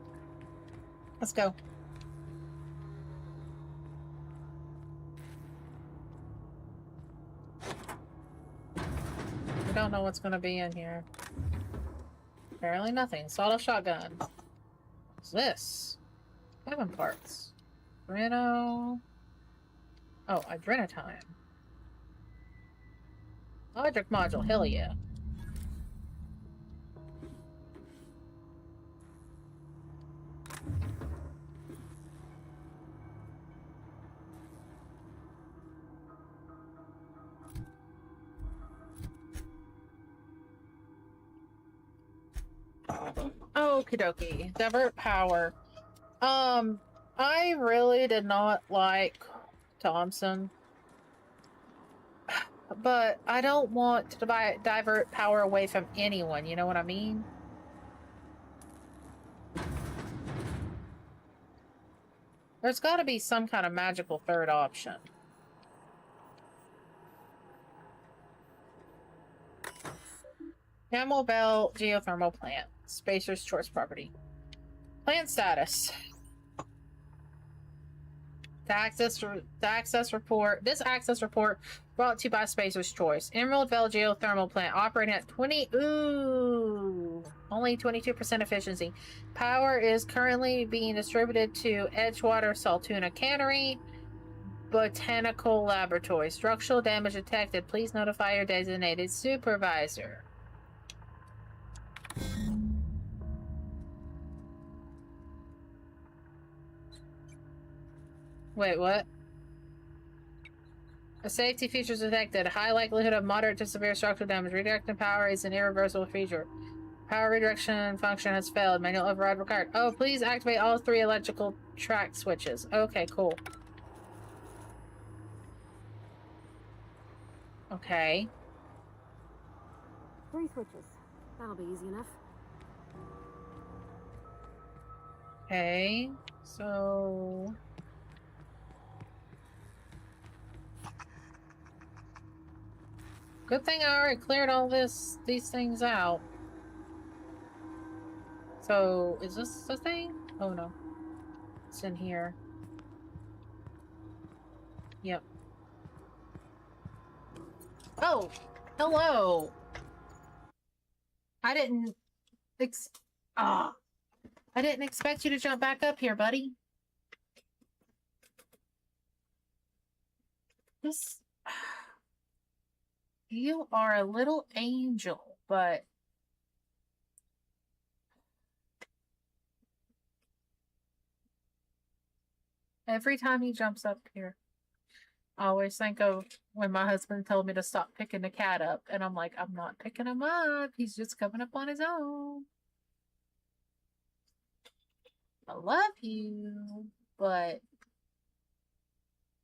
Let's go. We don't know what's going to be in here. Apparently nothing. Sawed-off shotgun. What's this? Weapon parts. Adreno. Oh, adrenotime. Logic module. Hell yeah. Okie dokie. Divert power. I really did not like Thompson. But I don't want to divert power away from anyone, you know what I mean? There's got to be some kind of magical third option. Camel Bell geothermal plant. Spacer's choice property. Plant status. The access report. This access report brought to you by Spacer's Choice. Emerald Vale geothermal plant operating at only 22% efficiency. Power is currently being distributed to Edgewater Saltuna Cannery Botanical Laboratory. Structural damage detected. Please notify your designated supervisor. Wait, what? A safety feature is detected. High likelihood of moderate to severe structural damage. Redirecting power is an irreversible feature. Power redirection function has failed. Manual override required. Oh, please activate all 3 electrical track switches. Okay, cool. Okay. 3 switches. That'll be easy enough. Okay, so... Good thing I already cleared all these things out. So, is this the thing? Oh no. It's in here. Yep. Oh! Hello! I didn't I didn't expect you to jump back up here, buddy. You are a little angel, but every time he jumps up here, I always think of when my husband told me to stop picking the cat up, and I'm like, I'm not picking him up. He's just coming up on his own. I love you, but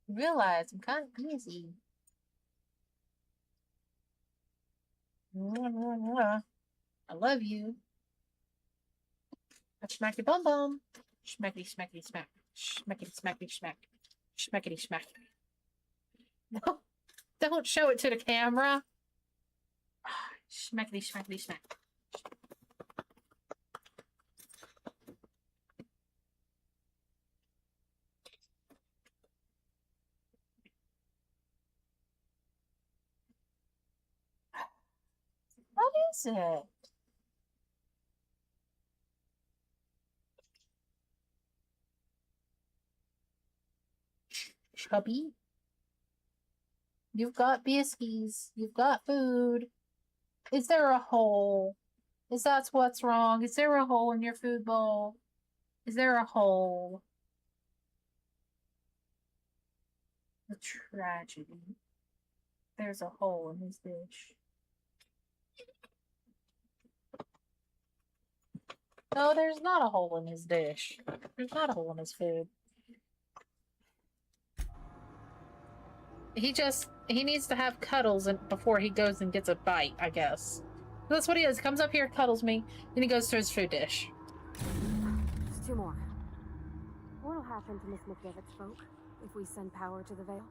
realize I'm kind of busy. I love you. Smack your bum bum. Smackety smackety smack. Smackety smackety smack. Smackety smack. No, don't show it to the camera. Smackety smackety smack. What is it? Chubby? You've got biscuits. You've got food. Is there a hole? Is that what's wrong? Is there a hole in your food bowl? Is there a hole? A tragedy. There's a hole in his dish. No, there's not a hole in his dish. There's not a hole in his food. He needs to have cuddles before he goes and gets a bite, I guess. That's what he does. He comes up here, cuddles me, then he goes to his food dish. Just two more. What'll happen to Miss McDevitt's folk if we send power to the Vale?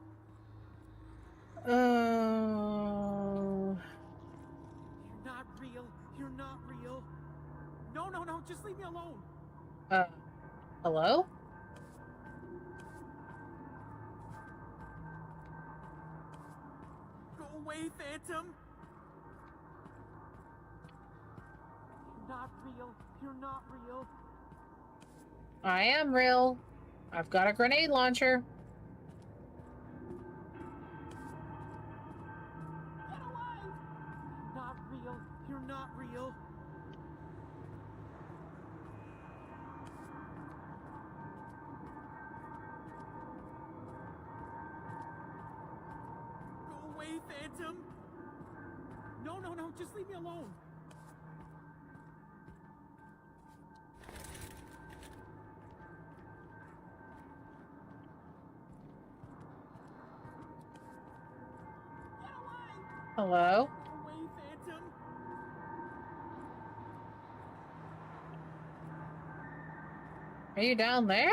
You're not real. You're not real. No, no, no. Just leave me alone. Hello? Go away, Phantom. You're not real. You're not real. I am real. I've got a grenade launcher. Get away! You're not real. You're not real. Go away, Phantom. No, no, no. Just leave me alone. Hello? Away, Phantom. Are you down there?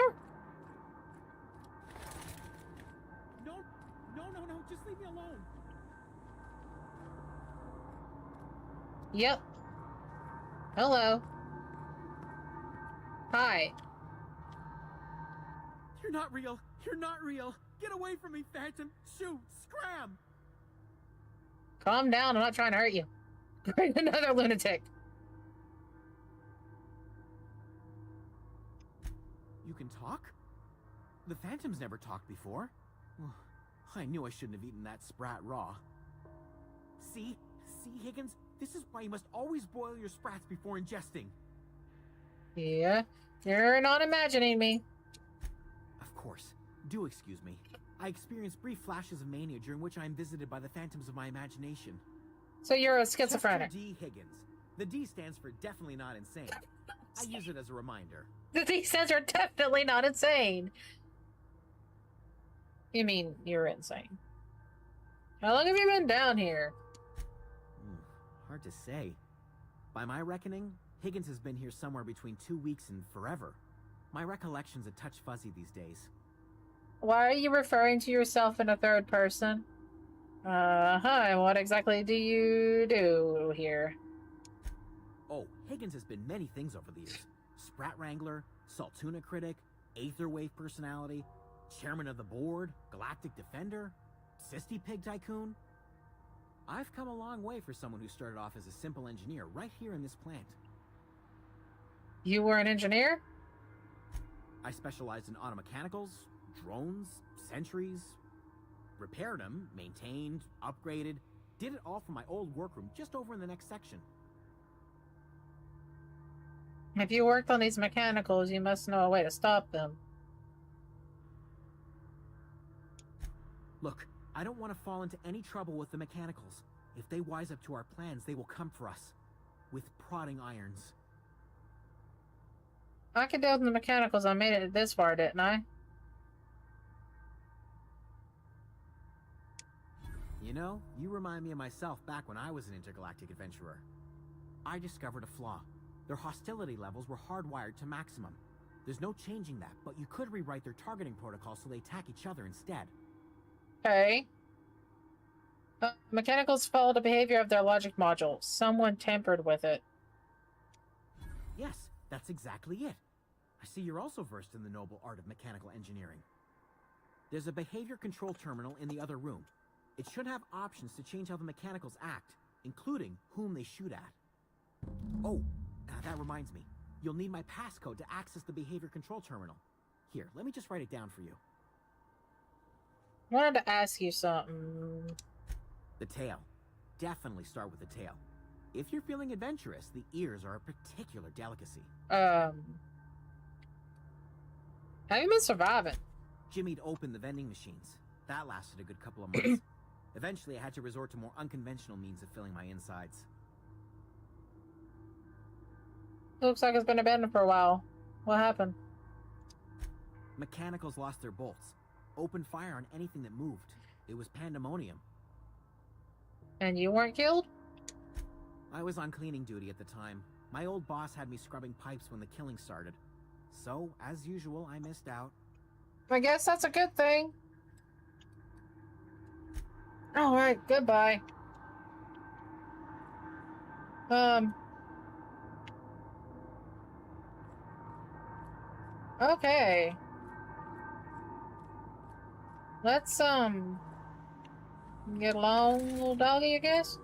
No, no, no, no. Just leave me alone. Yep. Hello. Hi. You're not real. You're not real. Get away from me, Phantom. Shoot. Scram. Calm down. I'm not trying to hurt you. Another lunatic. You can talk? The Phantom's never talked before. I knew I shouldn't have eaten that sprat raw. See, Higgins? This is why you must always boil your sprats before ingesting. Yeah, you're not imagining me. Of course. Do excuse me. I experience brief flashes of mania during which I am visited by the phantoms of my imagination. So you're a schizophrenic. Chester D. Higgins. The D stands for definitely not insane. I use it as a reminder. The D stands for definitely not insane. You mean you're insane? How long have you been down here? Hard to say. By my reckoning, Higgins has been here somewhere between 2 weeks and forever. My recollection's a touch fuzzy these days. Why are you referring to yourself in a third person? Hi, what exactly do you do here? Oh, Higgins has been many things over the years. Sprat Wrangler, Saltuna Critic, Aetherwave Personality, Chairman of the Board, Galactic Defender, Sisty Pig Tycoon. I've come a long way for someone who started off as a simple engineer right here in this plant. You were an engineer? I specialized in automechanicals, drones, sentries, repaired them, maintained, upgraded, did it all from my old workroom just over in the next section. If you worked on these mechanicals, you must know a way to stop them. Look, I don't want to fall into any trouble with the mechanicals. If they wise up to our plans, they will come for us. With prodding irons. I could deal with the mechanicals. I made it this far, didn't I? You know, you remind me of myself back when I was an intergalactic adventurer. I discovered a flaw. Their hostility levels were hardwired to maximum. There's no changing that, but you could rewrite their targeting protocol so they attack each other instead. Okay. Mechanicals follow the behavior of their logic module. Someone tampered with it. Yes, that's exactly it. I see you're also versed in the noble art of mechanical engineering. There's a behavior control terminal in the other room. It should have options to change how the mechanicals act, including whom they shoot at. Oh, that reminds me. You'll need my passcode to access the behavior control terminal. Here, let me just write it down for you. I wanted to ask you something. The tail. Definitely start with the tail. If you're feeling adventurous, the ears are a particular delicacy. How you been surviving? Jimmy'd opened the vending machines. That lasted a good couple of months. Eventually, I had to resort to more unconventional means of filling my insides. Looks like it's been abandoned for a while. What happened? Mechanicals lost their bolts. Opened fire on anything that moved. It was pandemonium. And you weren't killed? I was on cleaning duty at the time. My old boss had me scrubbing pipes when the killing started. So, as usual, I missed out. I guess that's a good thing. Alright, goodbye. Okay. Let's, get along, little doggy, I guess?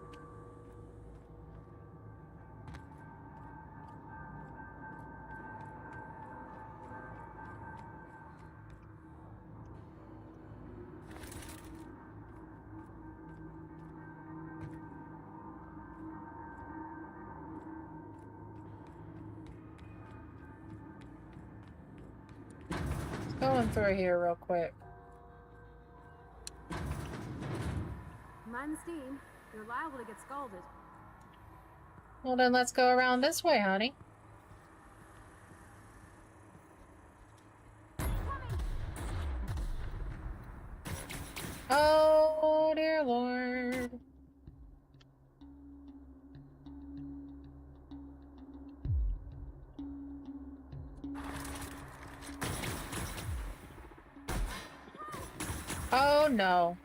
Going through here real quick. Mind the steam. You're liable to get scalded. Well, then let's go around this way, honey. Oh, dear Lord. Oh, no.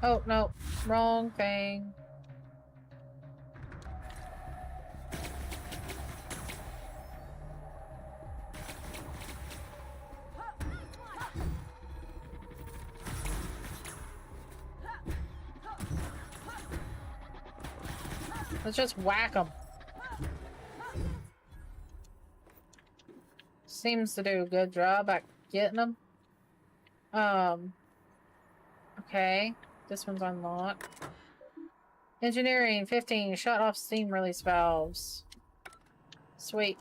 Oh, no. Wrong thing. Let's just whack them. Seems to do a good job at getting them. Okay. This one's unlocked. Engineering 15. Shut off steam release valves. Sweet.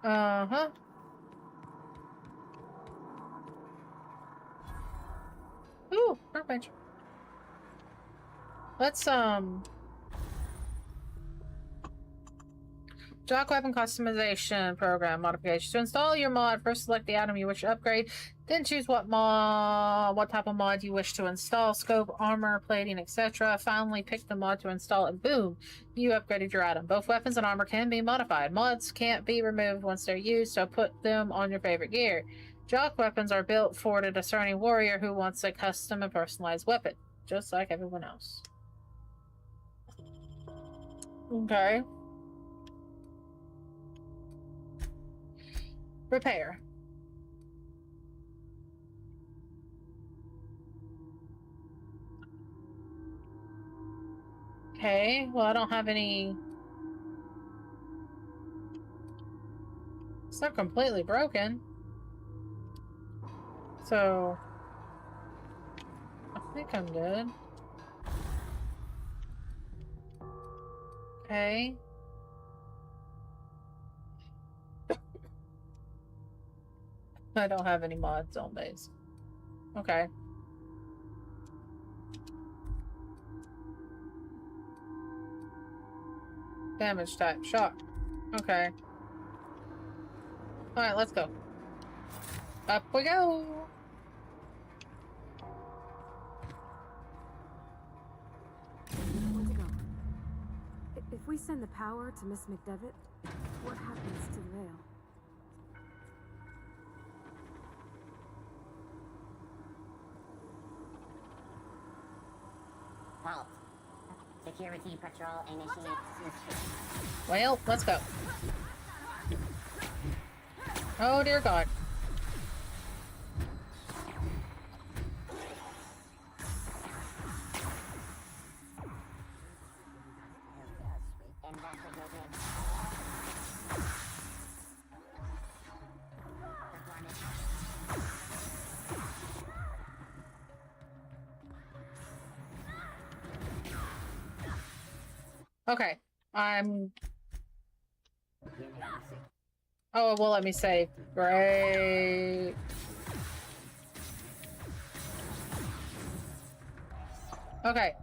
Uh-huh. Ooh, workbench. Let's, Jock weapon customization program modification. To install your mod, first select the item you wish to upgrade, then choose what type of mod you wish to install, scope, armor, plating, etc. Finally, pick the mod to install and boom, you upgraded your item. Both weapons and armor can be modified. Mods can't be removed once they're used, so put them on your favorite gear. Jock weapons are built for the discerning warrior who wants a custom and personalized weapon, just like everyone else. Okay. Repair. Okay, well, I don't have any... It's not completely broken. So... I think I'm good. Okay. I don't have any mods on base. Okay. Damage type. Shock. Okay. Alright, let's go. Up we go! Where'd you go? If we send the power to Miss McDevitt, what happens to the veil? Halt. Security patrol initiates. Well, let's go. Oh dear God. Okay. I'm... Oh, it will let me save. Great. Okay.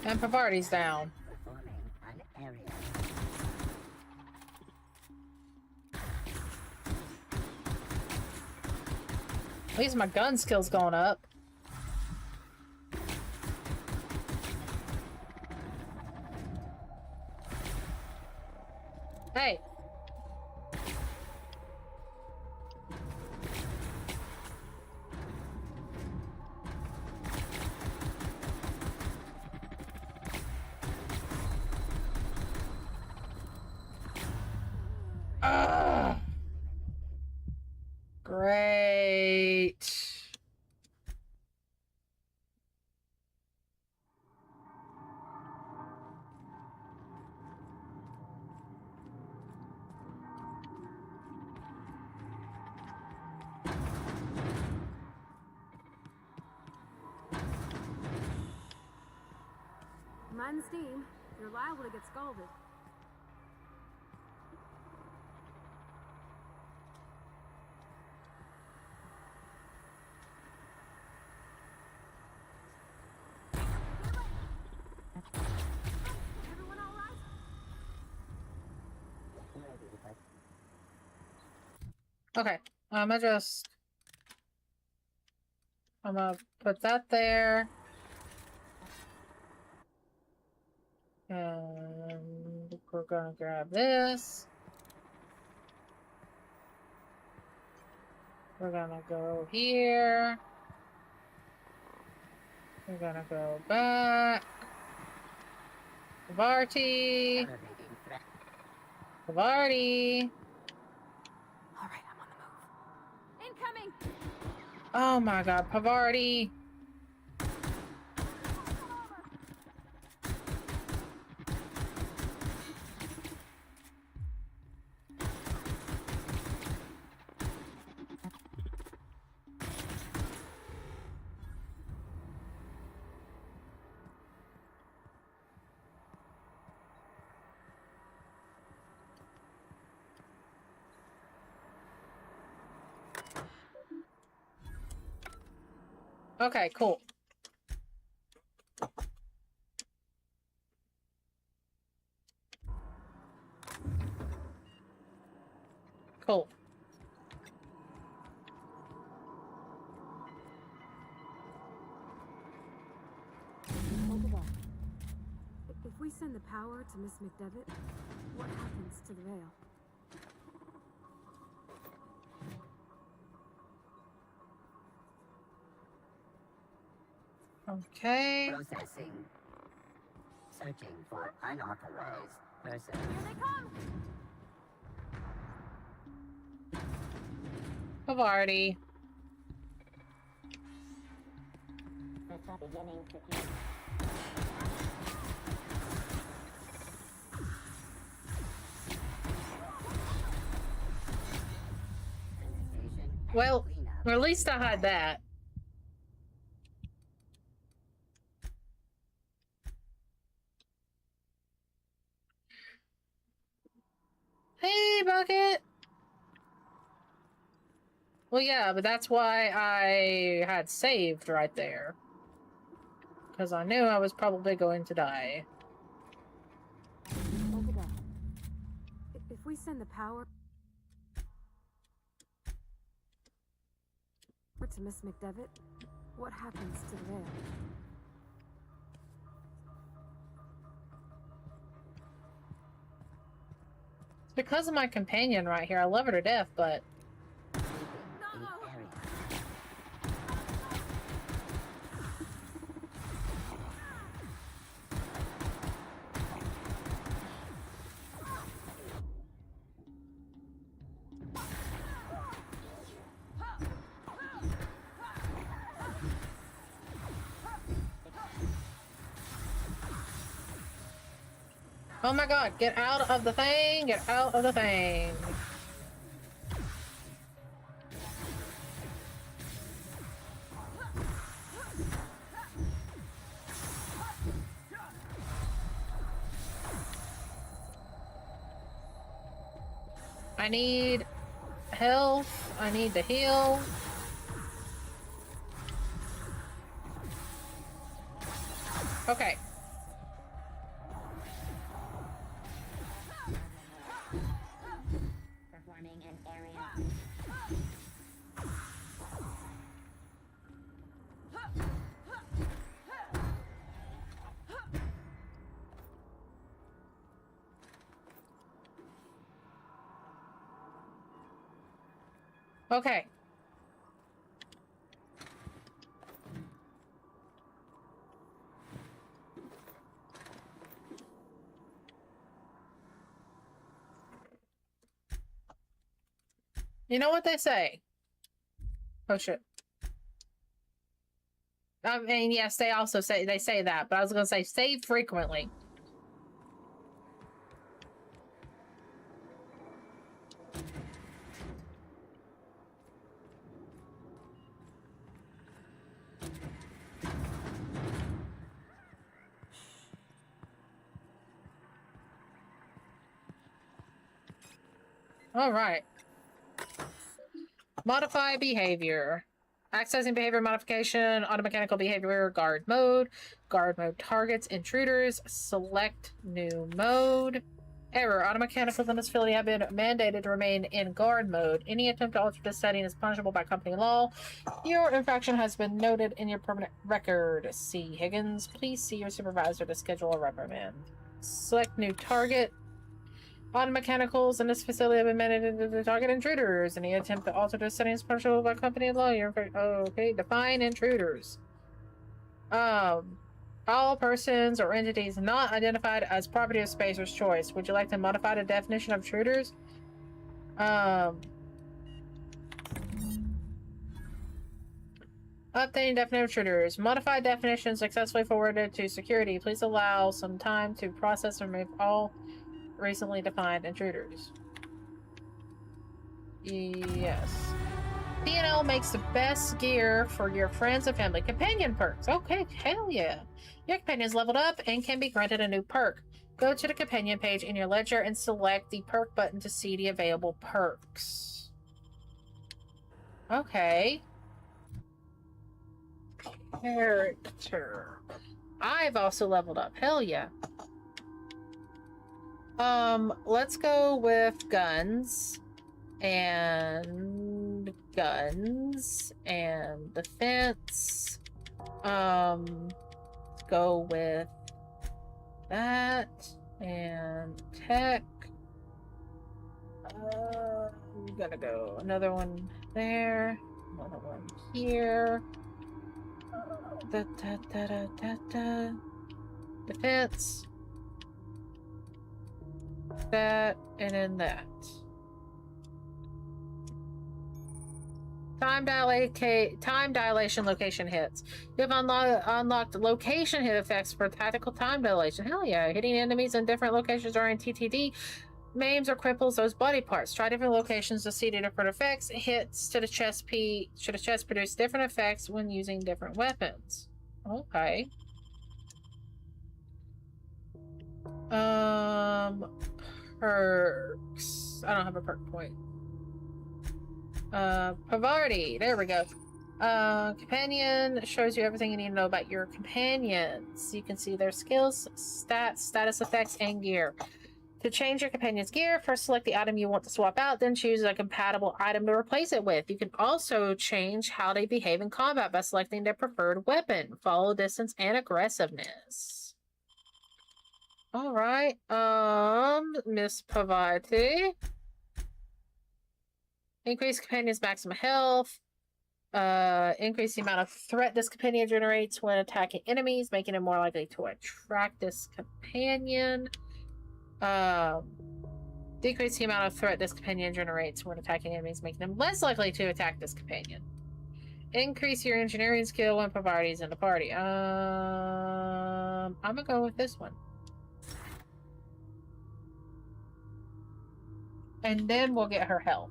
And Pavarti's down. At least my gun skill's going up. Hey! Great. Mind the steam. You're liable to get scalded. Everyone all right? Okay. I'm gonna put that there. And we're gonna grab this. We're gonna go here. We're gonna go back. Pavarti. Pavarti. All right, I'm on the move. Incoming! Oh my god, Pavarti. Okay, cool. Cool. If we send the power to Miss McDevitt, what happens to the veil? Okay. Processing. Searching for unauthorized person. Here they come! Pavarti. Beginning to hear. Well, at least I had that. Hey, Bucket! Well, yeah, but that's why I had saved right there. Because I knew I was probably going to die. If we send the power to Miss McDevitt, what happens to the veil? It's because of my companion right here. I love her to death, but... Oh my god, get out of the thing! Get out of the thing! I need health. I need to heal. Okay. Performing an area. Okay. You know what they say? Oh shit. I mean, yes, they also say that, but I was gonna say save frequently. All right. Modify behavior. Accessing behavior modification, automechanical behavior, guard mode targets intruders, select new mode. Error. Automechanicals in this facility have been mandated to remain in guard mode. Any attempt to alter this setting is punishable by company law. Your infraction has been noted in your permanent record. C. Higgins, please see your supervisor to schedule a reprimand. Select new target. Automechanicals in this facility have been mandated to target intruders. Any attempt to alter this setting is punishable by company law. Okay, define intruders. All persons or entities not identified as property of Spacer's choice. Would you like to modify the definition of intruders? Updating definition of intruders. Modified definition successfully forwarded to security. Please allow some time to process and remove all recently defined intruders. Yes. DNL makes the best gear for your friends and family. Companion perks. Okay, hell yeah. Your companion is leveled up and can be granted a new perk. Go to the companion page in your ledger and select the perk button to see the available perks. Okay. Character. I've also leveled up. Hell yeah. Let's go with guns and defense. Let's go with that and tech. I'm gonna go another one there, another one here. Defense. That and then that. Time dilation location hits. You have unlocked location hit effects for tactical time dilation. Hell yeah. Hitting enemies in different locations during TTD maims or cripples those body parts. Try different locations to see the different effects. Hits to the chest produce different effects when using different weapons. Okay. Perks. I don't have a perk point. Pavardi. There we go. Companion shows you everything you need to know about your companions. You can see their skills, stats, status effects, and gear. To change your companion's gear, first select the item you want to swap out, then choose a compatible item to replace it with. You can also change how they behave in combat by selecting their preferred weapon, follow distance, and aggressiveness. Alright, Miss Pavati. Increase companion's maximum health. Increase the amount of threat this companion generates when attacking enemies, making it more likely to attract this companion. Decrease the amount of threat this companion generates when attacking enemies, making them less likely to attack this companion. Increase your engineering skill when Pavardi's in the party. I'm gonna go with this one. And then we'll get her health.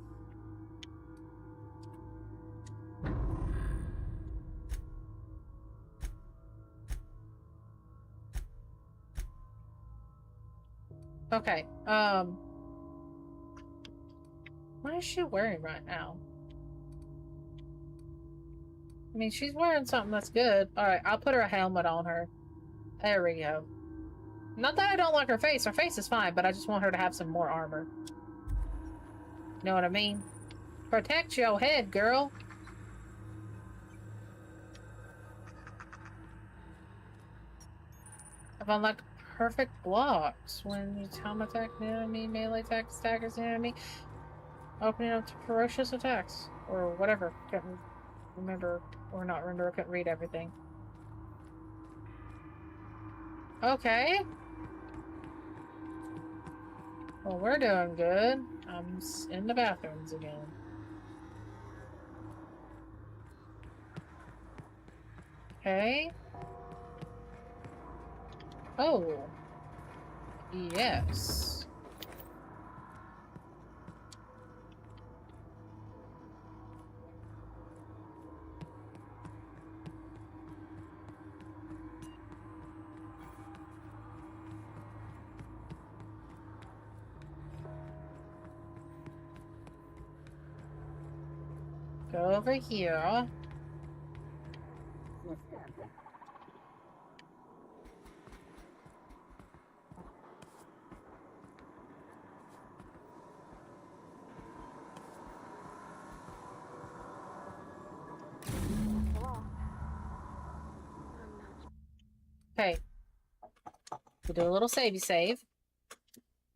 Okay, what is she wearing right now? I mean, she's wearing something that's good. Alright, I'll put her a helmet on her. There we go. Not that I don't like her face. Her face is fine, but I just want her to have some more armor. You know what I mean? Protect your head, girl. I've unlocked perfect blocks. When you helmet attack the enemy, melee attack staggers the enemy, opening up to ferocious attacks. Or whatever. Couldn't remember, or not remember, I couldn't read everything. Okay. Well, we're doing good. I'm in the bathrooms again. Okay. Oh. Yes. Go over here. Okay. We'll do a little savey save.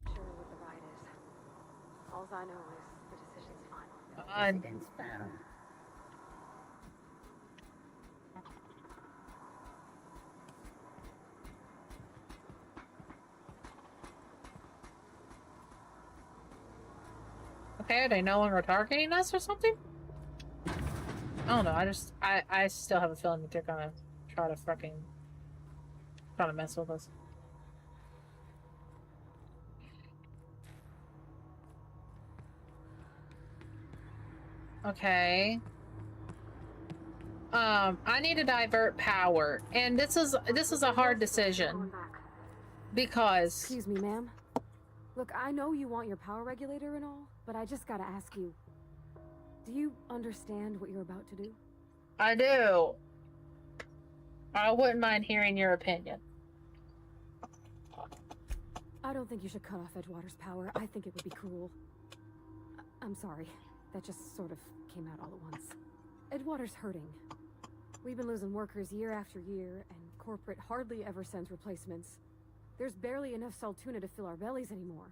Sure what the ride is. All I know is the decision's final. Evidence found. Okay, are they no longer targeting us or something? I don't know, I still have a feeling that they're gonna try to mess with us. Okay. I need to divert power, and this is a hard decision. Because... Excuse me, ma'am. Look, I know you want your power regulator and all, but I just gotta ask you. Do you understand what you're about to do? I do. I wouldn't mind hearing your opinion. I don't think you should cut off Edgewater's power. I think it would be cruel. I'm sorry. That just sort of came out all at once. Edgewater's hurting. We've been losing workers year after year, and corporate hardly ever sends replacements. There's barely enough Saltuna to fill our bellies anymore.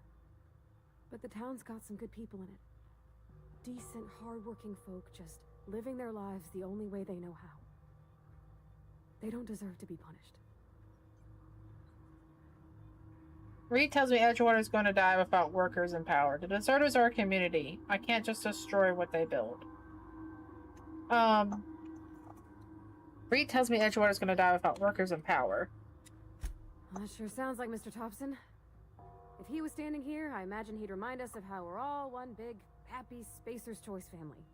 But the town's got some good people in it. Decent, hard-working folk just living their lives the only way they know how. They don't deserve to be punished. Reed tells me Edgewater's going to die without workers in power. The deserters are a community. I can't just destroy what they build. Reed tells me Edgewater's going to die without workers in power. Well, that sure sounds like Mr. Thompson. If he was standing here, I imagine he'd remind us of how we're all one big, happy Spacer's Choice family.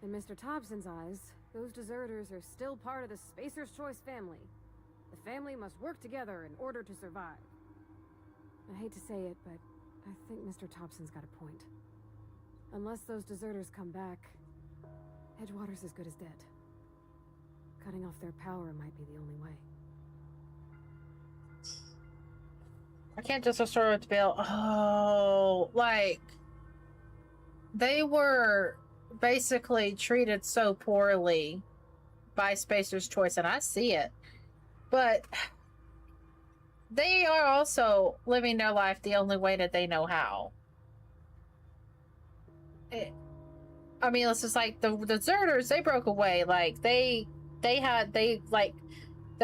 In Mr. Thompson's eyes, those deserters are still part of the Spacer's Choice family. The family must work together in order to survive. I hate to say it, but I think Mr. Thompson's got a point. Unless those deserters come back, Edgewater's as good as dead. Cutting off their power might be the only way. I can't just destroy what to build. Oh, like... They were basically treated so poorly by Spacer's Choice, and I see it. But... they are also living their life the only way that they know how. I mean, it's just like the deserters, they broke away. Like, they're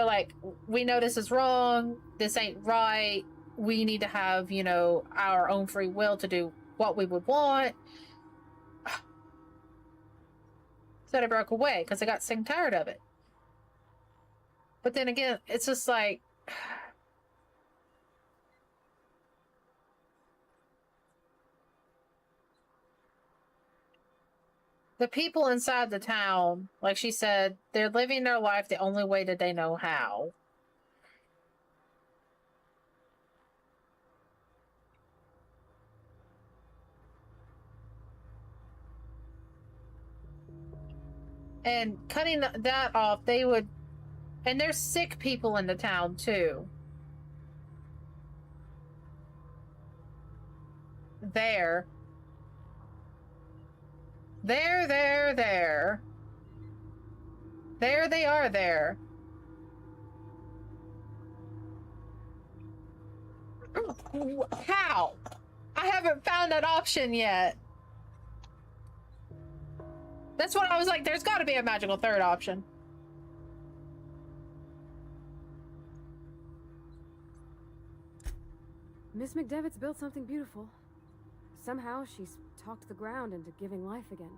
like, we know this is wrong. This ain't right. We need to have, you know, our own free will to do what we would want. So they broke away because they got sick and tired of it. But then again, it's just like... the people inside the town, like she said, they're living their life the only way that they know how. And cutting that off, they would... And there's sick people in the town, too. There. There. There they are there. How? I haven't found that option yet. That's what I was like, there's got to be a magical third option. Miss McDevitt's built something beautiful. Somehow she's talked the ground into giving life again.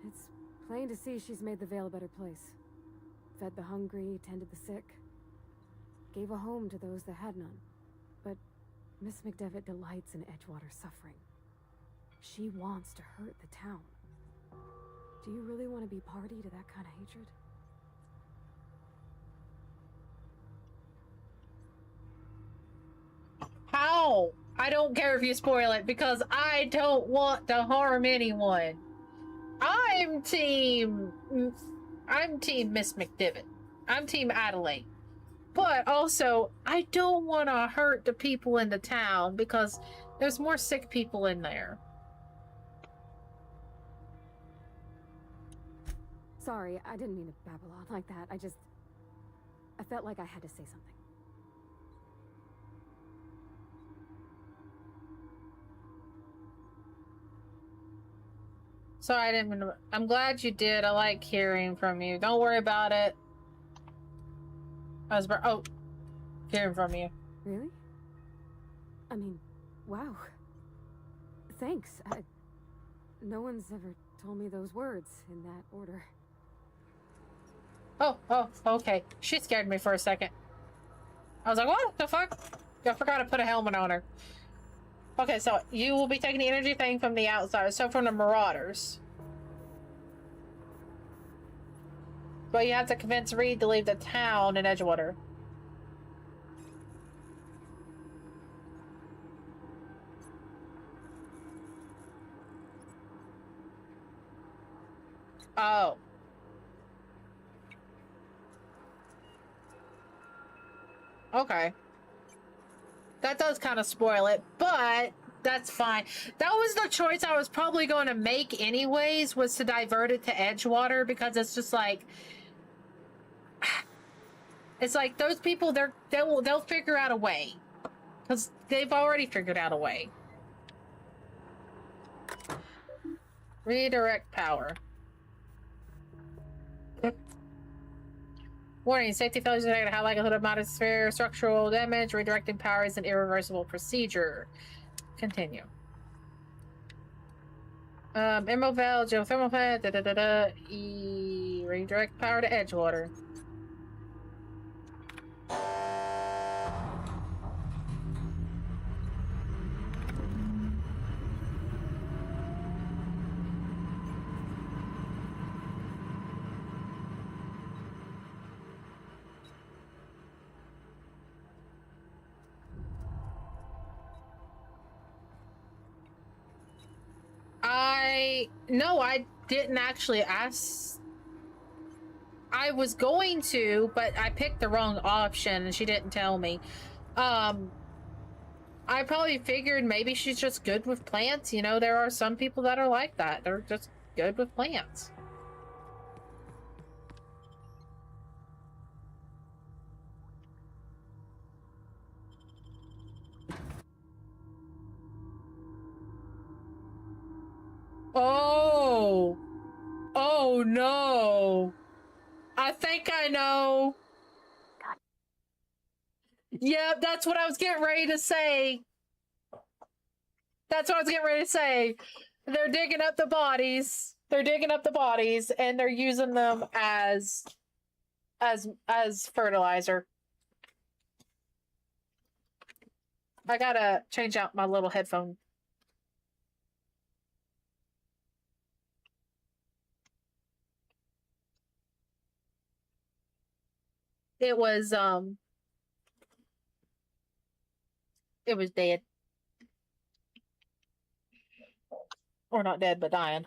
It's plain to see she's made the Vale a better place. Fed the hungry, tended the sick. Gave a home to those that had none. But Miss McDevitt delights in Edgewater's suffering. She wants to hurt the town. Do you really want to be party to that kind of hatred? How? I don't care if you spoil it, because I don't want to harm anyone. I'm team Miss McDevitt. I'm team Adelaide. But also, I don't want to hurt the people in the town, because there's more sick people in there. Sorry, I didn't mean to babble on like that. I felt like I had to say something. Sorry, I didn't mean to... I'm glad you did. I like hearing from you. Don't worry about it. Oh, hearing from you. Really? I mean, wow. Thanks. No one's ever told me those words in that order. Oh, okay. She scared me for a second. I was like, what the fuck? I forgot to put a helmet on her. Okay, so you will be taking the energy thing from the outside, so from the Marauders. But you have to convince Reed to leave the town in Edgewater. Oh. Okay. That does kind of spoil it, but that's fine. That was the choice I was probably going to make anyways, was to divert it to Edgewater, because it's just like... It's like, those people, they'll figure out a way. Because they've already figured out a way. Redirect power. Warning, safety failures detected a high likelihood of modest severe structural damage. Redirecting power is an irreversible procedure. Continue. Immoval, geothermal plant, redirect power to Edgewater. No, I didn't actually ask. I was going to, but I picked the wrong option and she didn't tell me. I probably figured maybe she's just good with plants. You know, there are some people that are like that. They're just good with plants. Oh. Oh no. I think I know. Yep, that's what I was getting ready to say. That's what I was getting ready to say. They're digging up the bodies. They're digging up the bodies and they're using them as fertilizer. I gotta change out my little headphone. it was dead. Or not dead, but dying.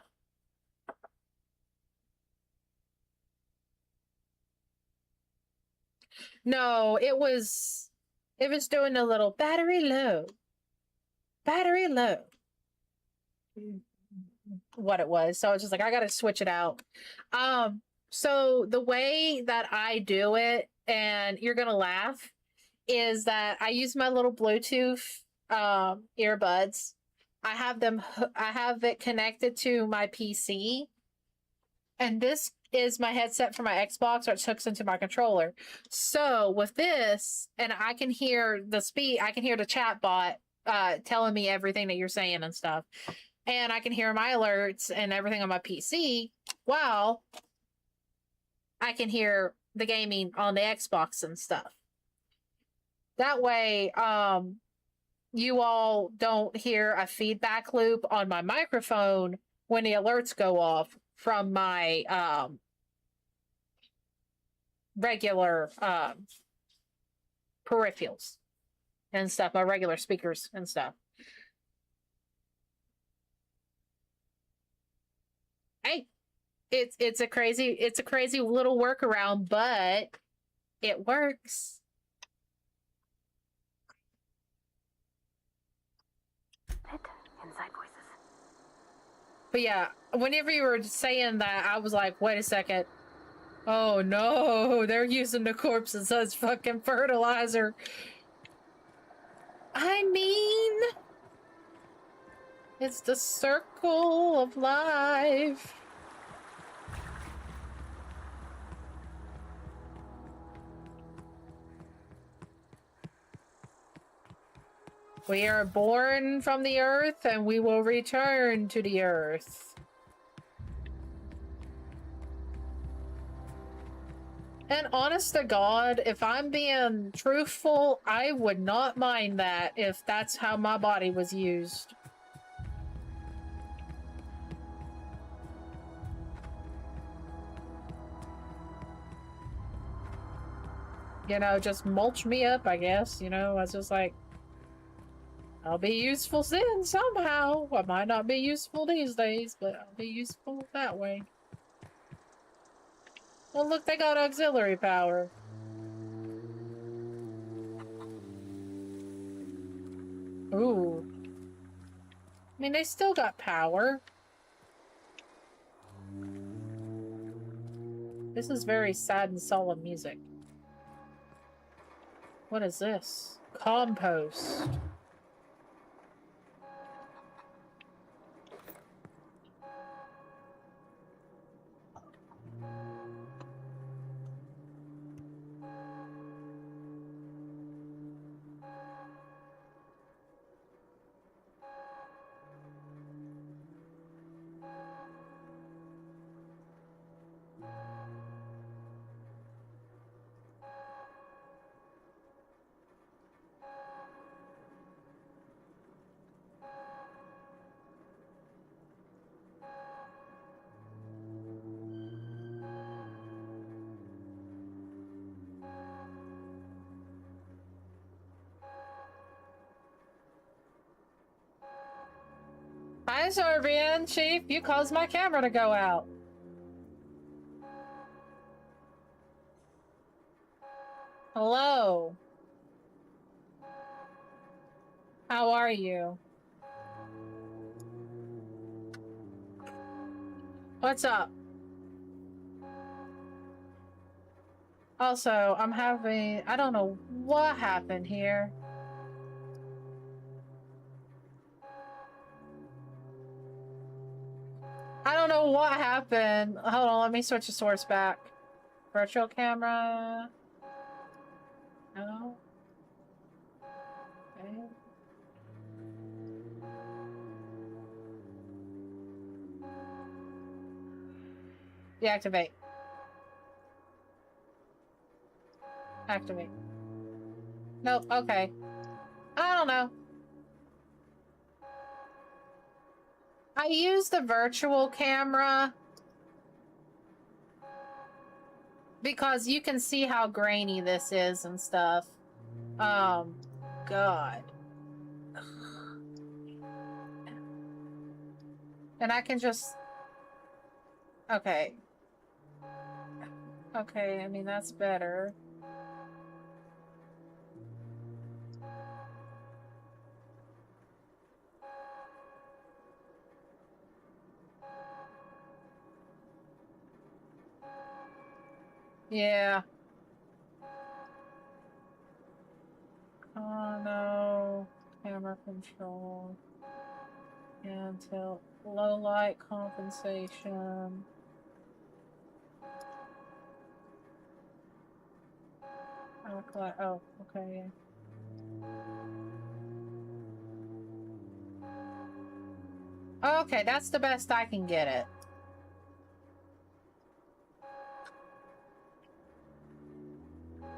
No, it was doing a little battery low. Battery low. What it was. So I was just like, I gotta switch it out. So the way that I do it, and you're gonna laugh, is that I use my little Bluetooth earbuds. I have it connected to my PC, and this is my headset for my Xbox, or it hooks into my controller. So with this, and I can hear the chat bot telling me everything that you're saying and stuff. And I can hear my alerts and everything on my PC while I can hear the gaming on the Xbox and stuff. That way, you all don't hear a feedback loop on my microphone when the alerts go off from my regular peripherals and stuff, my regular speakers and stuff. Hey, it's a crazy little workaround, but it works. Inside voices. But yeah, whenever you were saying that, I was like, wait a second. Oh no, they're using the corpses as fucking fertilizer. I mean, it's the circle of life. We are born from the earth, and we will return to the earth. And honest to God, if I'm being truthful, I would not mind that if that's how my body was used. You know, just mulch me up, I guess. You know, I was just like, I'll be useful then somehow. I might not be useful these days, but I'll be useful that way. Well, look, they got auxiliary power. Ooh. I mean, they still got power. This is very sad and solemn music. What is this? Compost. Hi, Sorbian. Chief, you caused my camera to go out. Hello. How are you? What's up? Also, I don't know what happened here. I don't know what happened. Hold on, let me switch the source back. Virtual camera. No. Okay. Deactivate. Activate. Nope, okay. I don't know. I use the virtual camera Because you can see how grainy this is and stuff. God. And I can just... Okay. Okay, I mean, that's better. Yeah. Oh no. Camera control. And tilt. Low light compensation. Oh, okay. Okay, that's the best I can get it.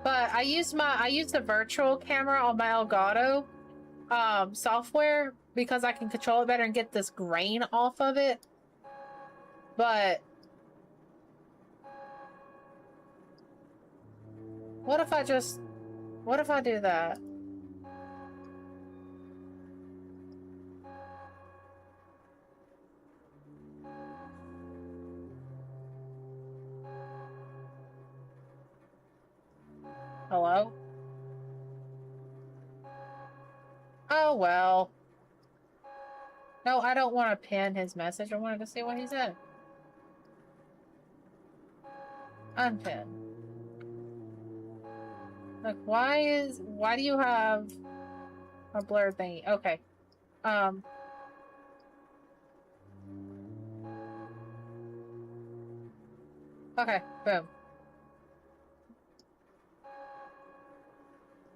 But I use the virtual camera on my Elgato software because I can control it better and get this grain off of it. But what if I do that? Hello? Oh, well. No, I don't want to pin his message. I wanted to see what he said. Unpin. Like, why do you have a blur thingy? Okay. Okay, boom.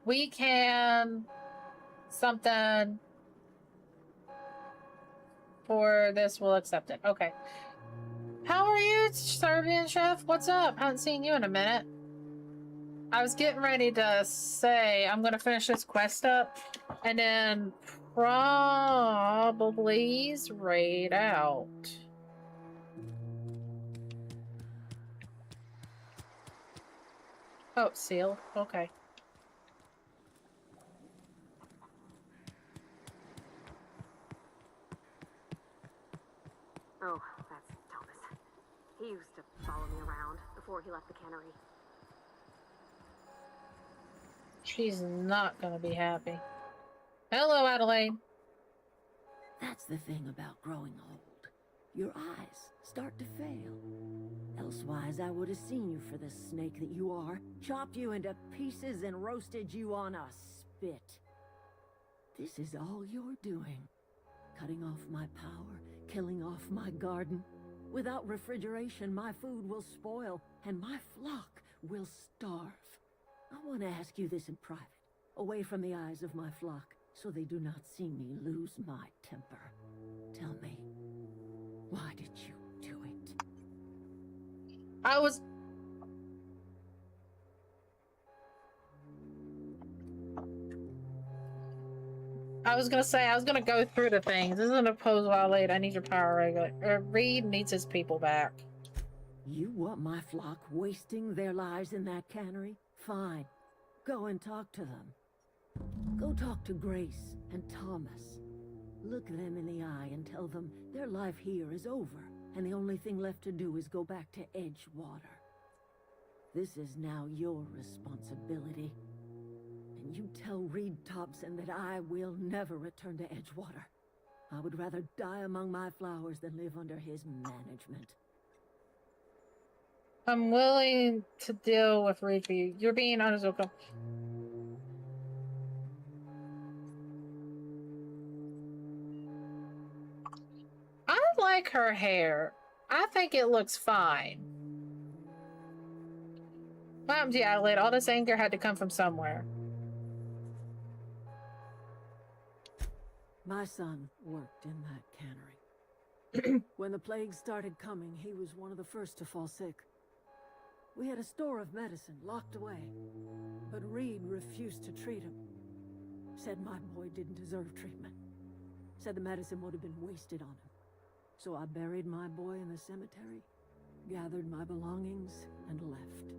We can something for this. We'll accept it. Okay. How are you, Serbian chef? What's up? Haven't seen you in a minute. I was getting ready to say I'm gonna finish this quest up and then probably raid out. Oh, sealed. Okay. Oh, that's Thomas. He used to follow me around before he left the cannery. She's not gonna be happy. Hello, Adelaide. That's the thing about growing old. Your eyes start to fail. Elsewise, I would have seen you for the snake that you are, chopped you into pieces and roasted you on a spit. This is all you're doing. Cutting off my power, killing off my garden. Without refrigeration, my food will spoil, and my flock will starve. I want to ask you this in private, away from the eyes of my flock, so they do not see me lose my temper. Tell me, why did you do it? I was gonna say, I was gonna go through the things. This isn't a pose violate. I need your power regulator. Reed needs his people back. You want my flock wasting their lives in that cannery? Fine. Go and talk to them. Go talk to Grace and Thomas. Look them in the eye and tell them their life here is over, and the only thing left to do is go back to Edgewater. This is now your responsibility. And you tell Reed Thompson that I will never return to Edgewater. I would rather die among my flowers than live under his management. I'm willing to deal with Reed for you. You're being honest, okay? I like her hair. I think it looks fine. What happened to you, Adelaide? All this anger had to come from somewhere. My son worked in that cannery. When the plague started coming, he was one of the first to fall sick. We had a store of medicine locked away, but Reed refused to treat him. Said my boy didn't deserve treatment. Said the medicine would have been wasted on him. So I buried my boy in the cemetery, gathered my belongings, and left.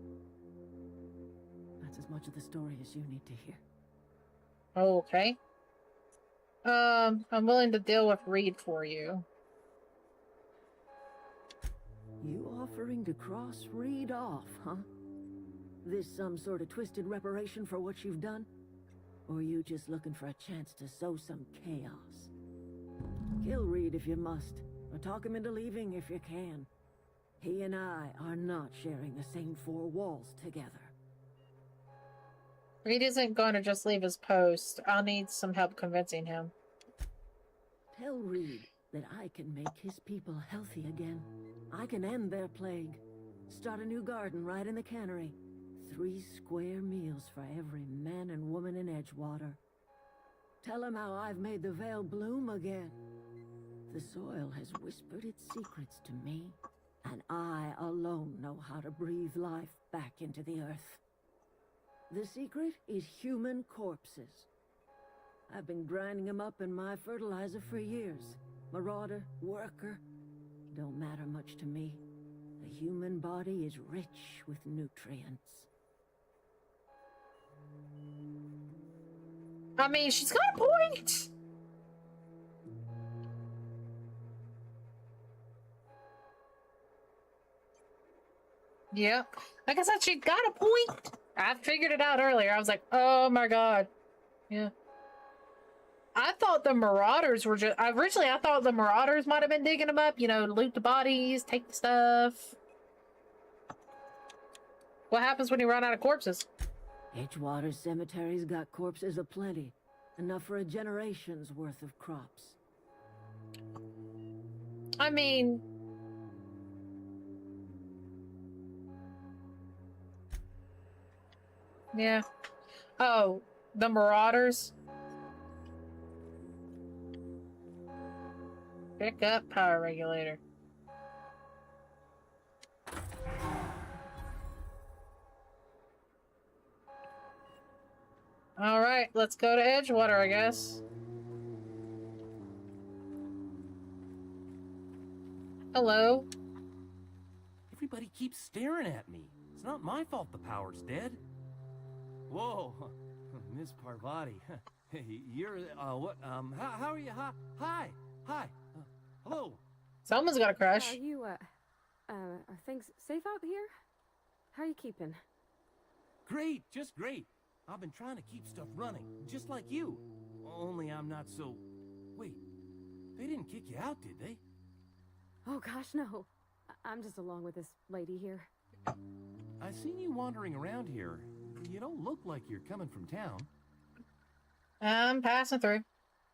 That's as much of the story as you need to hear. Okay. I'm willing to deal with Reed for you. You offering to cross Reed off, huh? This some sort of twisted reparation for what you've done? Or you just looking for a chance to sow some chaos? Kill Reed if you must, or talk him into leaving if you can. He and I are not sharing the same four walls together. Reed isn't going to just leave his post. I'll need some help convincing him. Tell Reed that I can make his people healthy again. I can end their plague. Start a new garden right in the cannery. 3 square meals for every man and woman in Edgewater. Tell him how I've made the Vale bloom again. The soil has whispered its secrets to me, and I alone know how to breathe life back into the earth. The secret is human corpses. I've been grinding them up in my fertilizer for years. Marauder, worker, don't matter much to me. The human body is rich with nutrients. I mean, she's got a point. Yeah. Like I said, she got a point. I figured it out earlier. I was like, oh my god. Yeah. I thought the Marauders were just... Originally, I thought the Marauders might have been digging them up. You know, loot the bodies, take the stuff. What happens when you run out of corpses? Edgewater Cemetery's got corpses aplenty. Enough for a generation's worth of crops. I mean... Yeah. Oh, the Marauders? Pick up power regulator. Alright, let's go to Edgewater, I guess. Hello? Everybody keeps staring at me. It's not my fault the power's dead. Whoa, Miss Parvati. Hey, you're, what, how are you? Hi, hello. Someone's got a crush. Are things safe out here? How are you keeping? Great, just great. I've been trying to keep stuff running, just like you. Only I'm not so... Wait, they didn't kick you out, did they? Oh gosh, no. I'm just along with this lady here. I seen you wandering around here. You don't look like you're coming from town. I'm passing through.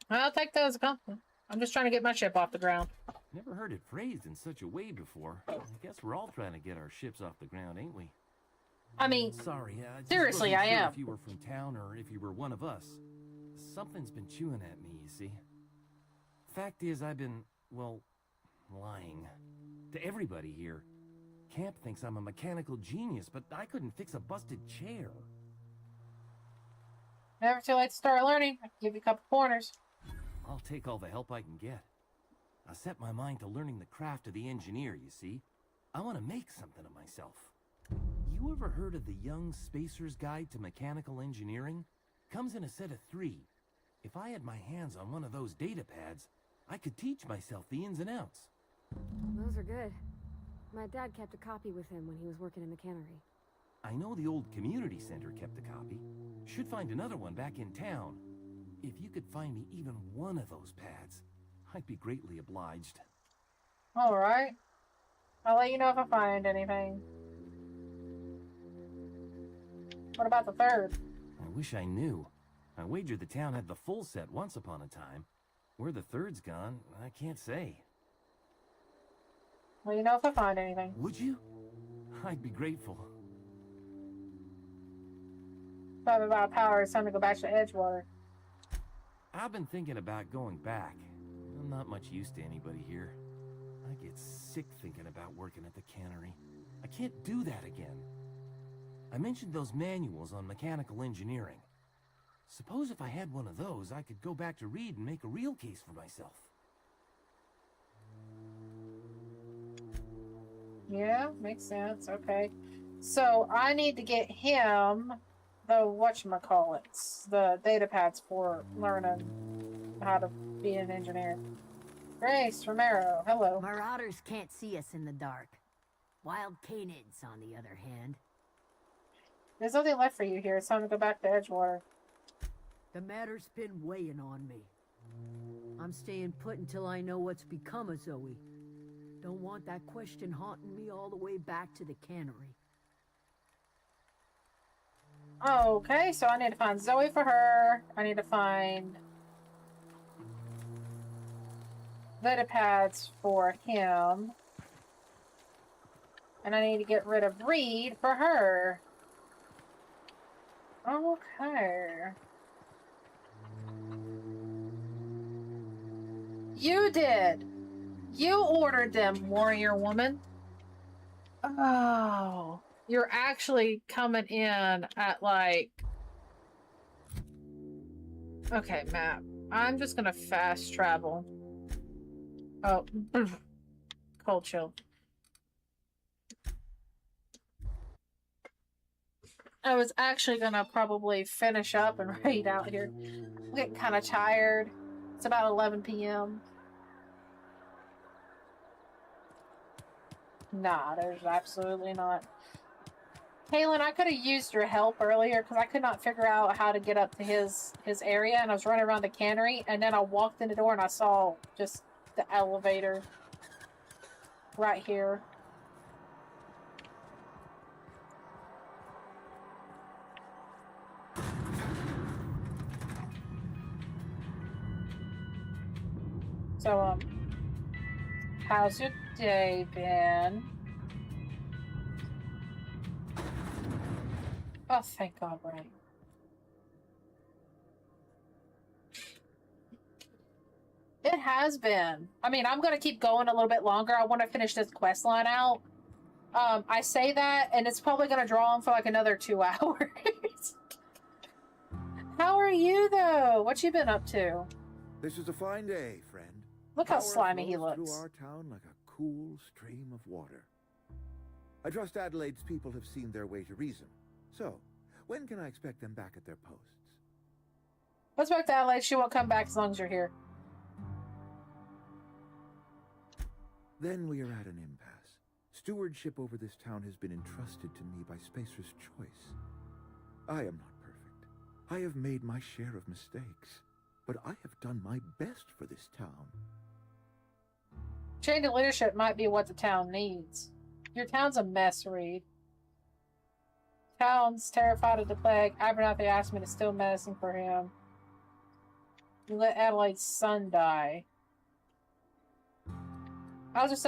I'll take that as a compliment. I'm just trying to get my ship off the ground. Never heard it phrased in such a way before. I guess we're all trying to get our ships off the ground, ain't we? I mean, sorry, just seriously, wasn't I sure am. If you were from town or if you were one of us. Something's been chewing at me, you see. Fact is, I've been, well, lying. To everybody here. Camp thinks I'm a mechanical genius, but I couldn't fix a busted chair. Never too late to start learning. I can give you a couple pointers. I'll take all the help I can get. I set my mind to learning the craft of the engineer, you see. I want to make something of myself. You ever heard of the Young Spacer's Guide to Mechanical Engineering? Comes in a set of 3. If I had my hands on one of those data pads, I could teach myself the ins and outs. Those are good. My dad kept a copy with him when he was working in the cannery. I know the old community center kept a copy. Should find another one back in town. If you could find me even one of those pads, I'd be greatly obliged. Alright. I'll let you know if I find anything. What about the third? I wish I knew. I wagered the town had the full set once upon a time. Where the third's gone, I can't say. Let you know if I find anything. Would you? I'd be grateful. Talking about power, it's time to go back to Edgewater. I've been thinking about going back. I'm not much use to anybody here. I get sick thinking about working at the cannery. I can't do that again. I mentioned those manuals on mechanical engineering. Suppose if I had one of those, I could go back to Reed and make a real case for myself. Yeah, makes sense. Okay. So I need to get him whatchamacallits, the data pads for learning how to be an engineer. Grace Romero, hello. Marauders can't see us in the dark. Wild canids, on the other hand. There's nothing left for you here. It's time to go back to Edgewater. The matter's been weighing on me. I'm staying put until I know what's become of Zoe. Don't want that question haunting me all the way back to the cannery. Okay, so I need to find Zoe for her. I need to find data pads for him. And I need to get rid of Reed for her. Okay. You did. You ordered them, warrior woman. Oh. You're actually coming in at like... Okay, map. I'm just gonna fast travel. Oh. Cold chill. I was actually gonna probably finish up and raid out here. I'm getting kind of tired. It's about 11 p.m. Nah, there's absolutely not. Kaylin, I could have used your help earlier because I could not figure out how to get up to his area, and I was running around the cannery, and then I walked in the door and I saw just the elevator right here. So, how's your day been? Oh, thank God, right. It has been. I mean, I'm going to keep going a little bit longer. I want to finish this quest line out. I say that, and it's probably going to draw on for like another 2 hours. How are you, though? What you been up to? This is a fine day, friend. Look how Power slimy he flows looks. through our town like a cool stream of water. I trust Adelaide's people have seen their way to reason. So, when can I expect them back at their posts? Let's back to Adelaide. She won't come back as long as you're here. Then we are at an impasse. Stewardship over this town has been entrusted to me by Spacer's choice. I am not perfect. I have made my share of mistakes, but I have done my best for this town. Change in leadership might be what the town needs. Your town's a mess, Reed. Town's terrified of the plague. Abernathy asked me to steal medicine for him. You let Adelaide's son die. I'll just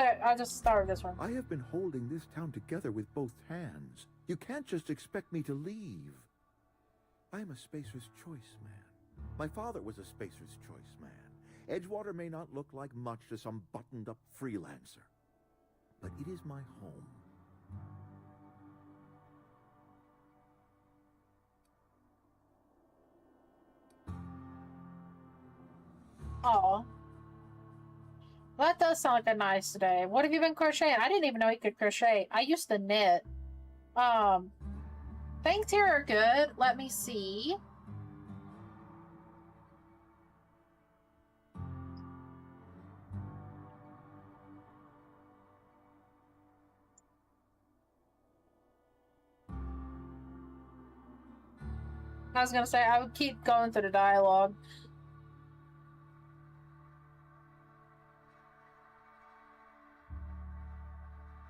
start with this one. I have been holding this town together with both hands. You can't just expect me to leave. I am a Spacer's choice man. My father was a Spacer's choice man. Edgewater may not look like much to some buttoned-up freelancer, but it is my home. Aw. That does sound like a nice day. What have you been crocheting? I didn't even know you could crochet. I used to knit. Things here are good. Let me see. I was gonna say, I would keep going through the dialogue.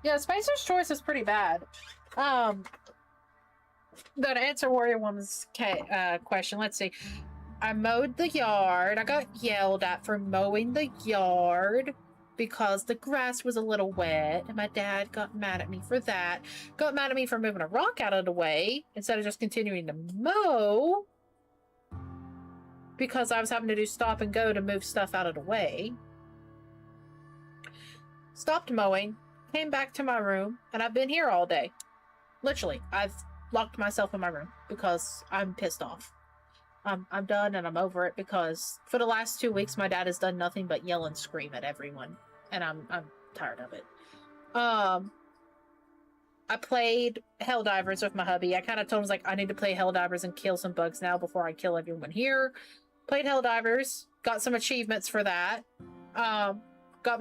Yeah, Spacer's choice is pretty bad. To answer Warrior Woman's question, let's see. I mowed the yard. I got yelled at for mowing the yard because the grass was a little wet, and my dad got mad at me for that. Got mad at me for moving a rock out of the way instead of just continuing to mow because I was having to do stop and go to move stuff out of the way. Stopped mowing, came back to my room, and I've been here all day. Literally, I've locked myself in my room because I'm pissed off. I'm done and I'm over it because for the last 2 weeks my dad has done nothing but yell and scream at everyone, and I'm tired of it. I I played Helldivers with my hubby. I kind of told him, like, I need to play Helldivers and kill some bugs now before I kill everyone here. Played Helldivers, got some achievements for that. Got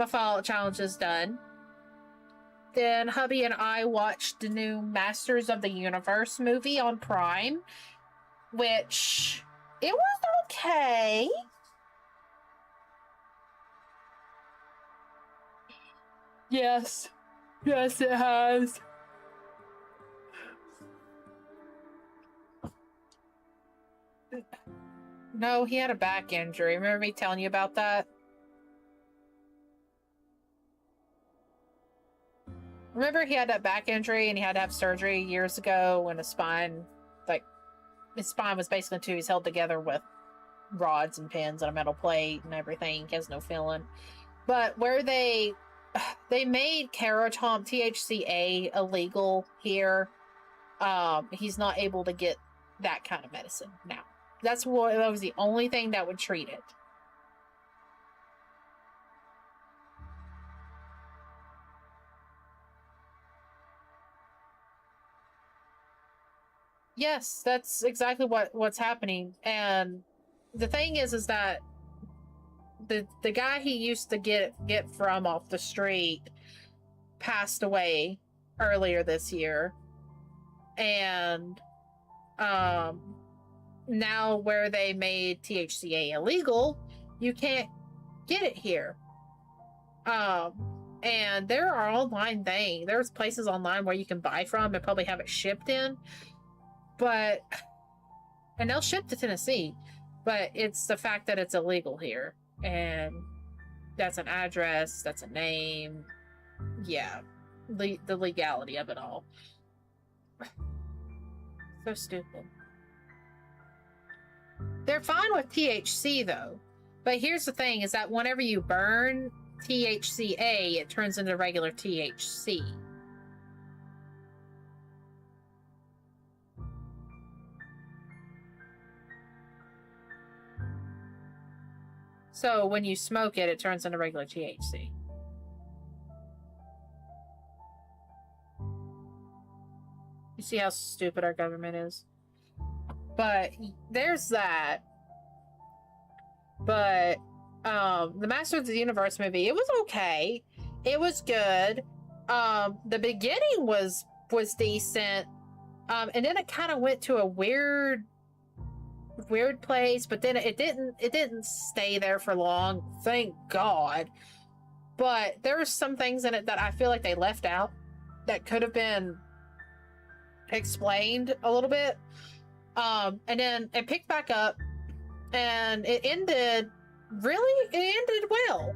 my Fallout challenges done. Then hubby and I watched the new Masters of the Universe movie on Prime, which it was okay. Yes. Yes, it has. No, he had a back injury. Remember me telling you about that? Remember he had that back injury and he had to have surgery years ago when his spine, like, his spine was basically two. He's held together with rods and pins and a metal plate and everything. He has no feeling. But where they made Caratom THCA illegal here, he's not able to get that kind of medicine now. That was the only thing that would treat it. Yes, that's exactly what's happening. And the thing is that the guy he used to get from off the street passed away earlier this year. And now where they made THCA illegal, you can't get it here. And there are online things. There's places online where you can buy from and probably have it shipped in. And they'll ship to Tennessee, but it's the fact that it's illegal here. And that's an address, that's a name. Yeah, the legality of it all. So stupid. They're fine with THC though. But here's the thing, is that whenever you burn THCA, it turns into regular THC. So when you smoke it, it turns into regular THC. You see how stupid our government is? But there's that. But the Masters of the Universe movie, it was okay. It was good. The beginning was decent. And then it kind of went to a weird place, but then it didn't stay there for long, thank God. But there were some things in it that I feel like they left out that could have been explained a little bit. And then it picked back up and it ended well.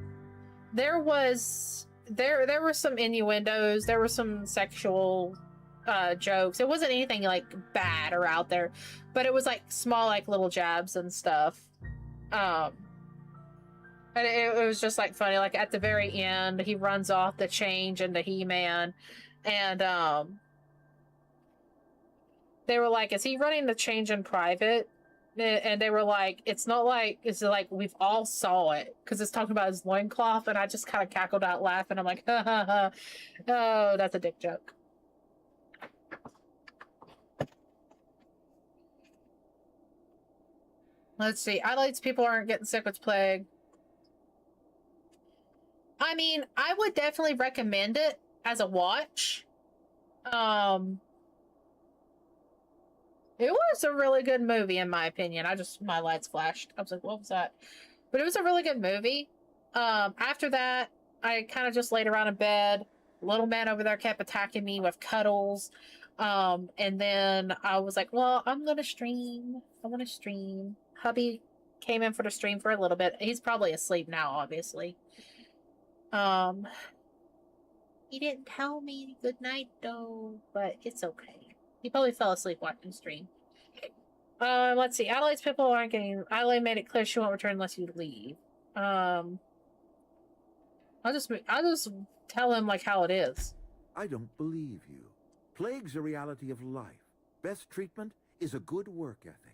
There were some innuendos, there were some sexual jokes. It wasn't anything like bad or out there, but it was like small, like little jabs and stuff. And it was just like funny. Like at the very end, he runs off the change into He-Man, and they were like, "Is he running the change in private?" And they were like, "It's not like it's like we've all saw it because it's talking about his loincloth." And I just kind of cackled out laughing. I'm like, "Ha ha ha! Oh, that's a dick joke." Let's see. Adelaide's people aren't getting sick with plague. I mean, I would definitely recommend it as a watch. It was a really good movie, in my opinion. My lights flashed. I was like, what was that? But it was a really good movie. After that, I kind of just laid around in bed. Little man over there kept attacking me with cuddles. And then I was like, well, I'm going to stream. I want to stream. Hubby came in for the stream for a little bit. He's probably asleep now, obviously. He didn't tell me good night though, but it's okay. He probably fell asleep watching the stream. Let's see. Adelaide's people aren't getting. Adelaide made it clear she won't return unless you leave. I'll just tell him like how it is. I don't believe you. Plague's a reality of life. Best treatment is a good work ethic.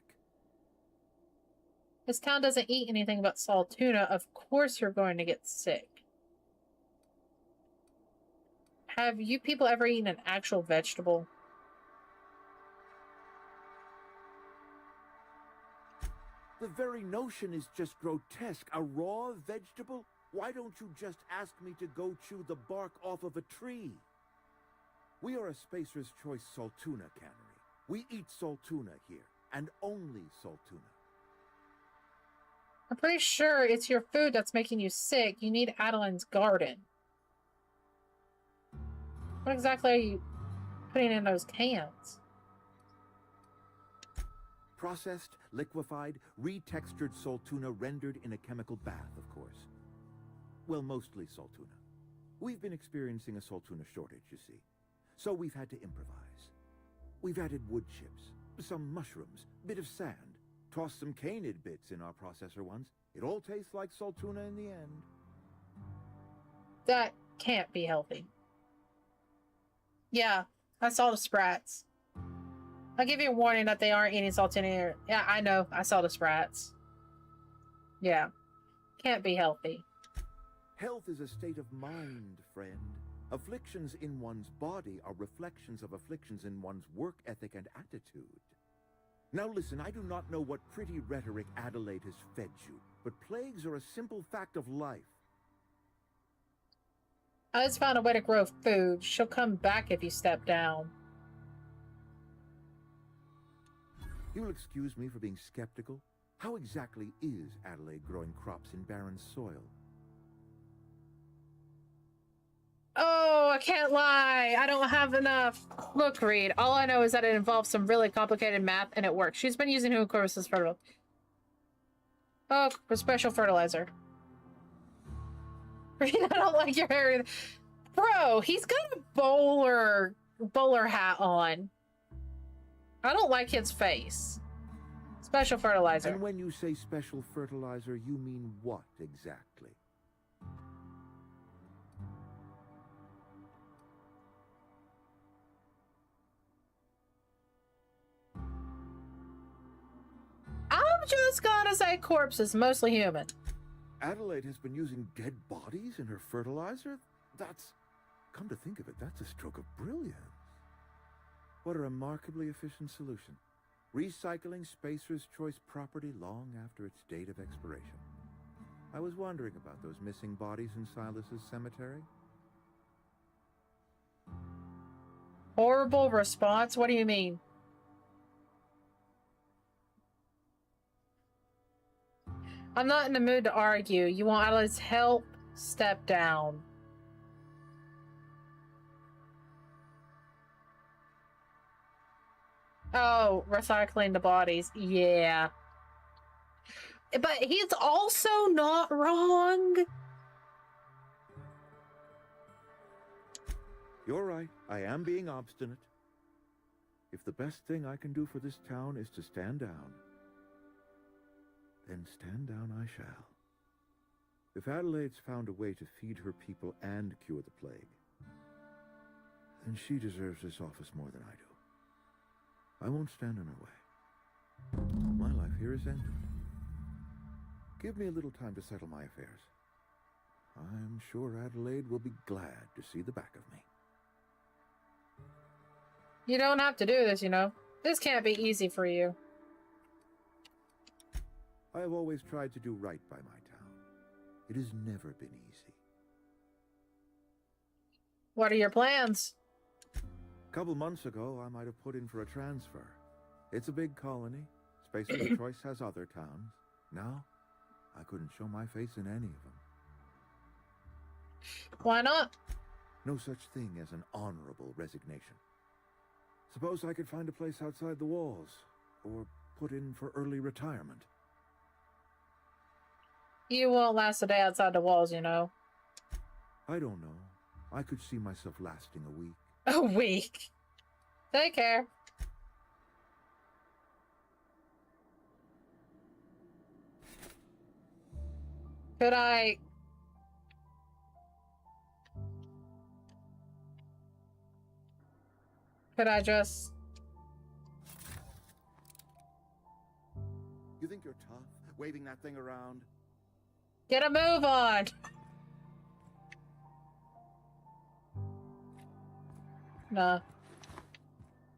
This town doesn't eat anything but salt tuna. Of course you're going to get sick. Have you people ever eaten an actual vegetable? The very notion is just grotesque. A raw vegetable? Why don't you just ask me to go chew the bark off of a tree? We are a Spacer's Choice Saltuna cannery. We eat saltuna here, and only saltuna. I'm pretty sure it's your food that's making you sick. You need Adeline's garden. What exactly are you putting in those cans? Processed, liquefied, retextured saltuna rendered in a chemical bath, of course. Well, mostly saltuna. We've been experiencing a saltuna shortage, you see. So we've had to improvise. We've added wood chips, some mushrooms, bit of sand, tossed some canid bits in our processor once. It all tastes like saltuna in the end. That can't be healthy. Yeah, I saw the sprats. I'll give you a warning that they aren't eating saltuna here. Yeah, I know. I saw the sprats. Yeah. Can't be healthy. Health is a state of mind, friend. Afflictions in one's body are reflections of afflictions in one's work ethic and attitude. Now listen, I do not know what pretty rhetoric Adelaide has fed you, but plagues are a simple fact of life. I just found a way to grow food. She'll come back if you step down. You'll excuse me for being skeptical. How exactly is Adelaide growing crops in barren soil? Oh, I can't lie. I don't have enough. Look, Reed, all I know is that it involves some really complicated math and it works. She's been using Outerworlds for special fertilizer. Reed, I don't like your hair. Bro, he's got a bowler hat on. I don't like his face. Special fertilizer. And when you say special fertilizer, you mean what exactly? I'm just gonna say corpses, mostly human. Adelaide has been using dead bodies in her fertilizer? That's... Come to think of it, that's a stroke of brilliance. What a remarkably efficient solution. Recycling Spacer's Choice property long after its date of expiration. I was wondering about those missing bodies in Silas's cemetery. Horrible response? What do you mean? I'm not in the mood to argue. You want Adelaide's help? Step down. Oh, recycling the bodies. Yeah. But he's also not wrong. You're right. I am being obstinate. If the best thing I can do for this town is to stand down, then stand down I shall. If Adelaide's found a way to feed her people and cure the plague, then she deserves this office more than I do. I won't stand in her way. My life here is ended. Give me a little time to settle my affairs. I'm sure Adelaide will be glad to see the back of me. You don't have to do this, you know. This can't be easy for you. I have always tried to do right by my town. It has never been easy. What are your plans? A couple months ago, I might have put in for a transfer. It's a big colony. Spacer's Choice has other towns. Now, I couldn't show my face in any of them. Why not? No such thing as an honorable resignation. Suppose I could find a place outside the walls, or put in for early retirement. You won't last a day outside the walls, you know. I don't know. I could see myself lasting a week. A week. Take care. Could I just... You think you're tough, waving that thing around? Get a move on! Nah.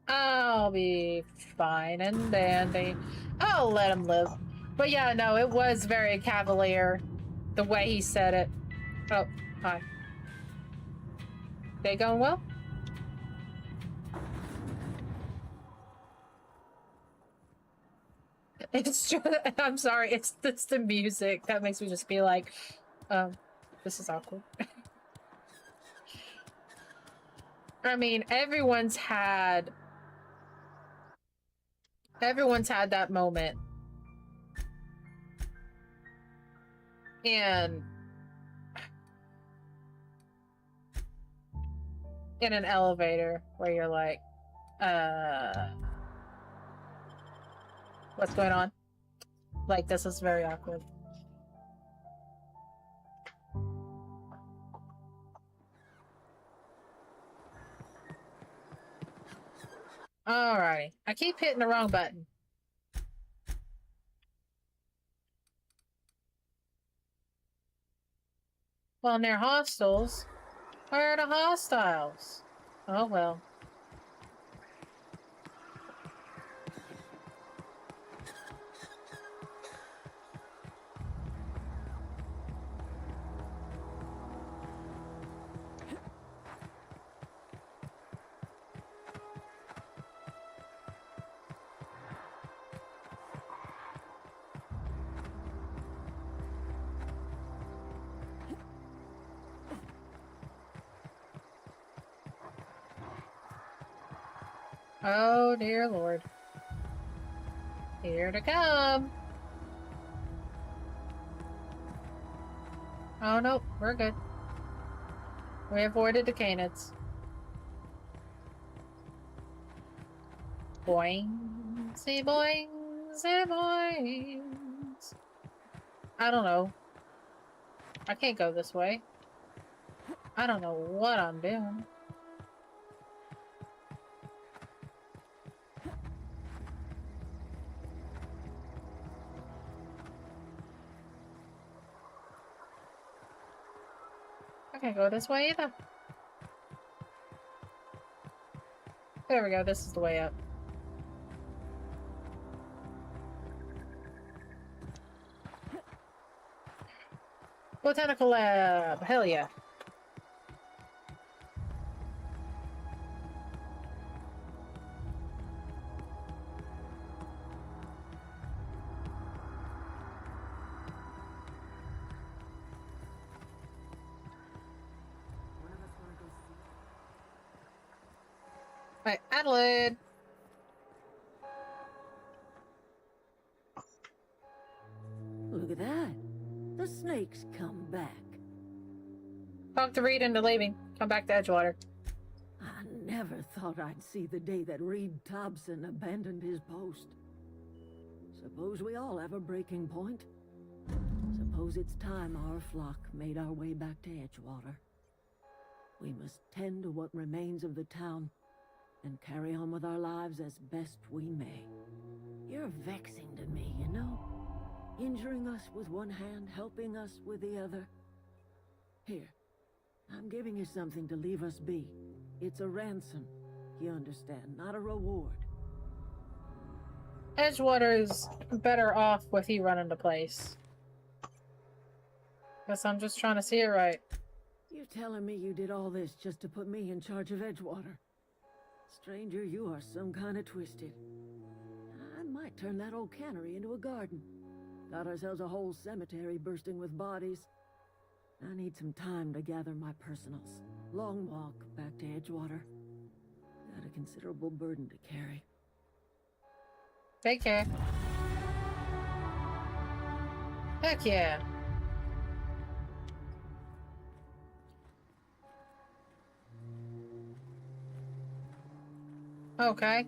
I'll be fine and dandy. I'll let him live. But yeah, no, it was very cavalier. The way he said it. Oh, hi. They going well? It's just, I'm sorry, it's the music that makes me just be like, this is awkward. I mean, everyone's had that moment. And in an elevator where you're like, what's going on? Like, this is very awkward. Alrighty. I keep hitting the wrong button. Well, near hostiles. Where are the hostiles? Oh, well. Oh, dear Lord. Here to come. Oh, no, we're good. We avoided the canids. Boing-sy, boing-sy, boings. I don't know. I can't go this way. I don't know what I'm doing. I can't go this way either. There we go. This is the way up. Botanical lab. Hell yeah. Right, Adelaide. Look at that. The snake's come back. Talk to Reed into leaving. Come back to Edgewater. I never thought I'd see the day that Reed Thompson abandoned his post. Suppose we all have a breaking point. Suppose it's time our flock made our way back to Edgewater. We must tend to what remains of the town and carry on with our lives as best we may. You're vexing to me, you know? Injuring us with one hand, helping us with the other. Here, I'm giving you something to leave us be. It's a ransom, you understand, not a reward. Edgewater's better off with you running the place. Guess I'm just trying to see it right. You're telling me you did all this just to put me in charge of Edgewater? Stranger, you are some kind of twisted. I might turn that old cannery into a garden. Got ourselves a whole cemetery bursting with bodies. I need some time to gather my personals. Long walk back to Edgewater. Got a considerable burden to carry. Take care. Heck yeah. Okay.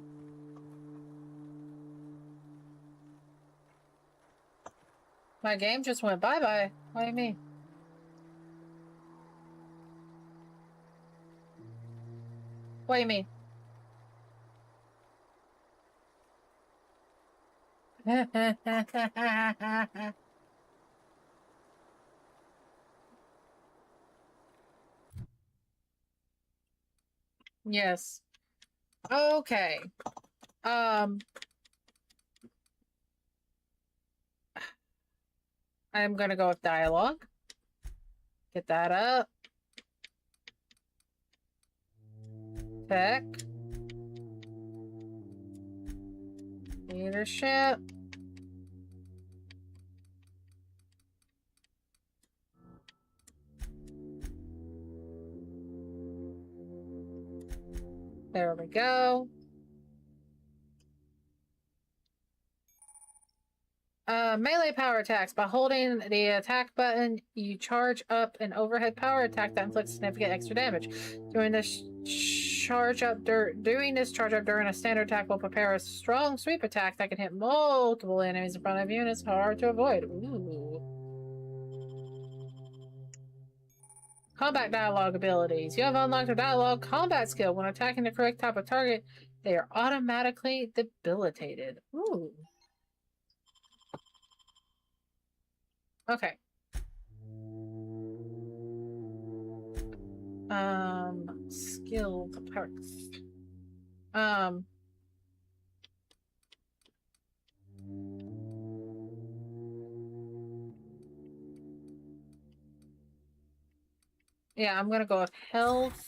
My game just went bye-bye. What do you mean? What do you mean? Yes. Okay. I'm gonna go with dialogue. Get that up. Tech. Leadership. There we go. Melee power attacks. By holding the attack button, you charge up an overhead power attack that inflicts significant extra damage. Doing this charge up during a standard attack will prepare a strong sweep attack that can hit multiple enemies in front of you, and it's hard to avoid. Ooh. Combat dialogue abilities. You have unlocked a dialogue combat skill. When attacking the correct type of target, they are automatically debilitated. Ooh. Okay. Skilled perks. Yeah, I'm gonna go with health.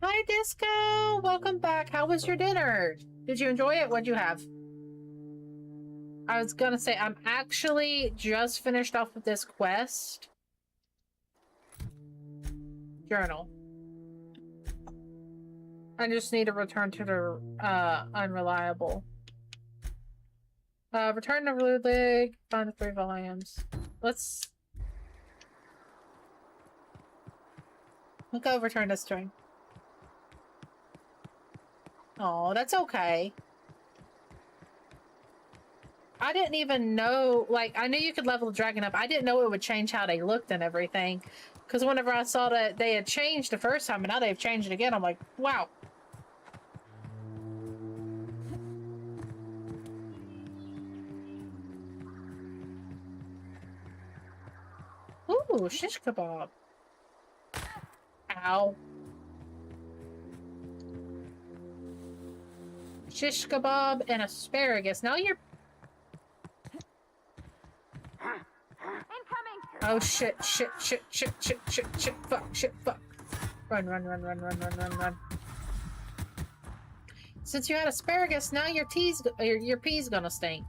Hi, Disco! Welcome back. How was your dinner? Did you enjoy it? What'd you have? I was gonna say, I'm actually just finished off with this quest. Journal. I just need to return to the, unreliable. Return to Ludwig, find the 3 volumes. Let's go return this to him. Oh, that's okay. I didn't even know, like, I knew you could level the dragon up. I didn't know it would change how they looked and everything. Because whenever I saw that they had changed the first time and now they've changed it again, I'm like, wow. Ooh, shish kebab. Ow. Shish kebab and asparagus. Now you're... Incoming! Oh shit, shit, fuck. Run. Since you had asparagus, now your pea's gonna stink.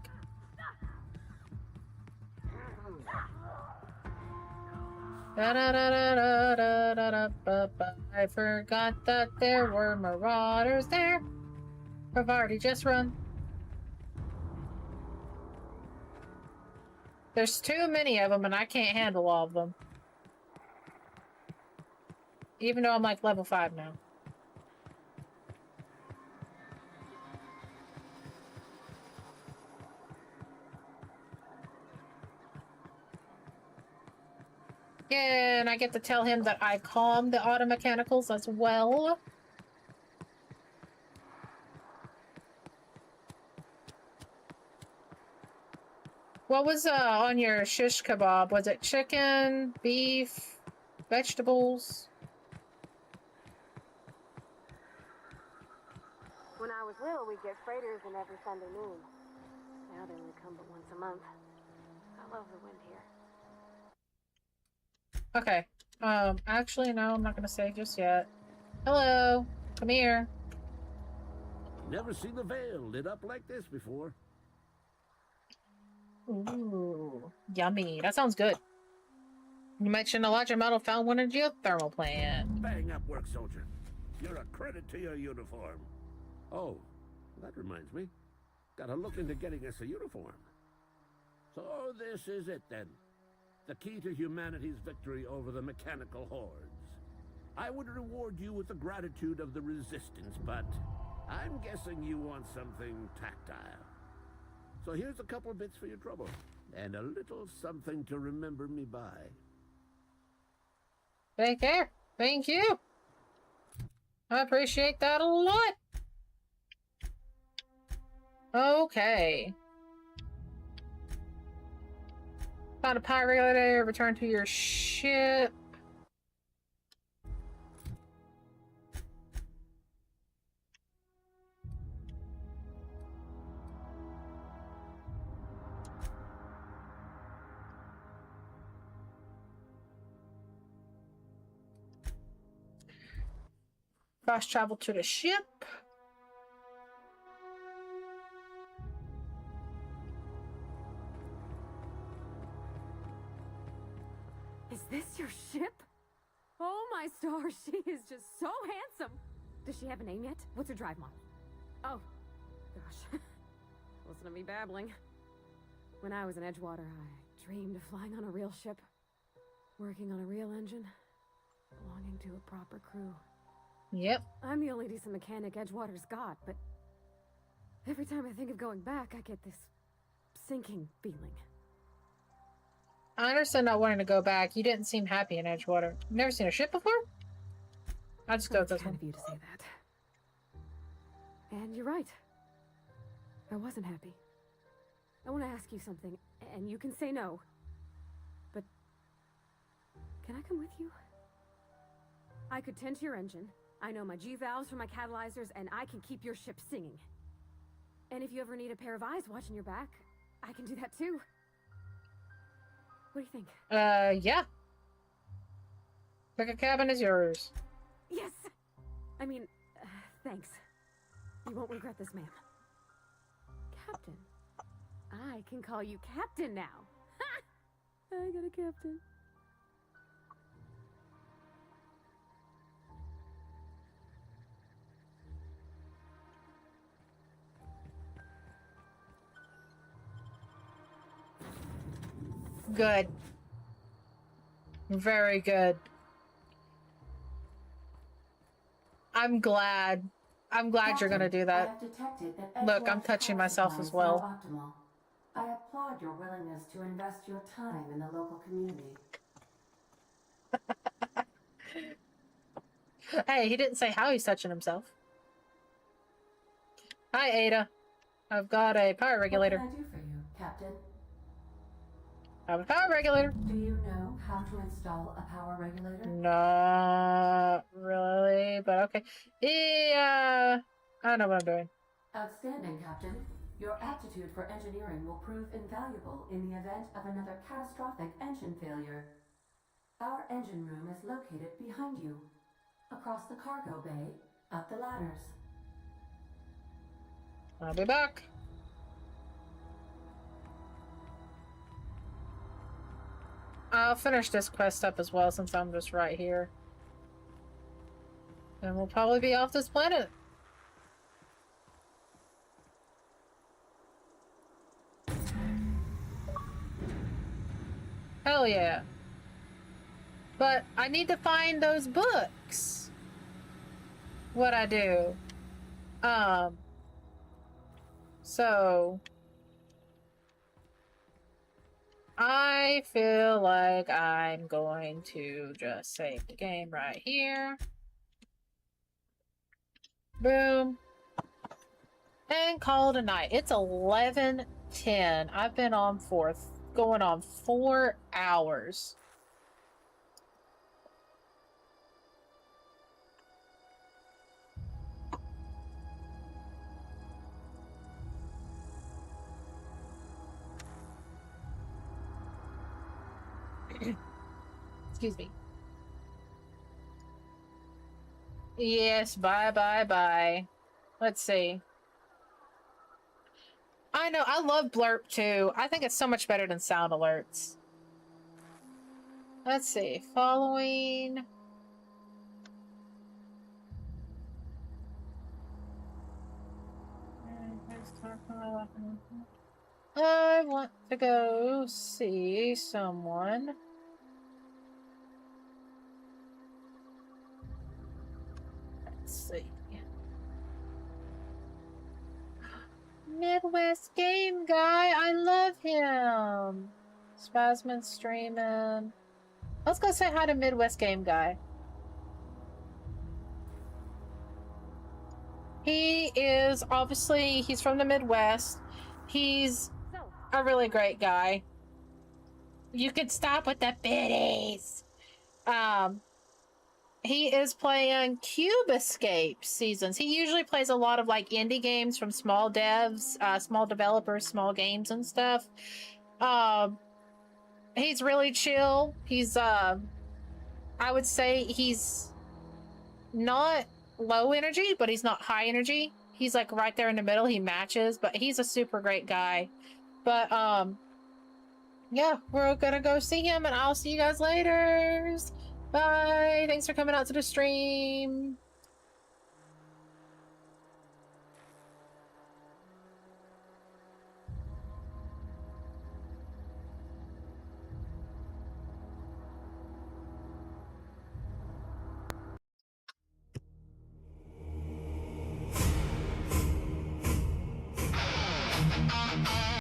I forgot that there were marauders there. Pavardi, just run. There's too many of them and I can't handle all of them. Even though I'm like level 5 now. Yeah, and I get to tell him that I calmed the auto mechanicals as well. What was on your shish kebab? Was it chicken, beef, vegetables? When I was little, we'd get freighters in every Sunday noon. Now they only come but once a month. I love the wind here. Okay. Actually, no, I'm not gonna say just yet. Hello. Come here. Never seen the Vale lit up like this before. Ooh, yummy. That sounds good. You mentioned a larger model found one in a geothermal plant. Bang up work, soldier. You're a credit to your uniform. Oh, that reminds me. Gotta look into getting us a uniform. So this is it then. The key to humanity's victory over the mechanical hordes. I would reward you with the gratitude of the resistance, but I'm guessing you want something tactile. So here's a couple of bits for your trouble, and a little something to remember me by. Take care. Thank you. I appreciate that a lot. Okay. Found a power regulator. Return to your ship. Fast travel to the ship. Is this your ship? Oh my stars, she is just so handsome. Does she have a name yet? What's her drive model? Oh, gosh. Listen to me babbling. When I was in Edgewater, I dreamed of flying on a real ship, working on a real engine, belonging to a proper crew. Yep. I'm the only decent mechanic Edgewater's got, but every time I think of going back, I get this sinking feeling. I understand not wanting to go back. You didn't seem happy in Edgewater. You've never seen a ship before? I'll just go with this one. Kind of you to say that. And you're right. I wasn't happy. I want to ask you something, and you can say no. But can I come with you? I could tend to your engine. I know my G-valves for my catalyzers, and I can keep your ship singing. And if you ever need a pair of eyes watching your back, I can do that too. What do you think? Yeah. Like a cabin is yours. Yes! I mean, thanks. You won't regret this, ma'am. Captain. I can call you Captain now. Ha! I got a captain. Good. Very good. I'm glad. I'm glad you're gonna do that. Look, I'm touching myself as well. Optimal. I applaud your willingness to invest your time in the local community. Hey, he didn't say how he's touching himself. Hi, Ada. I've got a power regulator. What can I do for you, Captain? I have a power regulator. Do you know how to install a power regulator? Not really, but okay. Yeah, I know what I'm doing. Outstanding, Captain. Your aptitude for engineering will prove invaluable in the event of another catastrophic engine failure. Our engine room is located behind you, across the cargo bay, up the ladders. I'll be back. I'll finish this quest up as well since I'm just right here. And we'll probably be off this planet. Hell yeah. But I need to find those books. What I do. So I feel like I'm going to just save the game right here. Boom. And call it a night. It's 11:10. I've been on for going on 4 hours. Excuse me. Yes, bye. Let's see. I know, I love Blurp too. I think it's so much better than sound alerts. Let's see. Following. I want to go see someone. Let's see. Midwest Game Guy, I love him. Spasman streaming. Let's go say hi to Midwest Game Guy. He is obviously, he's from the Midwest. He's a really great guy. You can stop with the biddies. He is playing Cube Escape Seasons. He usually plays a lot of like indie games from small devs, small developers, small games and stuff. He's really chill. He's I would say he's not low energy, but he's not high energy. He's like right there in the middle. He matches, but he's a super great guy. But yeah, we're gonna go see him, and I'll see you guys later. Bye. Thanks for coming out to the stream.